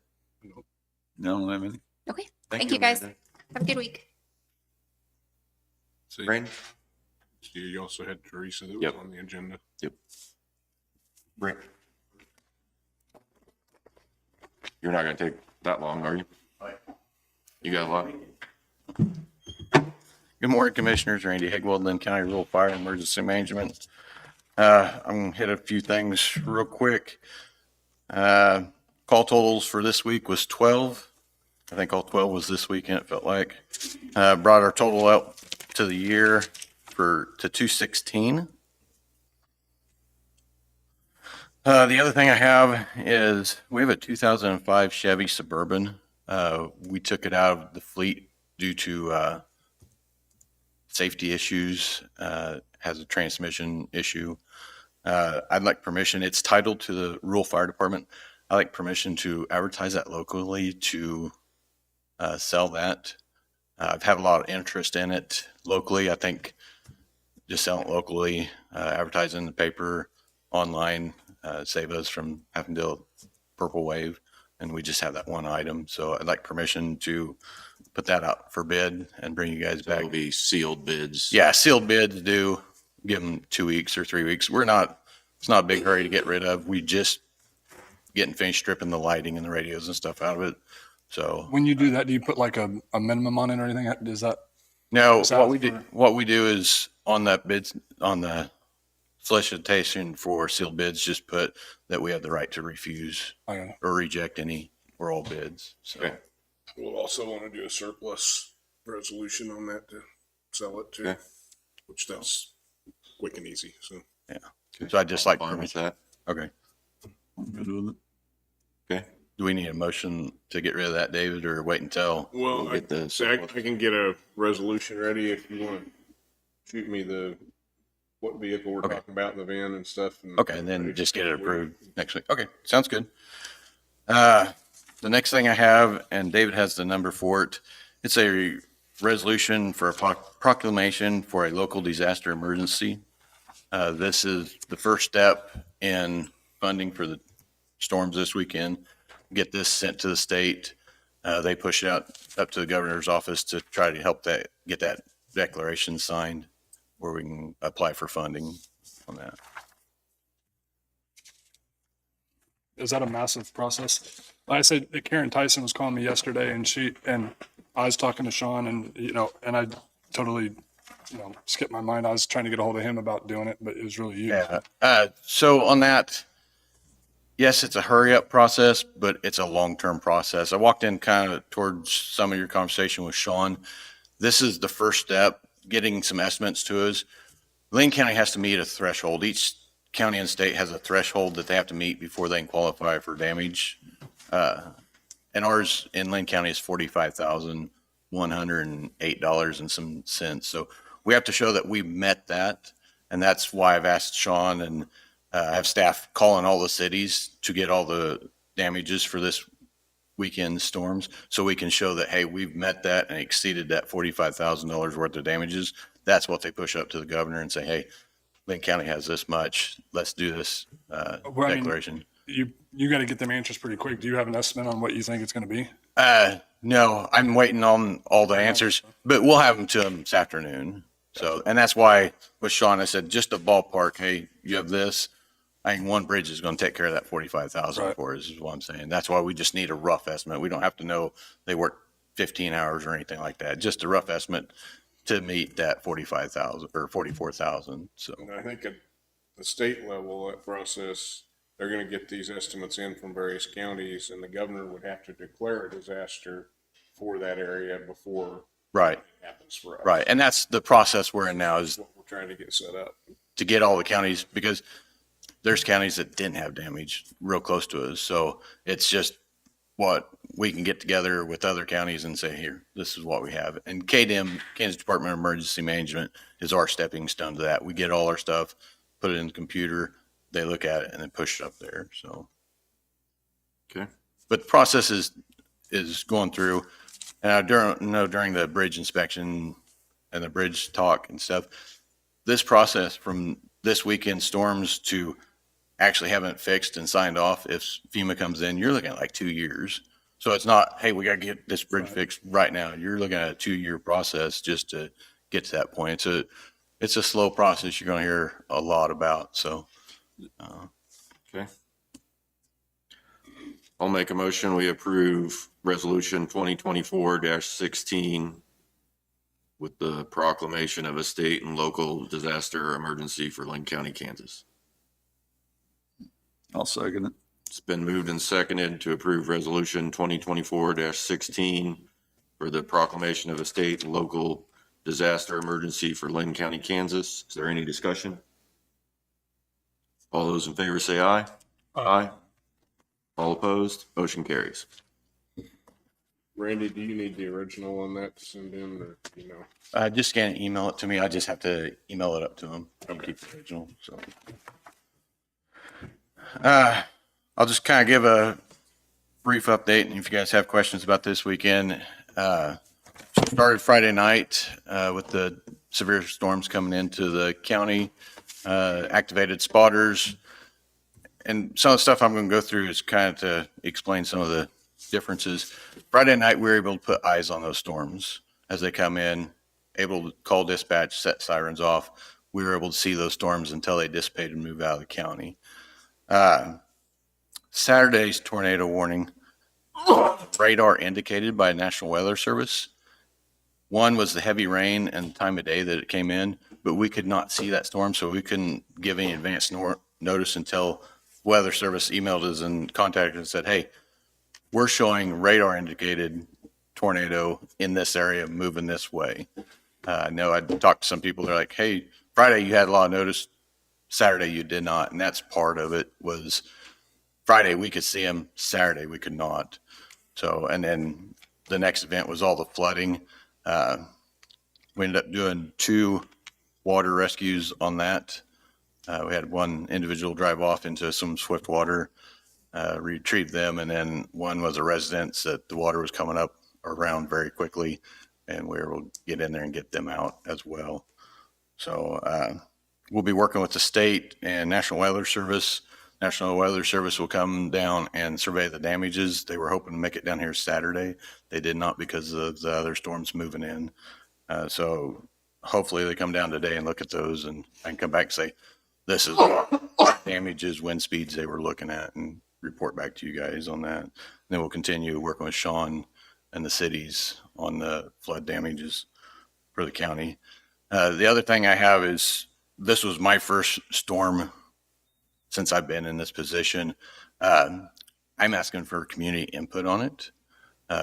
No, I mean, Okay, thank you guys. Amanda. Have a good week. See, Brandon? you also had Teresa that was Yep. on the agenda. Brent? You're not gonna take that long, are you? You got a lot? Good morning, Commissioners. Randy Higwell, Linn County Rural Fire and Emergency Management. I'm going to hit a few things real quick. Call totals for this week was 12. I think all 12 was this weekend, it felt like. Brought our total out to the year to 216. The other thing I have is we have a 2005 Chevy Suburban. We took it out of the fleet due to safety issues, has a transmission issue. I'd like permission. It's titled to the rural fire department. I'd like permission to advertise that locally to sell that. I've had a lot of interest in it locally. I think just selling it locally, advertising in the paper, online, save us from having to do a purple wave. And we just have that one item. So I'd like permission to put that out for bid and bring you guys back. It'll be sealed bids. Yeah, sealed bids do give them 2 weeks or 3 weeks. It's not a big hurry to get rid of. We just getting finished stripping the lighting and the radios and stuff out of it. So When you do that, do you put like a minimum on it or anything? Does that? no, Is that what we do is on that bids, on the solicitation for sealed bids, just put that we have the right to refuse Okay. or reject any or all bids. So. Okay. We'll also want to do a surplus resolution on that to sell it too, Okay. which that's quick and easy. So So I just like Fine with permission. that. Okay. I'm good with it. Okay. Do we need a motion to get rid of that, David, or wait until? well, We'll get the I can get a resolution ready if you want to shoot me what vehicle we're Okay. talking about in the van and stuff. Okay, and then just get it approved next week. Okay, sounds good. The next thing I have, and David has the number for it, it's a resolution for a proclamation for a local disaster emergency. This is the first step in funding for the storms this weekend. Get this sent to the state. They push it out up to the governor's office to try to help get that declaration signed where we can apply for funding on that. is that a massive process? Like I said, that Karen Tyson was calling me yesterday and I was talking to Sean and I totally, skipped my mind. I was trying to get a hold of him about doing it, but it was really you. Yeah. So on that, yes, it's a hurry up process, but it's a long-term process. I walked in kind of towards some of your conversation with Sean. This is the first step, getting some estimates to us. Linn County has to meet a threshold. Each county and state has a threshold that they have to meet before they can qualify for damage. And ours in Linn County is $45,108 and some cents. So we have to show that we met that. And that's why I've asked Sean and have staff calling all the cities to get all the damages for this weekend storms, so we can show that, hey, we've met that and exceeded that $45,000 worth of damages. That's what they push up to the governor and say, hey, Linn County has this much. Let's do this declaration. You got to get them answers pretty quick. Do you have an estimate on what you think it's going to be? No, I'm waiting on all the answers, but we'll have them to them this afternoon. So, and that's why with Sean, I said, just a ballpark, hey, you have this. I think one bridge is going to take care of that 45,000 for us, is what I'm saying. That's why we just need a rough estimate. We don't have to know they work 15 hours or anything like that. Just a rough estimate to meet that 45,000 or 44,000. So And I think at the state level, that process, they're going to get these estimates in from various counties, and the governor would have to declare a disaster for that area before right, it happens for us. right. And that's the process we're in now, is What we're trying to get set up. to get all the counties, because there's counties that didn't have damage real close to us. So it's just what we can get together with other counties and say, here, this is what we have. And KDM, Kansas Department of Emergency Management, is our stepping stone to that. We get all our stuff, put it in the computer, they look at it, and then push it up there. So, Okay. but the process is going through. And I know during the bridge inspection and the bridge talk and stuff, this process from this weekend storms to actually having it fixed and signed off, if FEMA comes in, you're looking at like 2 years. So it's not, hey, we got to get this bridge fixed right now. You're looking at a 2-year process just to get to that point. It's a slow process. You're going to hear a lot about. So, Okay. I'll make a motion. We approve resolution 2024-16 with the proclamation of a state and local disaster emergency for Linn County, Kansas. I'll second it. It's been moved and seconded to approve resolution 2024-16 for the proclamation of a state and local disaster emergency for Linn County, Kansas. Is there any discussion? All those in favor say aye. Aye. All opposed? Motion carries. Randy, do you need the original on that to send in, or, just scan it, email it to me. I just have to email it up to them. Don't keep the original. So, I'll just kind of give a brief update. And if you guys have questions about this weekend, started Friday night with the severe storms coming into the county, activated spotters. And some of the stuff I'm going to go through is kind of to explain some of the differences. Friday night, we were able to put eyes on those storms as they come in, able to call dispatch, set sirens off. We were able to see those storms until they dissipated and move out of the county. Saturday's tornado warning, radar indicated by National Weather Service. One was the heavy rain and the time of day that it came in, but we could not see that storm, so we couldn't give any advance notice until Weather Service emailed us and contacted us and said, hey, we're showing radar indicated tornado in this area moving this way. I know I talked to some people, they're like, hey, Friday you had a lot of notice, Saturday you did not. And that's part of it. Was Friday we could see them, Saturday we could not. So, and then the next event was all the flooding. We ended up doing 2 water rescues on that. We had one individual drive off into some swift water, retrieve them, and then one was a residence that the water was coming up around very quickly, and we were able to get in there and get them out as well. So we'll be working with the state and National Weather Service. National Weather Service will come down and survey the damages. They were hoping to make it down here Saturday. They did not because of the other storms moving in. So hopefully they come down today and look at those, and I can come back and say, this is damages, wind speeds they were looking at, and report back to you guys on that. Then we'll continue working with Sean and the cities on the flood damages for the county. The other thing I have is, this was my first storm since I've been in this position. I'm asking for community input on it.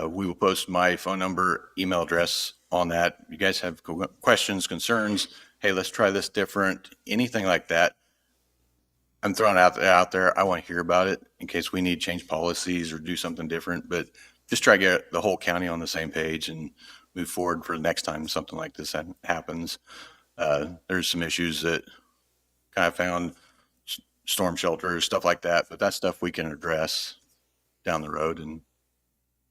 We will post my phone number, email address on that. You guys have questions, concerns, hey, let's try this different, anything like that. I'm throwing it out there. I want to hear about it in case we need to change policies or do something different, but just try to get the whole county on the same page and move forward for the next time something like this happens. There's some issues that kind of found, storm shelters, stuff like that, but that's stuff we can address down the road and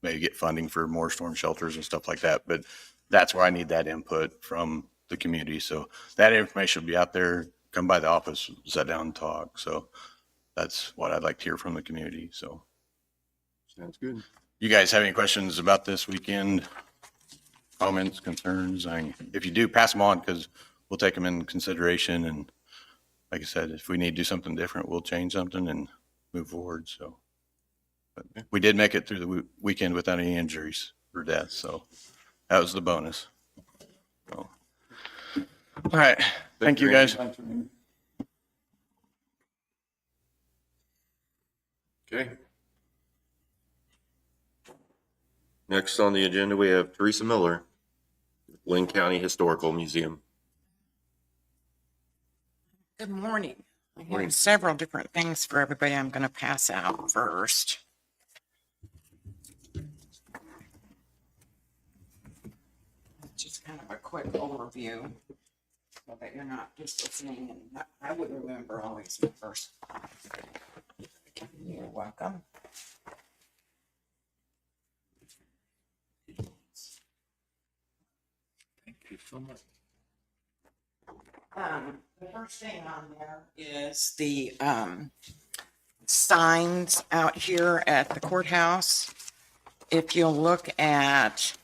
maybe get funding for more storm shelters and stuff like that. But that's where I need that input from the community. So that information will be out there. Come by the office, sit down and talk. So that's what I'd like to hear from the community. So Sounds good. you guys have any questions about this weekend? Comments, concerns? If you do, pass them on, because we'll take them in consideration. And like I said, if we need to do something different, we'll change something and move forward. So, but we did make it through the weekend without any injuries or deaths. So that was the bonus. So, all right. Thank you, guys. Okay. Next on the agenda, we have Teresa Miller, Linn County Historical Museum. Good morning. I Morning. have several different things for everybody I'm going to pass out first. Just kind of a quick overview so that you're not just listening, and I would remember always the first. You're welcome. Thank you so much. The first thing on there is the signs out here at the courthouse. If you'll look at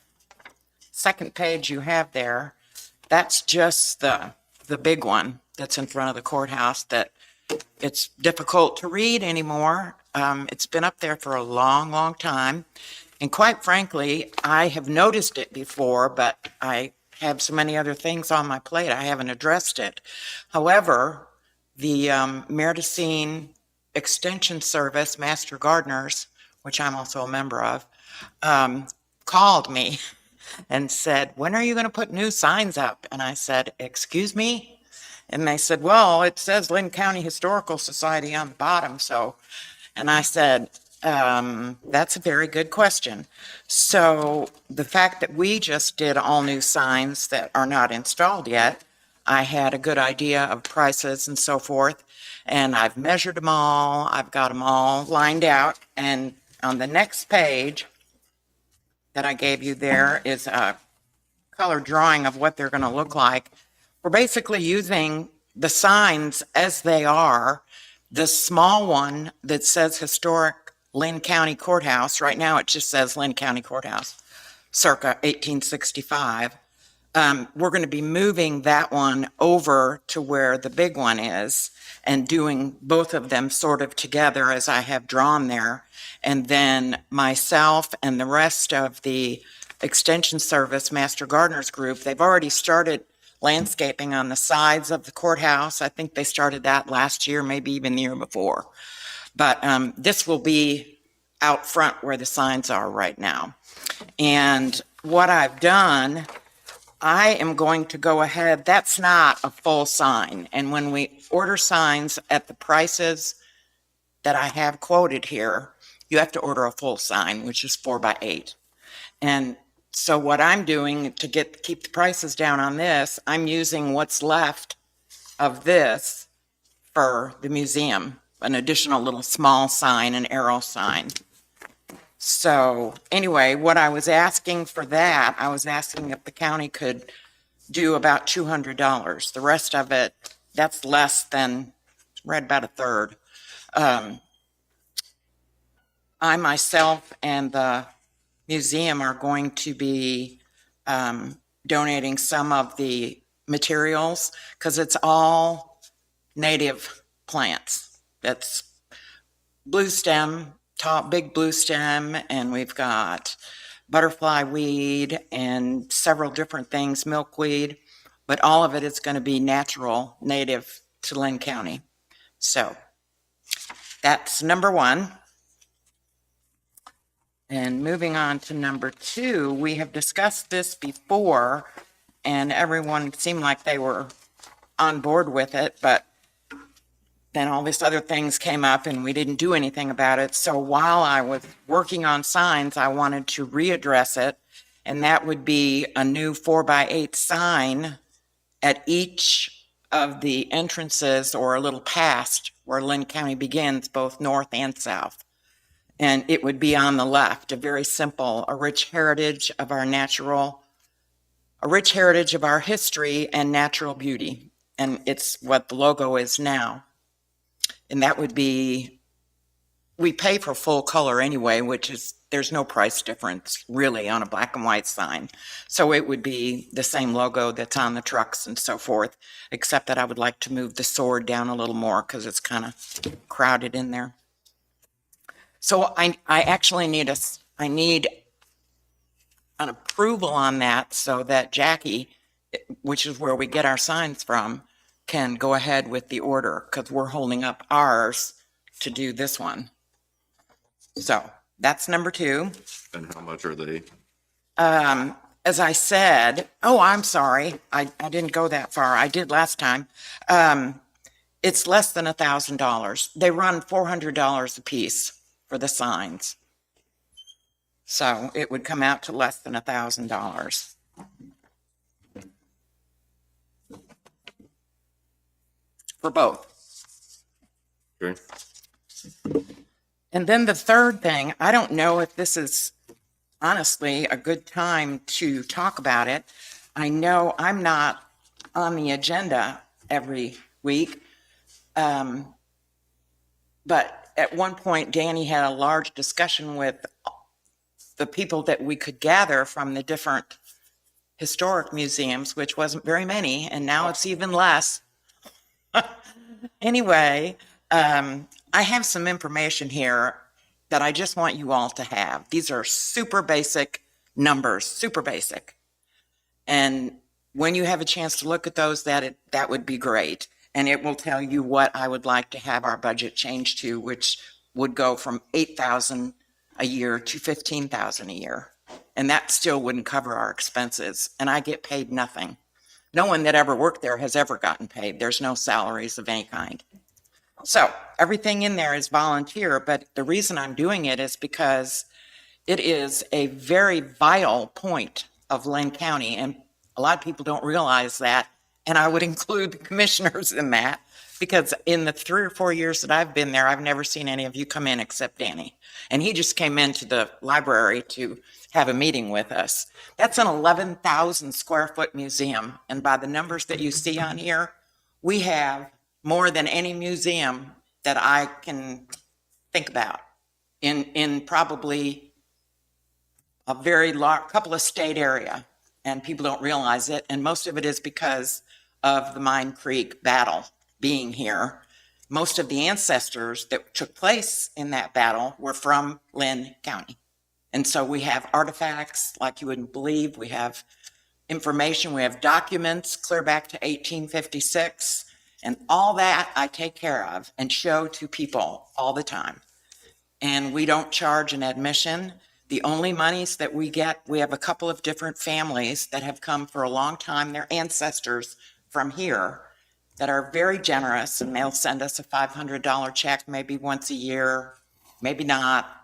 second page you have there, that's just the big one that's in front of the courthouse that it's difficult to read anymore. It's been up there for a long, long time. And quite frankly, I have noticed it before, but I have so many other things on my plate, I haven't addressed it. However, the Meridocene Extension Service Master Gardeners, which I'm also a member of, called me and said, when are you going to put new signs up? And I said, excuse me? And they said, well, it says Linn County Historical Society on the bottom. So, and I said, that's a very good question. So the fact that we just did all new signs that are not installed yet, I had a good idea of prices and so forth. And I've measured them all. I've got them all lined out. And on the next page that I gave you there is a color drawing of what they're going to look like. We're basically using the signs as they are. The small one that says Historic Linn County Courthouse, right now it just says Linn County Courthouse, circa 1865. We're going to be moving that one over to where the big one is and doing both of them sort of together as I have drawn there. And then myself and the rest of the Extension Service Master Gardeners group, they've already started landscaping on the sides of the courthouse. I think they started that last year, maybe even the year before. But this will be out front where the signs are right now. And what I've done, I am going to go ahead, that's not a full sign. And when we order signs at the prices that I have quoted here, you have to order a full sign, which is 4x8. And so what I'm doing to keep the prices down on this, I'm using what's left of this for the museum, an additional little small sign, an arrow sign. So anyway, what I was asking for that, I was asking if the county could do about $200. The rest of it, that's less than, right about a third. I myself and the museum are going to be donating some of the materials because it's all native plants. That's blue stem, tall, big blue stem, and we've got butterfly weed and several different things, milkweed, but all of it is going to be natural, native to Linn County. So that's number one. And moving on to number two, we have discussed this before, and everyone seemed like they were on board with it, but then all these other things came up and we didn't do anything about it. So while I was working on signs, I wanted to readdress it, and that would be a new 4x8 sign at each of the entrances or a little past where Linn County begins, both north and south. And it would be on the left, a very simple, a rich heritage of our history and natural beauty. And it's what the logo is now. And that would be, we pay for full color anyway, which is, there's no price difference really on a black and white sign. So it would be the same logo that's on the trucks and so forth, except that I would like to move the sword down a little more because it's kind of crowded in there. So I actually need an approval on that so that Jackie, which is where we get our signs from, can go ahead with the order because we're holding up ours to do this one. So that's number two. And how much are they? As I said, oh, I'm sorry. I didn't go that far. I did last time. It's less than $1,000. They run $400 a piece for the signs. So it would come out to less than $1,000. For both. Okay. And then the third thing, I don't know if this is honestly a good time to talk about it. I know I'm not on the agenda every week. But at one point, Danny had a large discussion with the people that we could gather from the different historic museums, which wasn't very many, and now it's even less. Anyway, I have some information here that I just want you all to have. These are super basic numbers, super basic. And when you have a chance to look at those, that would be great. And it will tell you what I would like to have our budget change to, which would go from $8,000 a year to $15,000 a year. And that still wouldn't cover our expenses. And I get paid nothing. No one that ever worked there has ever gotten paid. There's no salaries of any kind. So everything in there is volunteer, but the reason I'm doing it is because it is a very vital point of Linn County, and a lot of people don't realize that, and I would include the commissioners in that, because in the 3 or 4 years that I've been there, I've never seen any of you come in except Danny. And he just came into the library to have a meeting with us. That's an 11,000 square foot museum. And by the numbers that you see on here, we have more than any museum that I can think about in probably a very large, couple of state area. And people don't realize it. And most of it is because of the Mine Creek battle being here. Most of the ancestors that took place in that battle were from Linn County. And so we have artifacts like you wouldn't believe. We have information, we have documents clear back to 1856, and all that I take care of and show to people all the time. And we don't charge an admission. The only monies that we get, we have a couple of different families that have come for a long time, their ancestors from here, that are very generous, and they'll send us a $500 check maybe once a year, maybe not.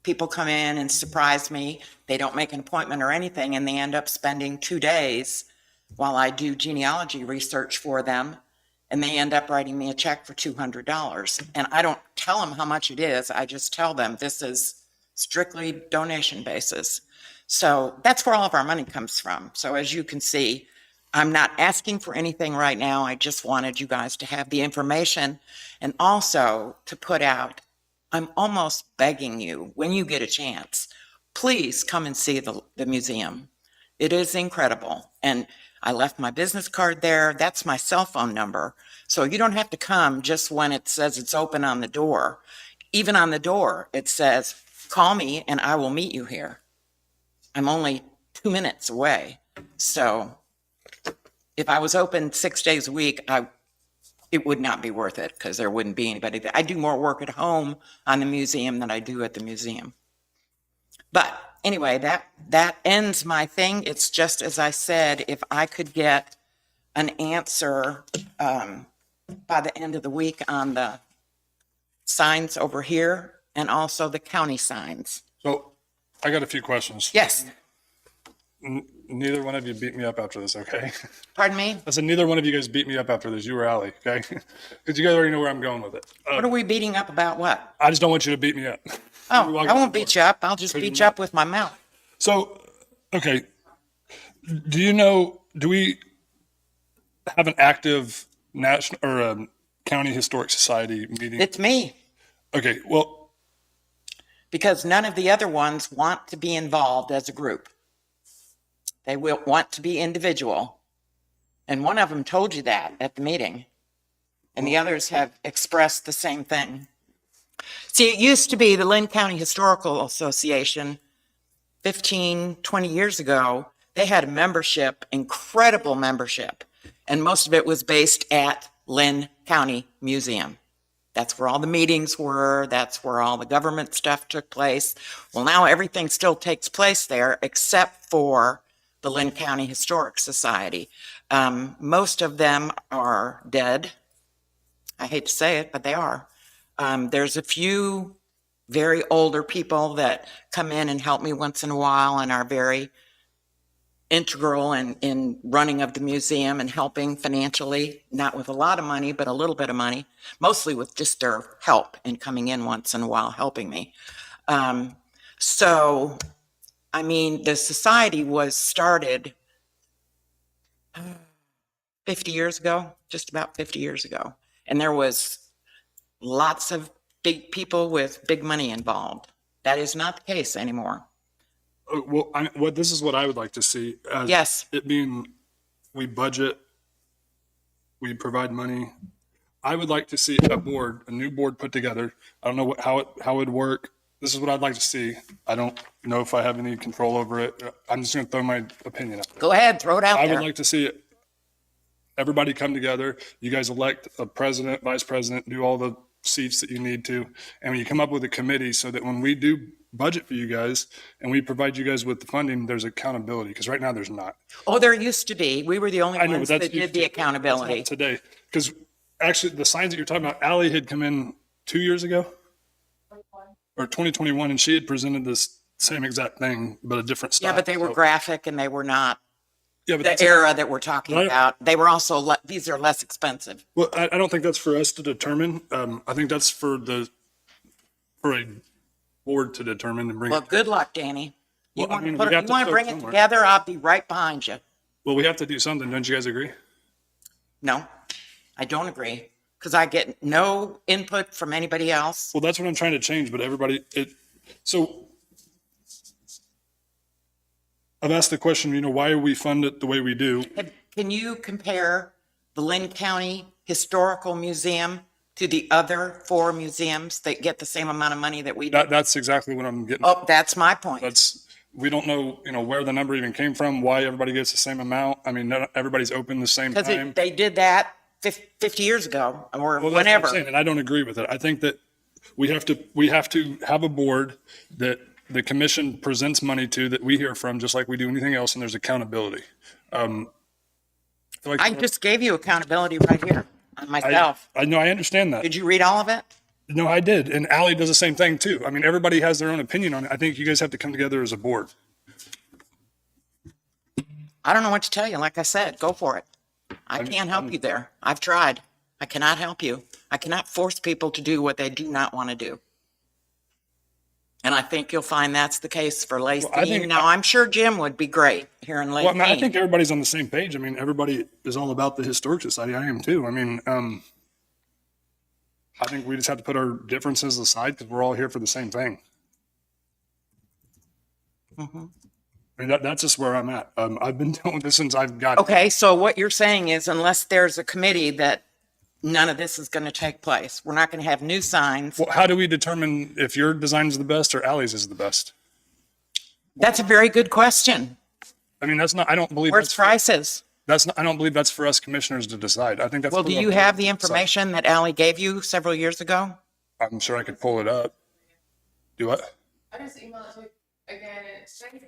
People come in and surprise me. They don't make an appointment or anything, and they end up spending 2 days while I do genealogy research for them, and they end up writing me a check for $200. And I don't tell them how much it is. I just tell them this is strictly donation basis. So that's where all of our money comes from. So as you can see, I'm not asking for anything right now. I just wanted you guys to have the information, and also to put out, I'm almost begging you, when you get a chance, please come and see the museum. It is incredible. And I left my business card there. That's my cell phone number. So you don't have to come just when it says it's open on the door. Even on the door, it says, call me and I will meet you here. I'm only 2 minutes away. So if I was open 6 days a week, it would not be worth it because there wouldn't be anybody there. I do more work at home on the museum than I do at the museum. But anyway, that ends my thing. It's just as I said, if I could get an answer by the end of the week on the signs over here and also the county signs. So I got a few questions. Yes, Neither one of you beat me up after this, okay? pardon me? I said neither one of you guys beat me up after this. You or Allie, okay? Because you guys already know where I'm going with it. What are we beating up about what? I just don't want you to beat me up. Oh, I won't beat you up. I'll just beat you up with my mouth. So, okay, do we have an active national or county historic society meeting? It's me, Okay, well, because none of the other ones want to be involved as a group. They will want to be individual. And one of them told you that at the meeting. And the others have expressed the same thing. See, it used to be the Linn County Historical Association 15, 20 years ago. They had a membership, incredible membership. And most of it was based at Linn County Museum. That's where all the meetings were. That's where all the government stuff took place. Well, now everything still takes place there except for the Linn County Historic Society. Most of them are dead. I hate to say it, but they are. There's a few very older people that come in and help me once in a while and are very integral in running of the museum and helping financially, not with a lot of money, but a little bit of money, mostly with just their help and coming in once in a while helping me. So, I mean, the society was started 50 years ago, just about 50 years ago. And there was lots of big people with big money involved. That is not the case anymore. well, this is what I would like to see. As Yes. It being, we budget, we provide money. I would like to see a new board put together. I don't know how it would work. This is what I'd like to see. I don't know if I have any control over it. I'm just going to throw my opinion out there. Go ahead, throw it out I there. would like to see everybody come together. You guys elect a president, vice president, do all the seats that you need to. And when you come up with a committee so that when we do budget for you guys and we provide you guys with the funding, there's accountability. Because right now there's not. Oh, there used to be. We were the only I know, ones but that that's did the accountability. today. Because actually the signs that you're talking about, Allie had come in 2 years ago or 2021, and she had presented this same exact thing, but a different style. Yeah, but they were So- graphic and they were not yeah, but the that's- era that we're talking Right. about. They were also, these are less expensive. Well, I don't think that's for us to determine. I think that's for a board to determine and bring. Well, good luck, Danny. You Well, I want mean, to we put, have you to want to start bring it somewhere. together? I'll be right behind you. Well, we have to do something. Don't you guys agree? No, I don't agree because I get no input from anybody else. Well, that's what I'm trying to change, but so I've asked the question, why we fund it the way we do? Can you compare the Linn County Historical Museum to the other 4 museums that get the same amount of money that we do? That's exactly what I'm getting. Oh, that's my point. We don't know, where the number even came from, why everybody gets the same amount. I mean, not everybody's open the same Because time. they did that 50 years ago or Well, that's what I'm whenever. saying, and I don't agree with it. I think that we have to have a board that the commission presents money to that we hear from, just like we do anything else, and there's accountability. I just gave you accountability right here on myself. I know, I understand that. Did you read all of it? No, I did. And Ally does the same thing too. I mean, everybody has their own opinion on it. I think you guys have to come together as a board. I don't know what to tell you. Like I said, go for it. I can't help you there. I've tried. I cannot help you. I cannot force people to do what they do not want to do. And I think you'll find that's the case for Lacey. Now, I'm sure Jim would be great here in Lacey. Well, I think everybody's on the same page. I mean, everybody is all about the Historic Society. I am too. I mean, I think we just have to put our differences aside because we're all here for the same thing. Mm-hmm. I mean, that's just where I'm at. I've been doing this since I've got. Okay, so what you're saying is unless there's a committee that none of this is going to take place. We're not going to have new signs. Well, how do we determine if your design is the best or Ally's is the best? That's a very good question. I mean, that's not, I don't believe Where's that's, prices? that's not, I don't believe that's for us commissioners to decide. I think that's. Well, for do the you have board the to decide. information that Ally gave you several years ago? I'm sure I could pull it up. Do what? I just emailed it to you again, and it's basically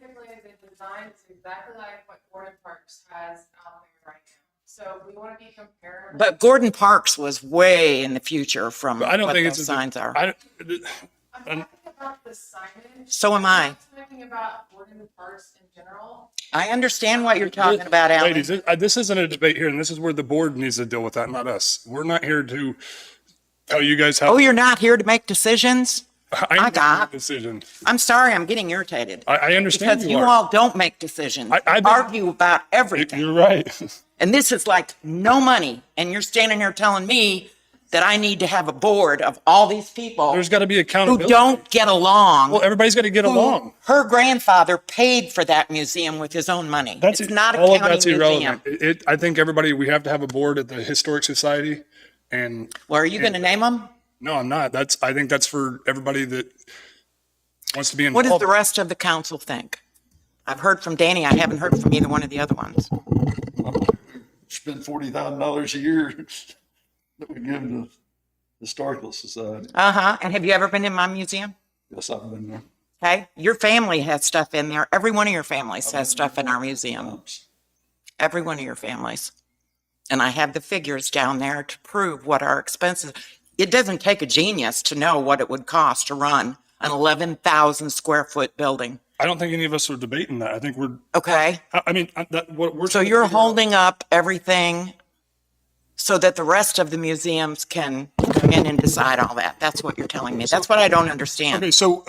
the design is exactly like what Gordon Parks has out there right now. So we want to be comparable. But Gordon Parks was way in the future from But I don't what think those it's. signs are. I don't, I'm talking about the signage. So am I. I'm talking about Gordon Parks in general. I understand what you're talking about, Ally. ladies, this isn't a debate here, and this is where the board needs to deal with that, not us. We're not here to tell you guys how. Oh, you're not here to make decisions? I got- decision. I'm sorry, I'm getting irritated. I understand Because you you are. all don't make decisions. I've been- Argue about everything. You're right. And this is like no money. And you're standing here telling me that I need to have a board of all these people There's got to be who accountability. don't get along. Well, everybody's got to get who- along. Her grandfather paid for that museum with his own money. That's It's not a all of county that's museum. irrelevant. I think everybody, we have to have a board at the Historic Society, and Well, are you going to name them? no, I'm not. I think that's for everybody that wants to be What involved. does the rest of the council think? I've heard from Danny. I haven't heard from either one of the other ones. Spend $40,000 a year that we give to the Historical Society. Uh-huh. And have you ever been in my museum? Yes, I've been there. Okay. Your family has stuff in there. Every one of your families has stuff in our museum. Every one of your families. And I have the figures down there to prove what our expenses. It doesn't take a genius to know what it would cost to run an 11,000 square foot building. I don't think any of us are debating that. I think we're, Okay. I mean, what we're. So trying to you're figure out- holding up everything so that the rest of the museums can come in and decide all that. That's what you're telling me. That's what I don't understand. Okay, so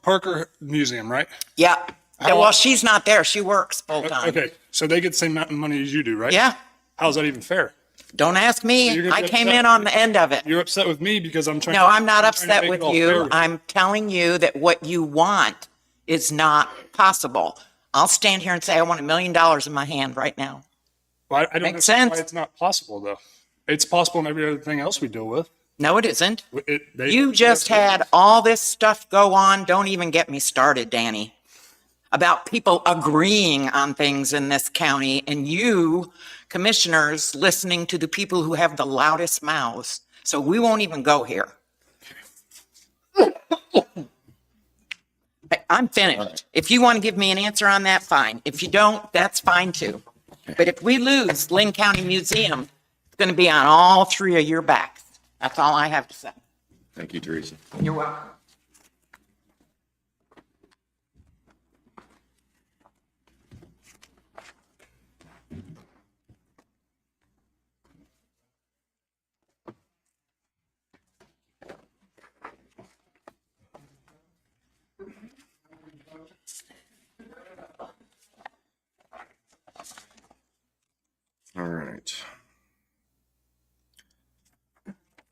Parker Museum, right? Yeah. Well, she's not there. She works full time. Okay, so they get the same amount of money as you do, right? Yeah. How's that even fair? Don't ask So you're me. gonna I be came upset in on the end of it. You're upset with me because I'm trying. No, I'm not trying to upset make with it all you. fair. I'm telling you that what you want is not possible. I'll stand here and say I want $1 million in my hand right now. Well, I don't Makes understand why sense. it's not possible, though. It's possible in every other thing else we deal with. No, it isn't. They- You just had all this stuff go on. Don't even get me started, Danny, about people agreeing on things in this county and you commissioners listening to the people who have the loudest mouths. So we won't even go here. I'm finished. If you want to give me an answer on that, fine. If you don't, that's fine too. But if we lose Linn County Museum, it's going to be on all three of your backs. That's all I have to say. Thank you, Teresa. You're welcome. All right.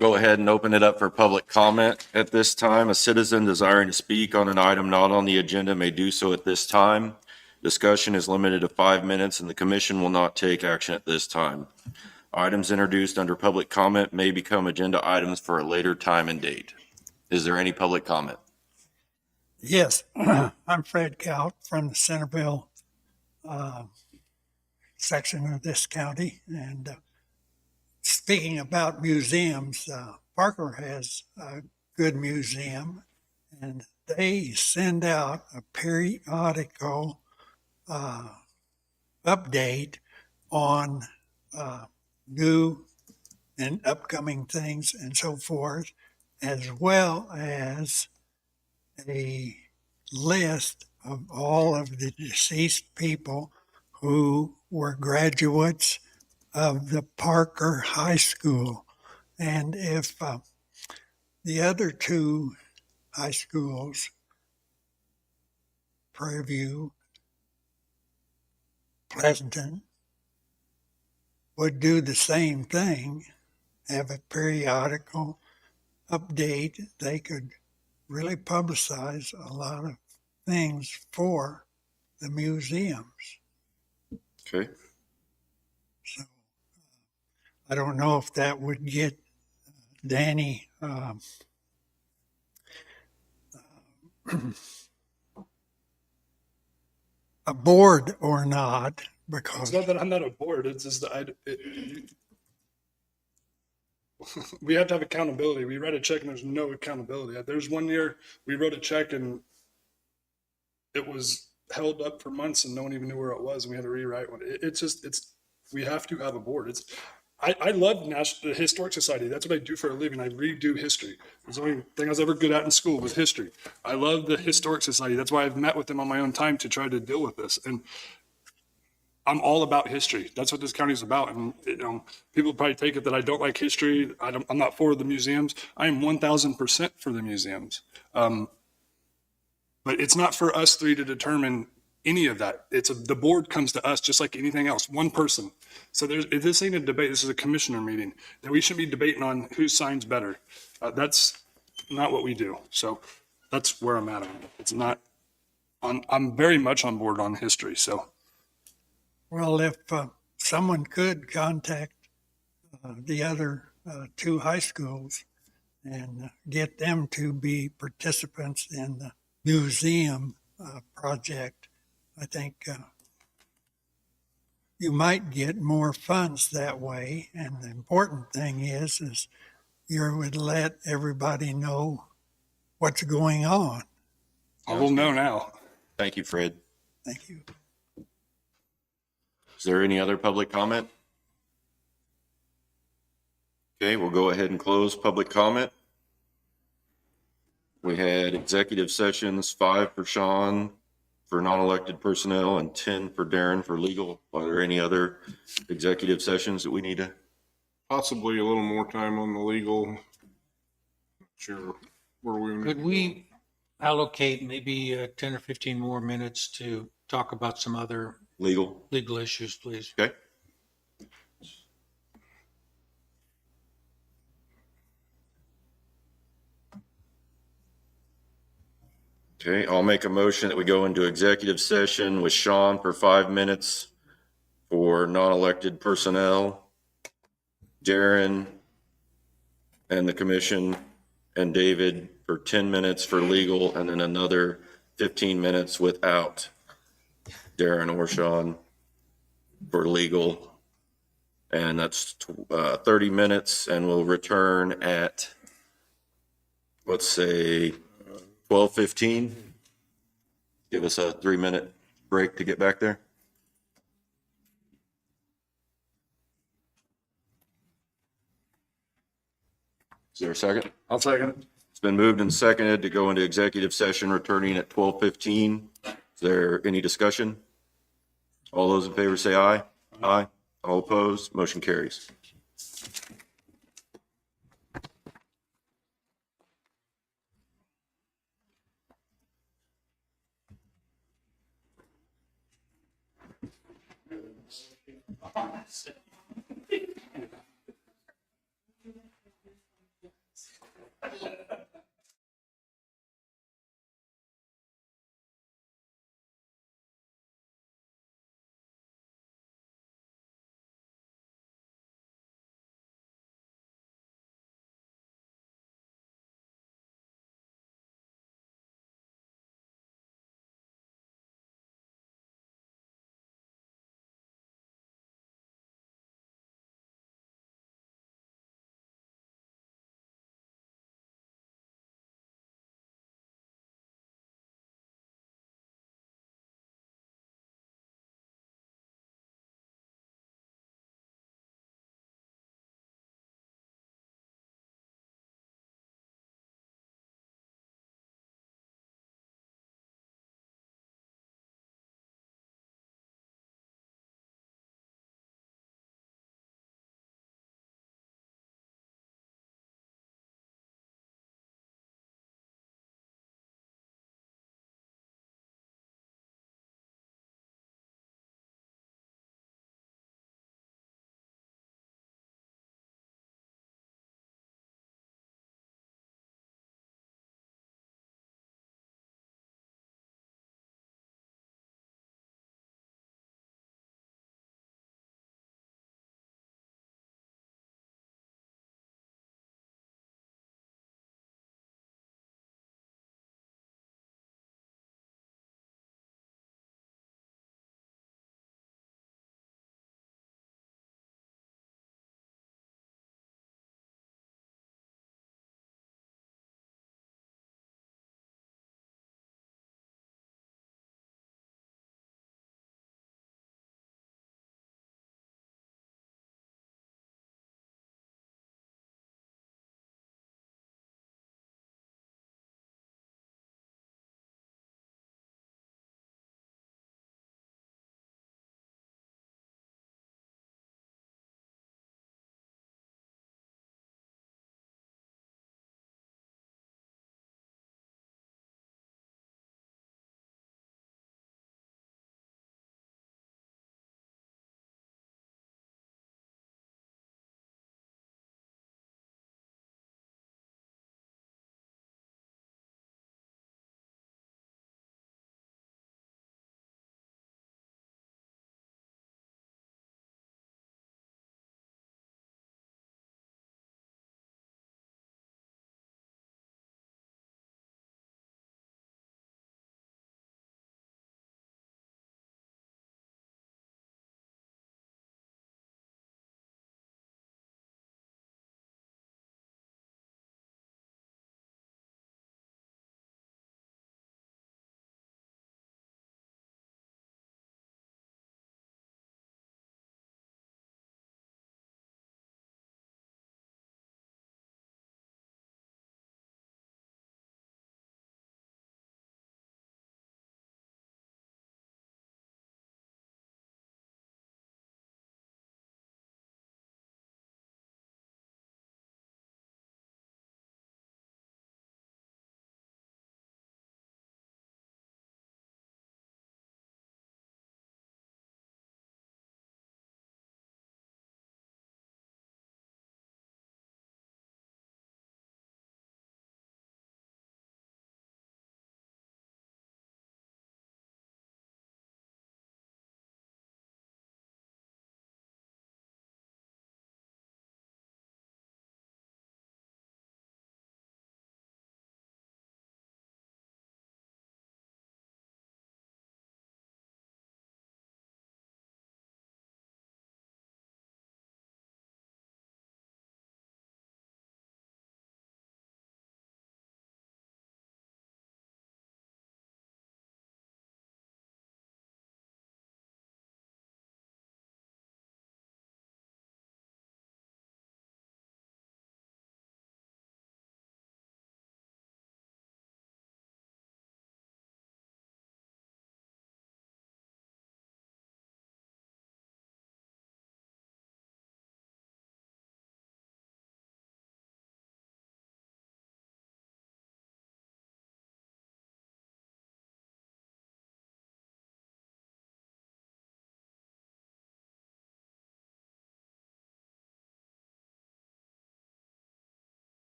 Go ahead and open it up for public comment at this time. A citizen desiring to speak on an item not on the agenda may do so at this time. Discussion is limited to 5 minutes and the commission will not take action at this time. Items introduced under public comment may become agenda items for a later time and date. Is there any public comment? Yes, I'm Fred Kaut from the Centerville section of this county. And speaking about museums, Parker has a good museum, and they send out a periodical update on new and upcoming things and so forth, as well as a list of all of the deceased people who were graduates of the Parker High School. And if the other two high schools, Prairie View, Pleasanton, would do the same thing, have a periodical update, they could really publicize a lot of things for the museums. Okay. So I don't know if that would get Danny aboard or not, It's because not that I'm not aboard. It's just that we have to have accountability. We write a check and there's no accountability. There's one year we wrote a check and it was held up for months and no one even knew where it was, and we had to rewrite one. We have to have a board. I love the Historic Society. That's what I do for a living. I redo history. It's the only thing I was ever good at in school was history. I love the Historic Society. That's why I've met with them on my own time to try to deal with this. And I'm all about history. That's what this county is about. And people probably take it that I don't like history. I'm not for the museums. I am 1,000% for the museums. But it's not for us three to determine any of that. The board comes to us just like anything else, one person. So this ain't a debate. This is a commissioner meeting. That we should be debating on who signs better. That's not what we do. So that's where I'm at on it. It's not. I'm very much on board on history. So. well, if someone could contact the other two high schools and get them to be participants in the museum project, I think you might get more funds that way. And the important thing is you would let everybody know what's going on. I will know now. Thank you, Fred. Thank you. Is there any other public comment? Okay, we'll go ahead and close public comment. We had executive sessions, 5 for Sean for non-elected personnel and 10 for Darren for legal. Are there any other executive sessions that we need to? Possibly a little more time on the legal. Not sure where we. Could we allocate maybe 10 or 15 more minutes to talk about some other Legal? legal issues, please? Okay. Okay, I'll make a motion that we go into executive session with Sean for 5 minutes for non-elected personnel, Darren and the commission, and David for 10 minutes for legal, and then another 15 minutes without Darren or Sean for legal. And that's 30 minutes, and we'll return at, let's say, 12:15. Give us a 3-minute break to get back there. Is there a second? I'll second it. It's been moved and seconded to go into executive session, returning at 12:15. Is there any discussion? All those in favor say aye. Aye. All opposed, motion carries.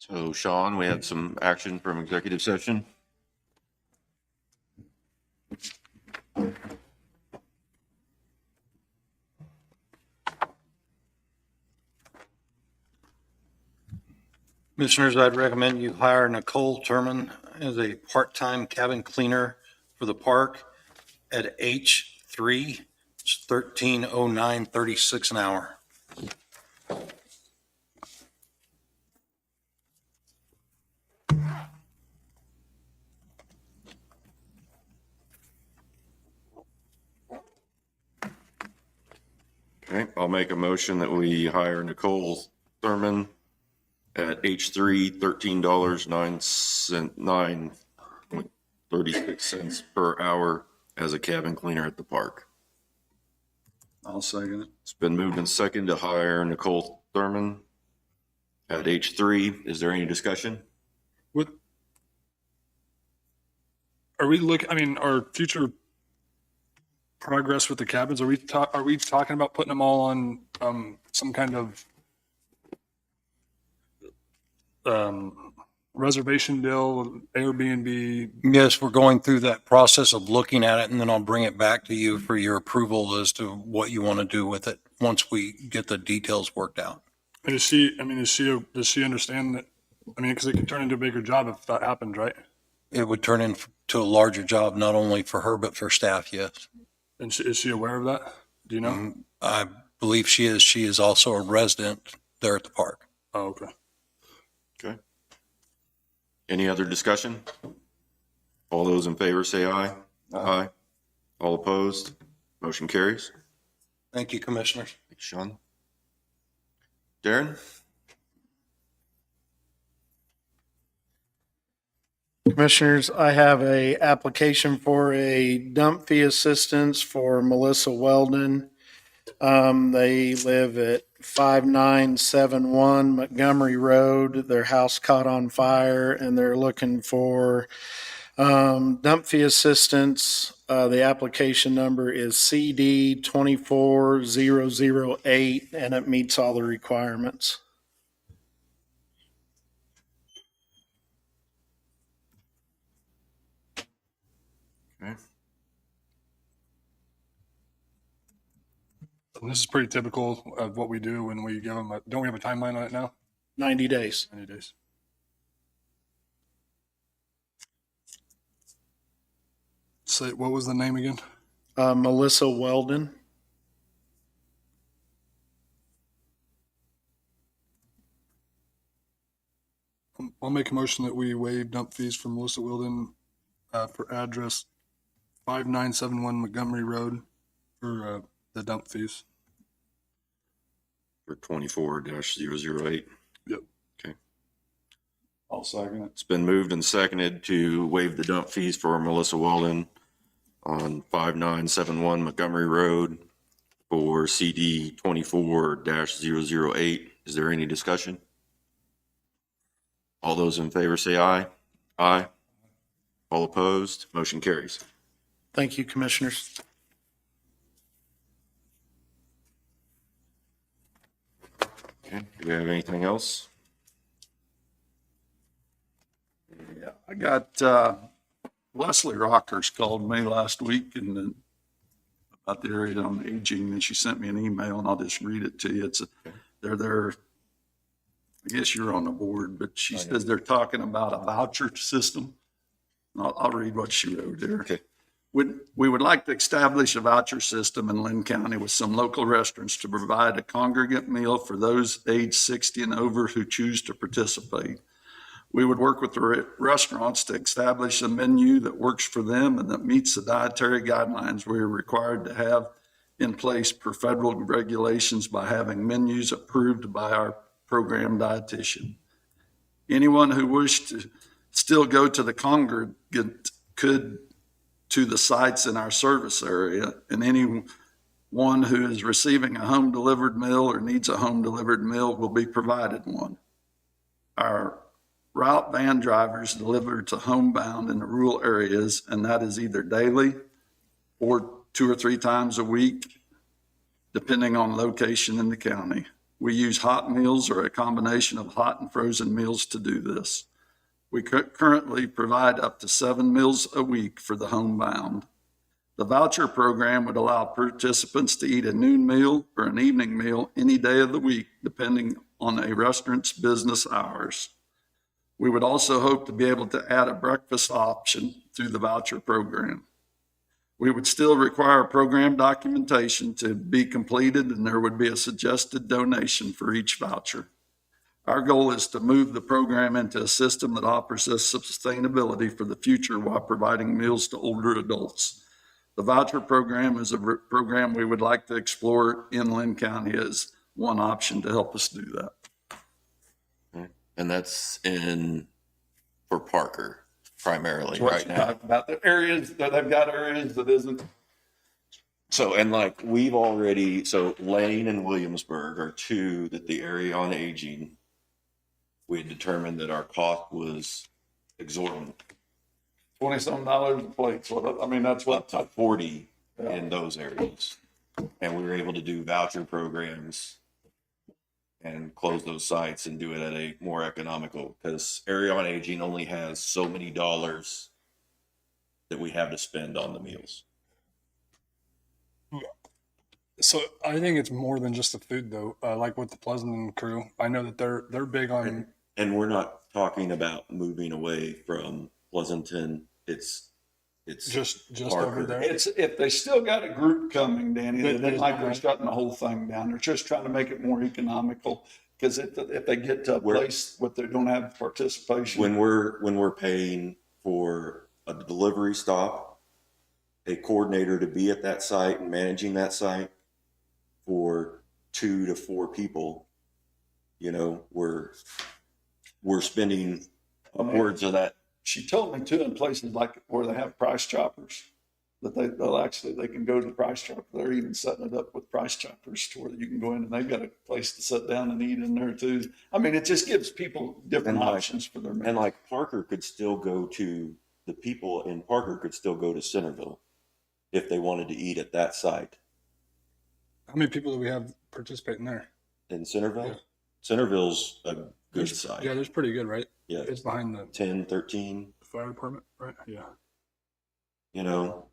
So Sean, we had some action from executive session. Commissioners, I'd recommend you hire Nicole Turman as a part-time cabin cleaner for the park at H3. It's $13.0936 an hour. Okay, I'll make a motion that we hire Nicole Thurman at H3, $13.0936 per hour as a cabin cleaner at the park. I'll second it. It's been moved and second to hire Nicole Thurman at H3. Is there any discussion? What are we looking? I mean, our future progress with the cabins. Are we talking about putting them all on some kind of reservation deal, Airbnb? Yes, we're going through that process of looking at it, and then I'll bring it back to you for your approval as to what you want to do with it once we get the details worked out. And does she understand that? I mean, because it could turn into a bigger job if that happens, right? It would turn into a larger job, not only for her, but for staff, yes. And is she aware of that? Do you know? I believe she is. She is also a resident there at the park. Oh, okay. Okay. Any other discussion? All those in favor say aye. Aye. All opposed? Motion carries. Thank you, Commissioners. Thanks, Sean. Darren? Commissioners, I have a application for a dump fee assistance for Melissa Weldon. They live at 5971 Montgomery Road. Their house caught on fire and they're looking for dump fee assistance. The application number is CD 24008 and it meets all the requirements. Okay. And this is pretty typical of what we do when we give them don't we have a timeline on it now? 90 days. 90 days. Say, what was the name again? Melissa Weldon. I'll make a motion that we waive dump fees for Melissa Wilden for address 5971 Montgomery Road for the dump fees. For 24-008. Yep. Okay. I'll second it. It's been moved and seconded to waive the dump fees for Melissa Weldon on 5971 Montgomery Road for CD 24-008. Is there any discussion? All those in favor say aye. Aye. All opposed? Motion carries. Thank you, Commissioners. Okay. Do we have anything else? Yeah, I got, Leslie Rockers called me last week and then about the area on aging, and she sent me an email and I'll just read it to you. It's, they're there. I guess you're on the board, but she says they're talking about a voucher system. I'll read what she wrote there. Okay. We would like to establish a voucher system in Linn County with some local restaurants to provide a congregate meal for those age 60 and over who choose to participate. We would work with the restaurants to establish a menu that works for them and that meets the dietary guidelines we are required to have in place per federal regulations by having menus approved by our program dietitian. Anyone who wished to still go to the congregate could to the sites in our service area, and anyone who is receiving a home delivered meal or needs a home delivered meal will be provided one. Our route van drivers deliver to homebound in the rural areas, and that is either daily or 2 or 3 times a week, depending on location in the county. We use hot meals or a combination of hot and frozen meals to do this. We currently provide up to 7 meals a week for the homebound. The voucher program would allow participants to eat a noon meal or an evening meal any day of the week, depending on a restaurant's business hours. We would also hope to be able to add a breakfast option through the voucher program. We would still require program documentation to be completed, and there would be a suggested donation for each voucher. Our goal is to move the program into a system that offers us sustainability for the future while providing meals to older adults. The voucher program is a program we would like to explore in Linn County as one option to help us do that. And that's for Parker primarily What right you now. talk about the areas that they've got areas that isn't. So, and like we've already, so Lane and Williamsburg are 2 that the area on aging, we had determined that our cost was exorbitant, $20-some a plate. So I mean, that's up what. to 40 Yeah. in those areas. And we were able to do voucher programs and close those sites and do it at a more economical, because area on aging only has so many dollars that we have to spend on the meals. So I think it's more than just the food though. Like with the Pleasanton crew, I know that they're big on. And we're not talking about moving away from Pleasanton. It's Just Parker. over there. It's if they still got a group coming, Danny, they didn't like they're shutting the whole thing down. They're just trying to make it more economical. Because if they get to a place where they don't have participation. When we're paying for a delivery stop, a coordinator to be at that site and managing that site for 2 to 4 people, you know, we're spending upwards of that. She told me too, in places like where they have price choppers, that they can go to the price chopper. They're even setting it up with price choppers to where you can go in and they've got a place to sit down and eat in there too. I mean, it just gives people different options for their meals. And like Parker could still go to, the people in Parker could still go to Centerville if they wanted to eat at that site. How many people do we have participating there? In Centerville? Yeah. Centerville's a good site. Yeah, there's pretty good, right? Yeah. It's behind the 10, 13, fire department, right? Yeah. you know,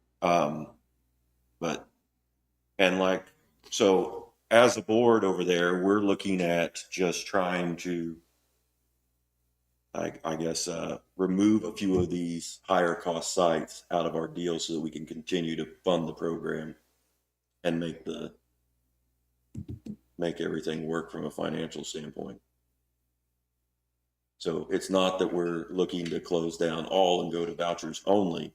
but, and like, so as a board over there, we're looking at just trying to, I guess, remove a few of these higher cost sites out of our deal so that we can continue to fund the program and make everything work from a financial standpoint. So it's not that we're looking to close down all and go to vouchers only,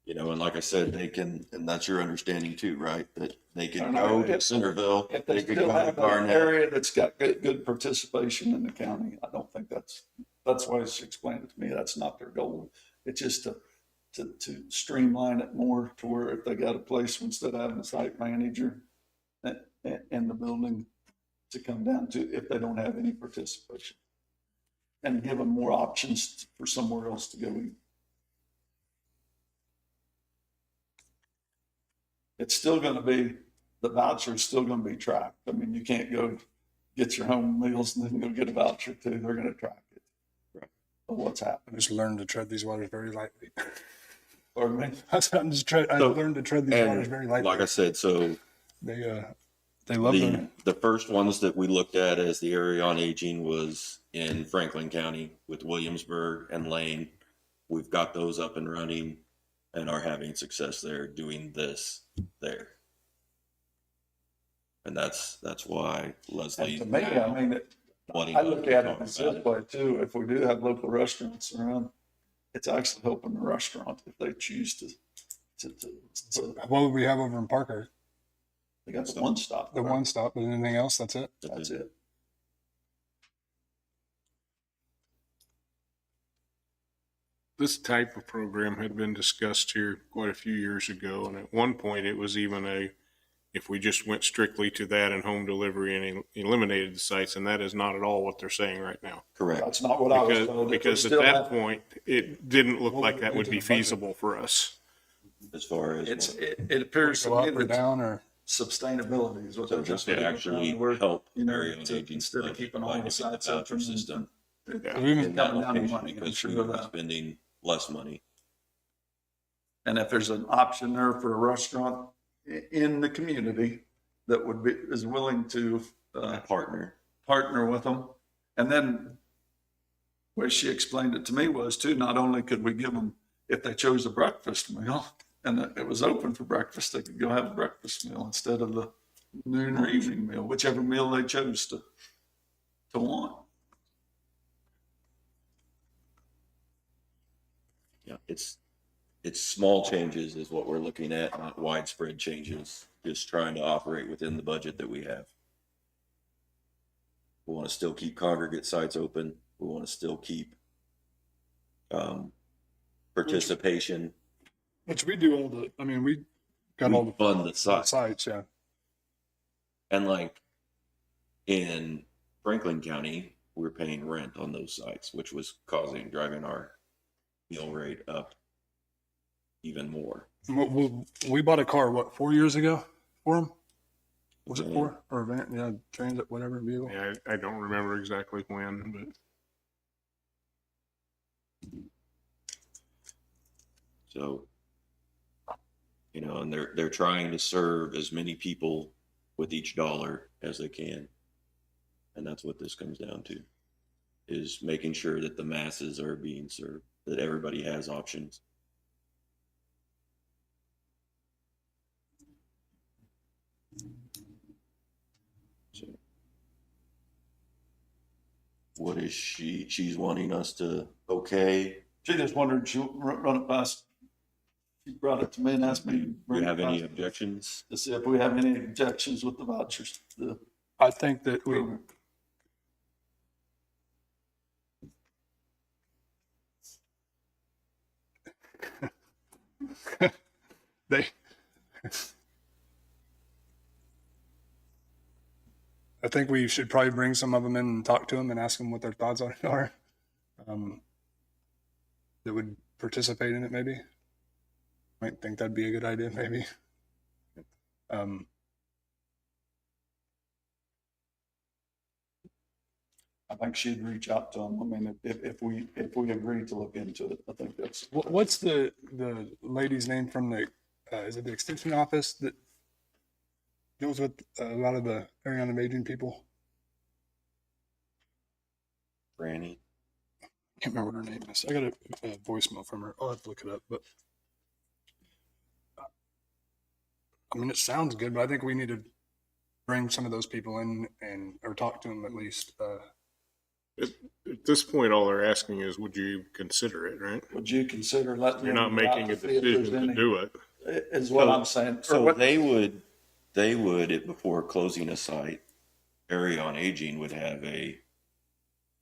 you know, and like I said, they can, and that's your understanding too, right? That they can go to Centerville. If they could still go to have an Garnett. area that's got good participation in the county, I don't think that's why she explained it to me. That's not their goal. It's just to streamline it more to where if they got a place, instead of having a site manager and the building to come down to, if they don't have any participation, and give them more options for somewhere else to go eat. It's still going to be, the voucher is still going to be tracked. I mean, you can't go get your home meals and then go get a voucher too. They're going to track it. Right. Of what's I happening. just learned to tread these waters very lightly. Pardon me? I learned to tread these waters very lightly. Like I said, so They love the first ones that we looked at as the area on aging was in Franklin County with Williamsburg and Lane. We've got those up and running and are having success there doing this there. And that's why Leslie. And to me, I mean, I look at it this way too, if we do have local restaurants around, it's actually helping the restaurant if they choose to. What would we have over in Parker? They got the one stop. The one stop, but anything else, that's it? That's it. This type of program had been discussed here quite a few years ago, and at one point it was even if we just went strictly to that and home delivery and eliminated the sites, and that is not at all what they're saying right now. Correct. That's not what I was told. Because at that point, it didn't look like that would be feasible for us. As far as. It appears to Go me up or that down or? sustainability is what So they're this just would actually help area on aging instead of budget keeping by all the having sites the open. voucher system. Yeah. Even- Cutting down the Allocation, money, I'm because sure we of would be that. spending less money. And if there's an option there for a restaurant in the community that is willing to Partner. partner with them. And then the way she explained it to me was too, not only could we give them, if they chose a breakfast meal and it was open for breakfast, they could go have a breakfast meal instead of the noon or evening meal, whichever meal they chose to want. Yeah, it's small changes is what we're looking at, not widespread changes, just trying to operate within the budget that we have. We want to still keep congregate sites open. We want to still keep participation. Which we do we got all We the fund the sites. sites, yeah. And like in Franklin County, we're paying rent on those sites, which was driving our meal rate up even more. We bought a car, 4 years ago for them? Was it Yeah. 4? Or a van, yeah, transit, whatever vehicle? Yeah, I don't remember exactly when, but. So, and they're trying to serve as many people with each dollar as they can. And that's what this comes down to, is making sure that the masses are being served, that everybody has options. So, what is she's wanting us to okay? She just wondered, she'll run it past, she brought it to me and asked me. to Do bring you it have any past objections? To see if we have any objections with the vouchers. I think that they I think we should probably bring some of them in and talk to them and ask them what their thoughts on it are. That would participate in it, maybe. Might think that'd be a good idea, maybe. I think she'd reach out to them. I mean, if we agree to look into it, I think that's. What's the lady's name from the, is it the extension office that deals with a lot of the area on aging people? Franny? Can't remember what her name is. I got a voicemail from her. I'll have to look it up, but it sounds good, but I think we need to bring some of those people in or talk to them at least. At this point, all they're asking is, would you consider it, right? Would you consider letting? You're not them go out making a to see if there's decision to any- do it. Is what I'm saying. So Or what- they would, before closing a site, area on aging would have a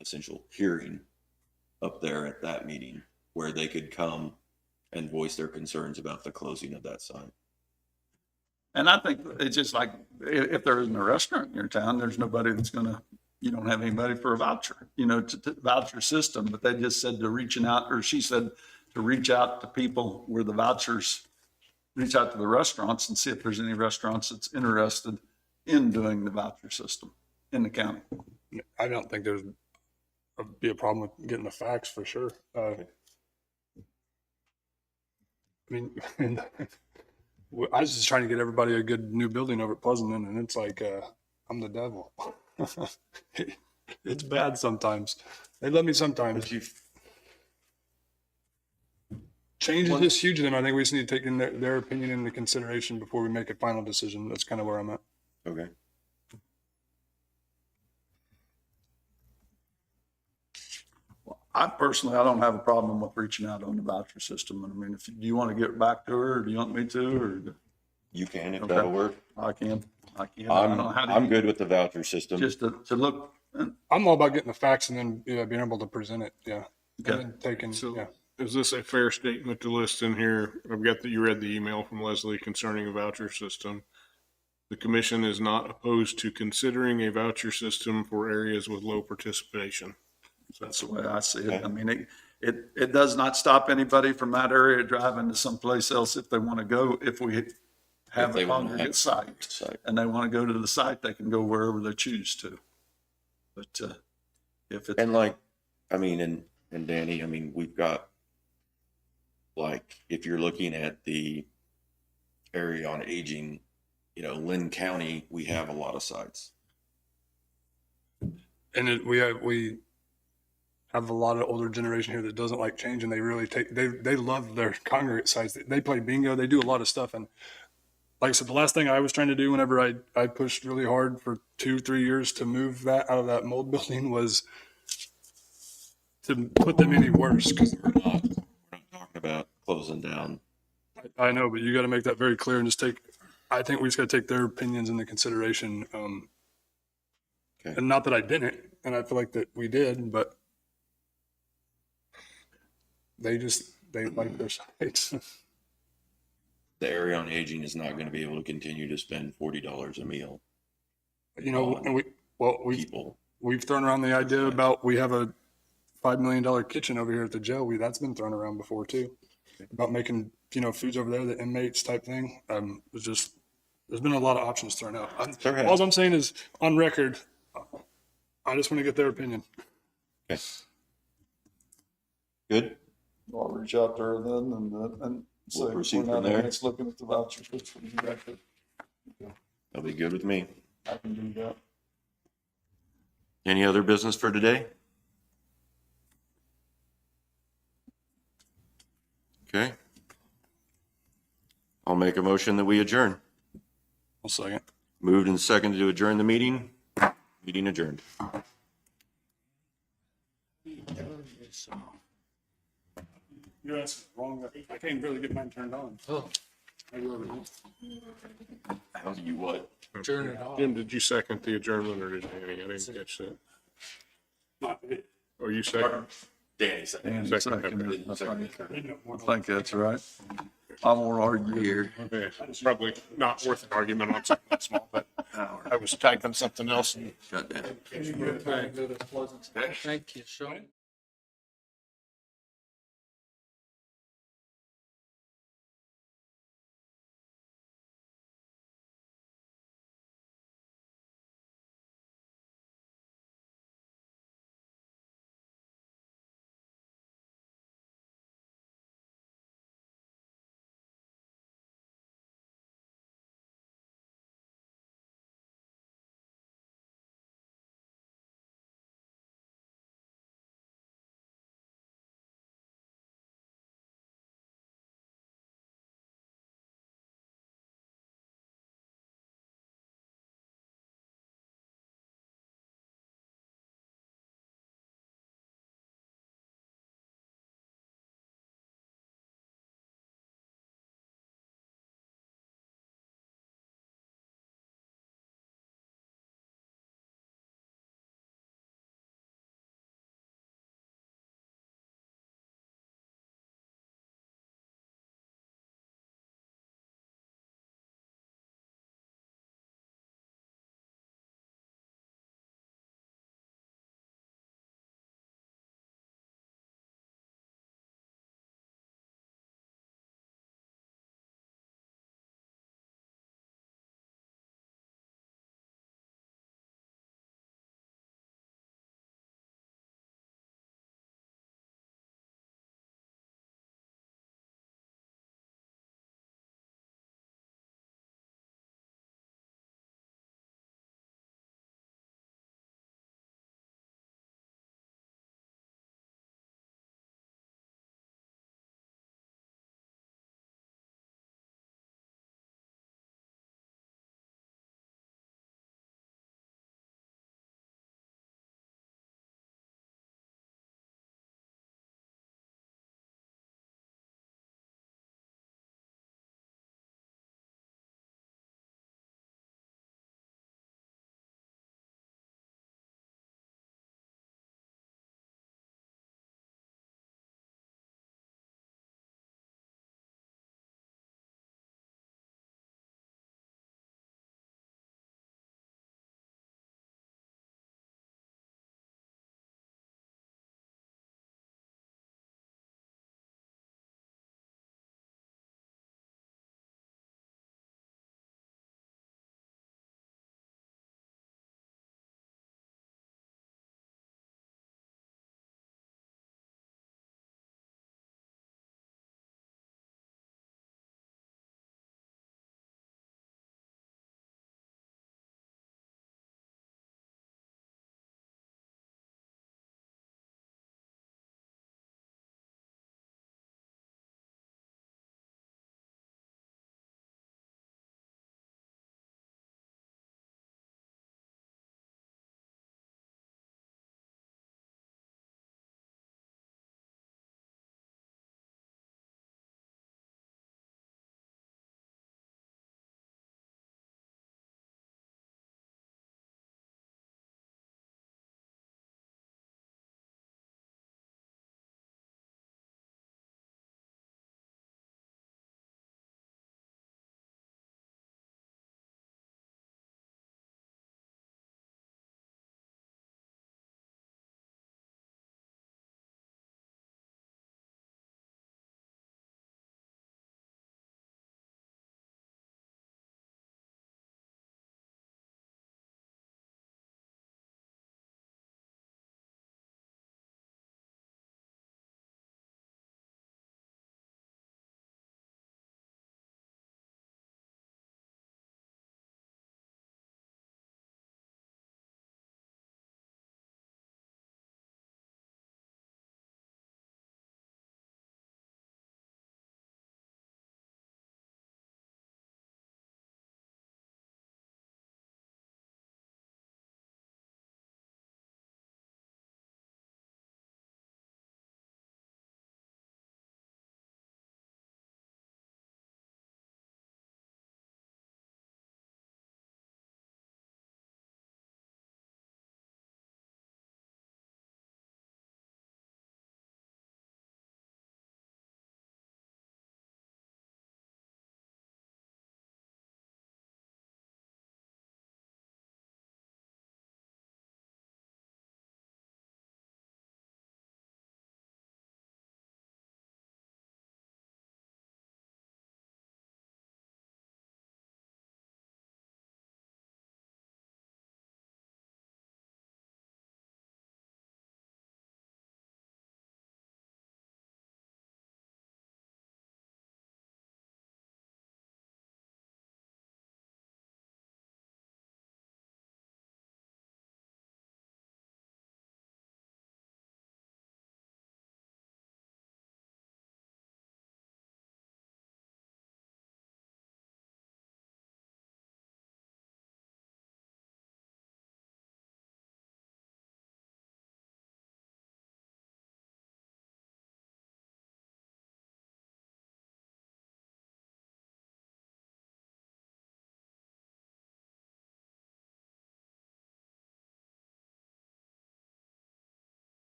essential hearing up there at that meeting where they could come and voice their concerns about the closing of that site. And I think it's just like, if there isn't a restaurant in your town, there's nobody that's gonna, you don't have anybody for a voucher, to voucher system, but they just said she said to reach out to people where the vouchers, reach out to the restaurants and see if there's any restaurants that's interested in doing the voucher system in the county. I don't think there's be a problem with getting the facts for sure. I was just trying to get everybody a good new building over at Pleasanton, and it's like I'm the devil. It's bad sometimes. They love me sometimes. Change is just huge to them. I think we just need to take in their opinion into consideration before we make a final decision. That's kind of where I'm at. Okay. I personally, I don't have a problem with reaching out on the voucher system. I mean, if you want to get back to her, or do you want me to, or You can, if Okay. that'll work. I can. I don't know how I'm to, good with the voucher system. just to look, I'm all about getting the facts and then, yeah, being able to present it, yeah. And Okay. then taking, So- yeah. Is this a fair statement to list in here? I've got that you read the email from Leslie concerning a voucher system. The commission is not opposed to considering a voucher system for areas with low participation. that's the way I see it. I mean, it does not stop anybody from that area driving to someplace else if they want to go, if we have they a wanna congregate have- site. Site. And they want to go to the site, they can go wherever they choose to. But, if it's, And like, I mean, and Danny, I mean, we've got, like, if you're looking at the area on aging, Linn County, we have a lot of sites. And we have a lot of older generation here that doesn't like change, and they really they love their congregate sites. They play bingo, they do a lot of stuff. And like I said, the last thing I was trying to do whenever I pushed really hard for 2-3 years to move that out of that mold building was to put them any worse, because We're not talking about closing down. I know, but you got to make that very clear and just I think we just got to take their opinions into consideration. Okay. And not that I didn't, and I feel like that we did, but they like their sites. The area on aging is not going to be able to continue to spend $40 a meal. And People. we've thrown around the idea about, we have a $5 million kitchen over here at the jail. That's been thrown around before too, about making, foods over there, the inmates type thing. There's been a lot of options thrown out. There has. All I'm saying is, on record, I just want to get their opinion. Okay. Good. I'll reach out to her then and say, We'll proceed we're not from there. against looking at the voucher system. That'll be good with me. I can do that. Any other business for today? Okay. I'll make a motion that we adjourn. One second. Moved and seconded to adjourn the meeting. Meeting adjourned. You're asking wrong. I can't really get mine turned on. Oh, How do you what? turn it off. Jim, did you second the adjournment or did Danny? I didn't catch that. Oh, you second? Danny said. And Second. second, I think that's right. I won't argue here. Okay, it's probably not worth an argument on something that small, but I was typing something else and Shut down. Thank you, Sean.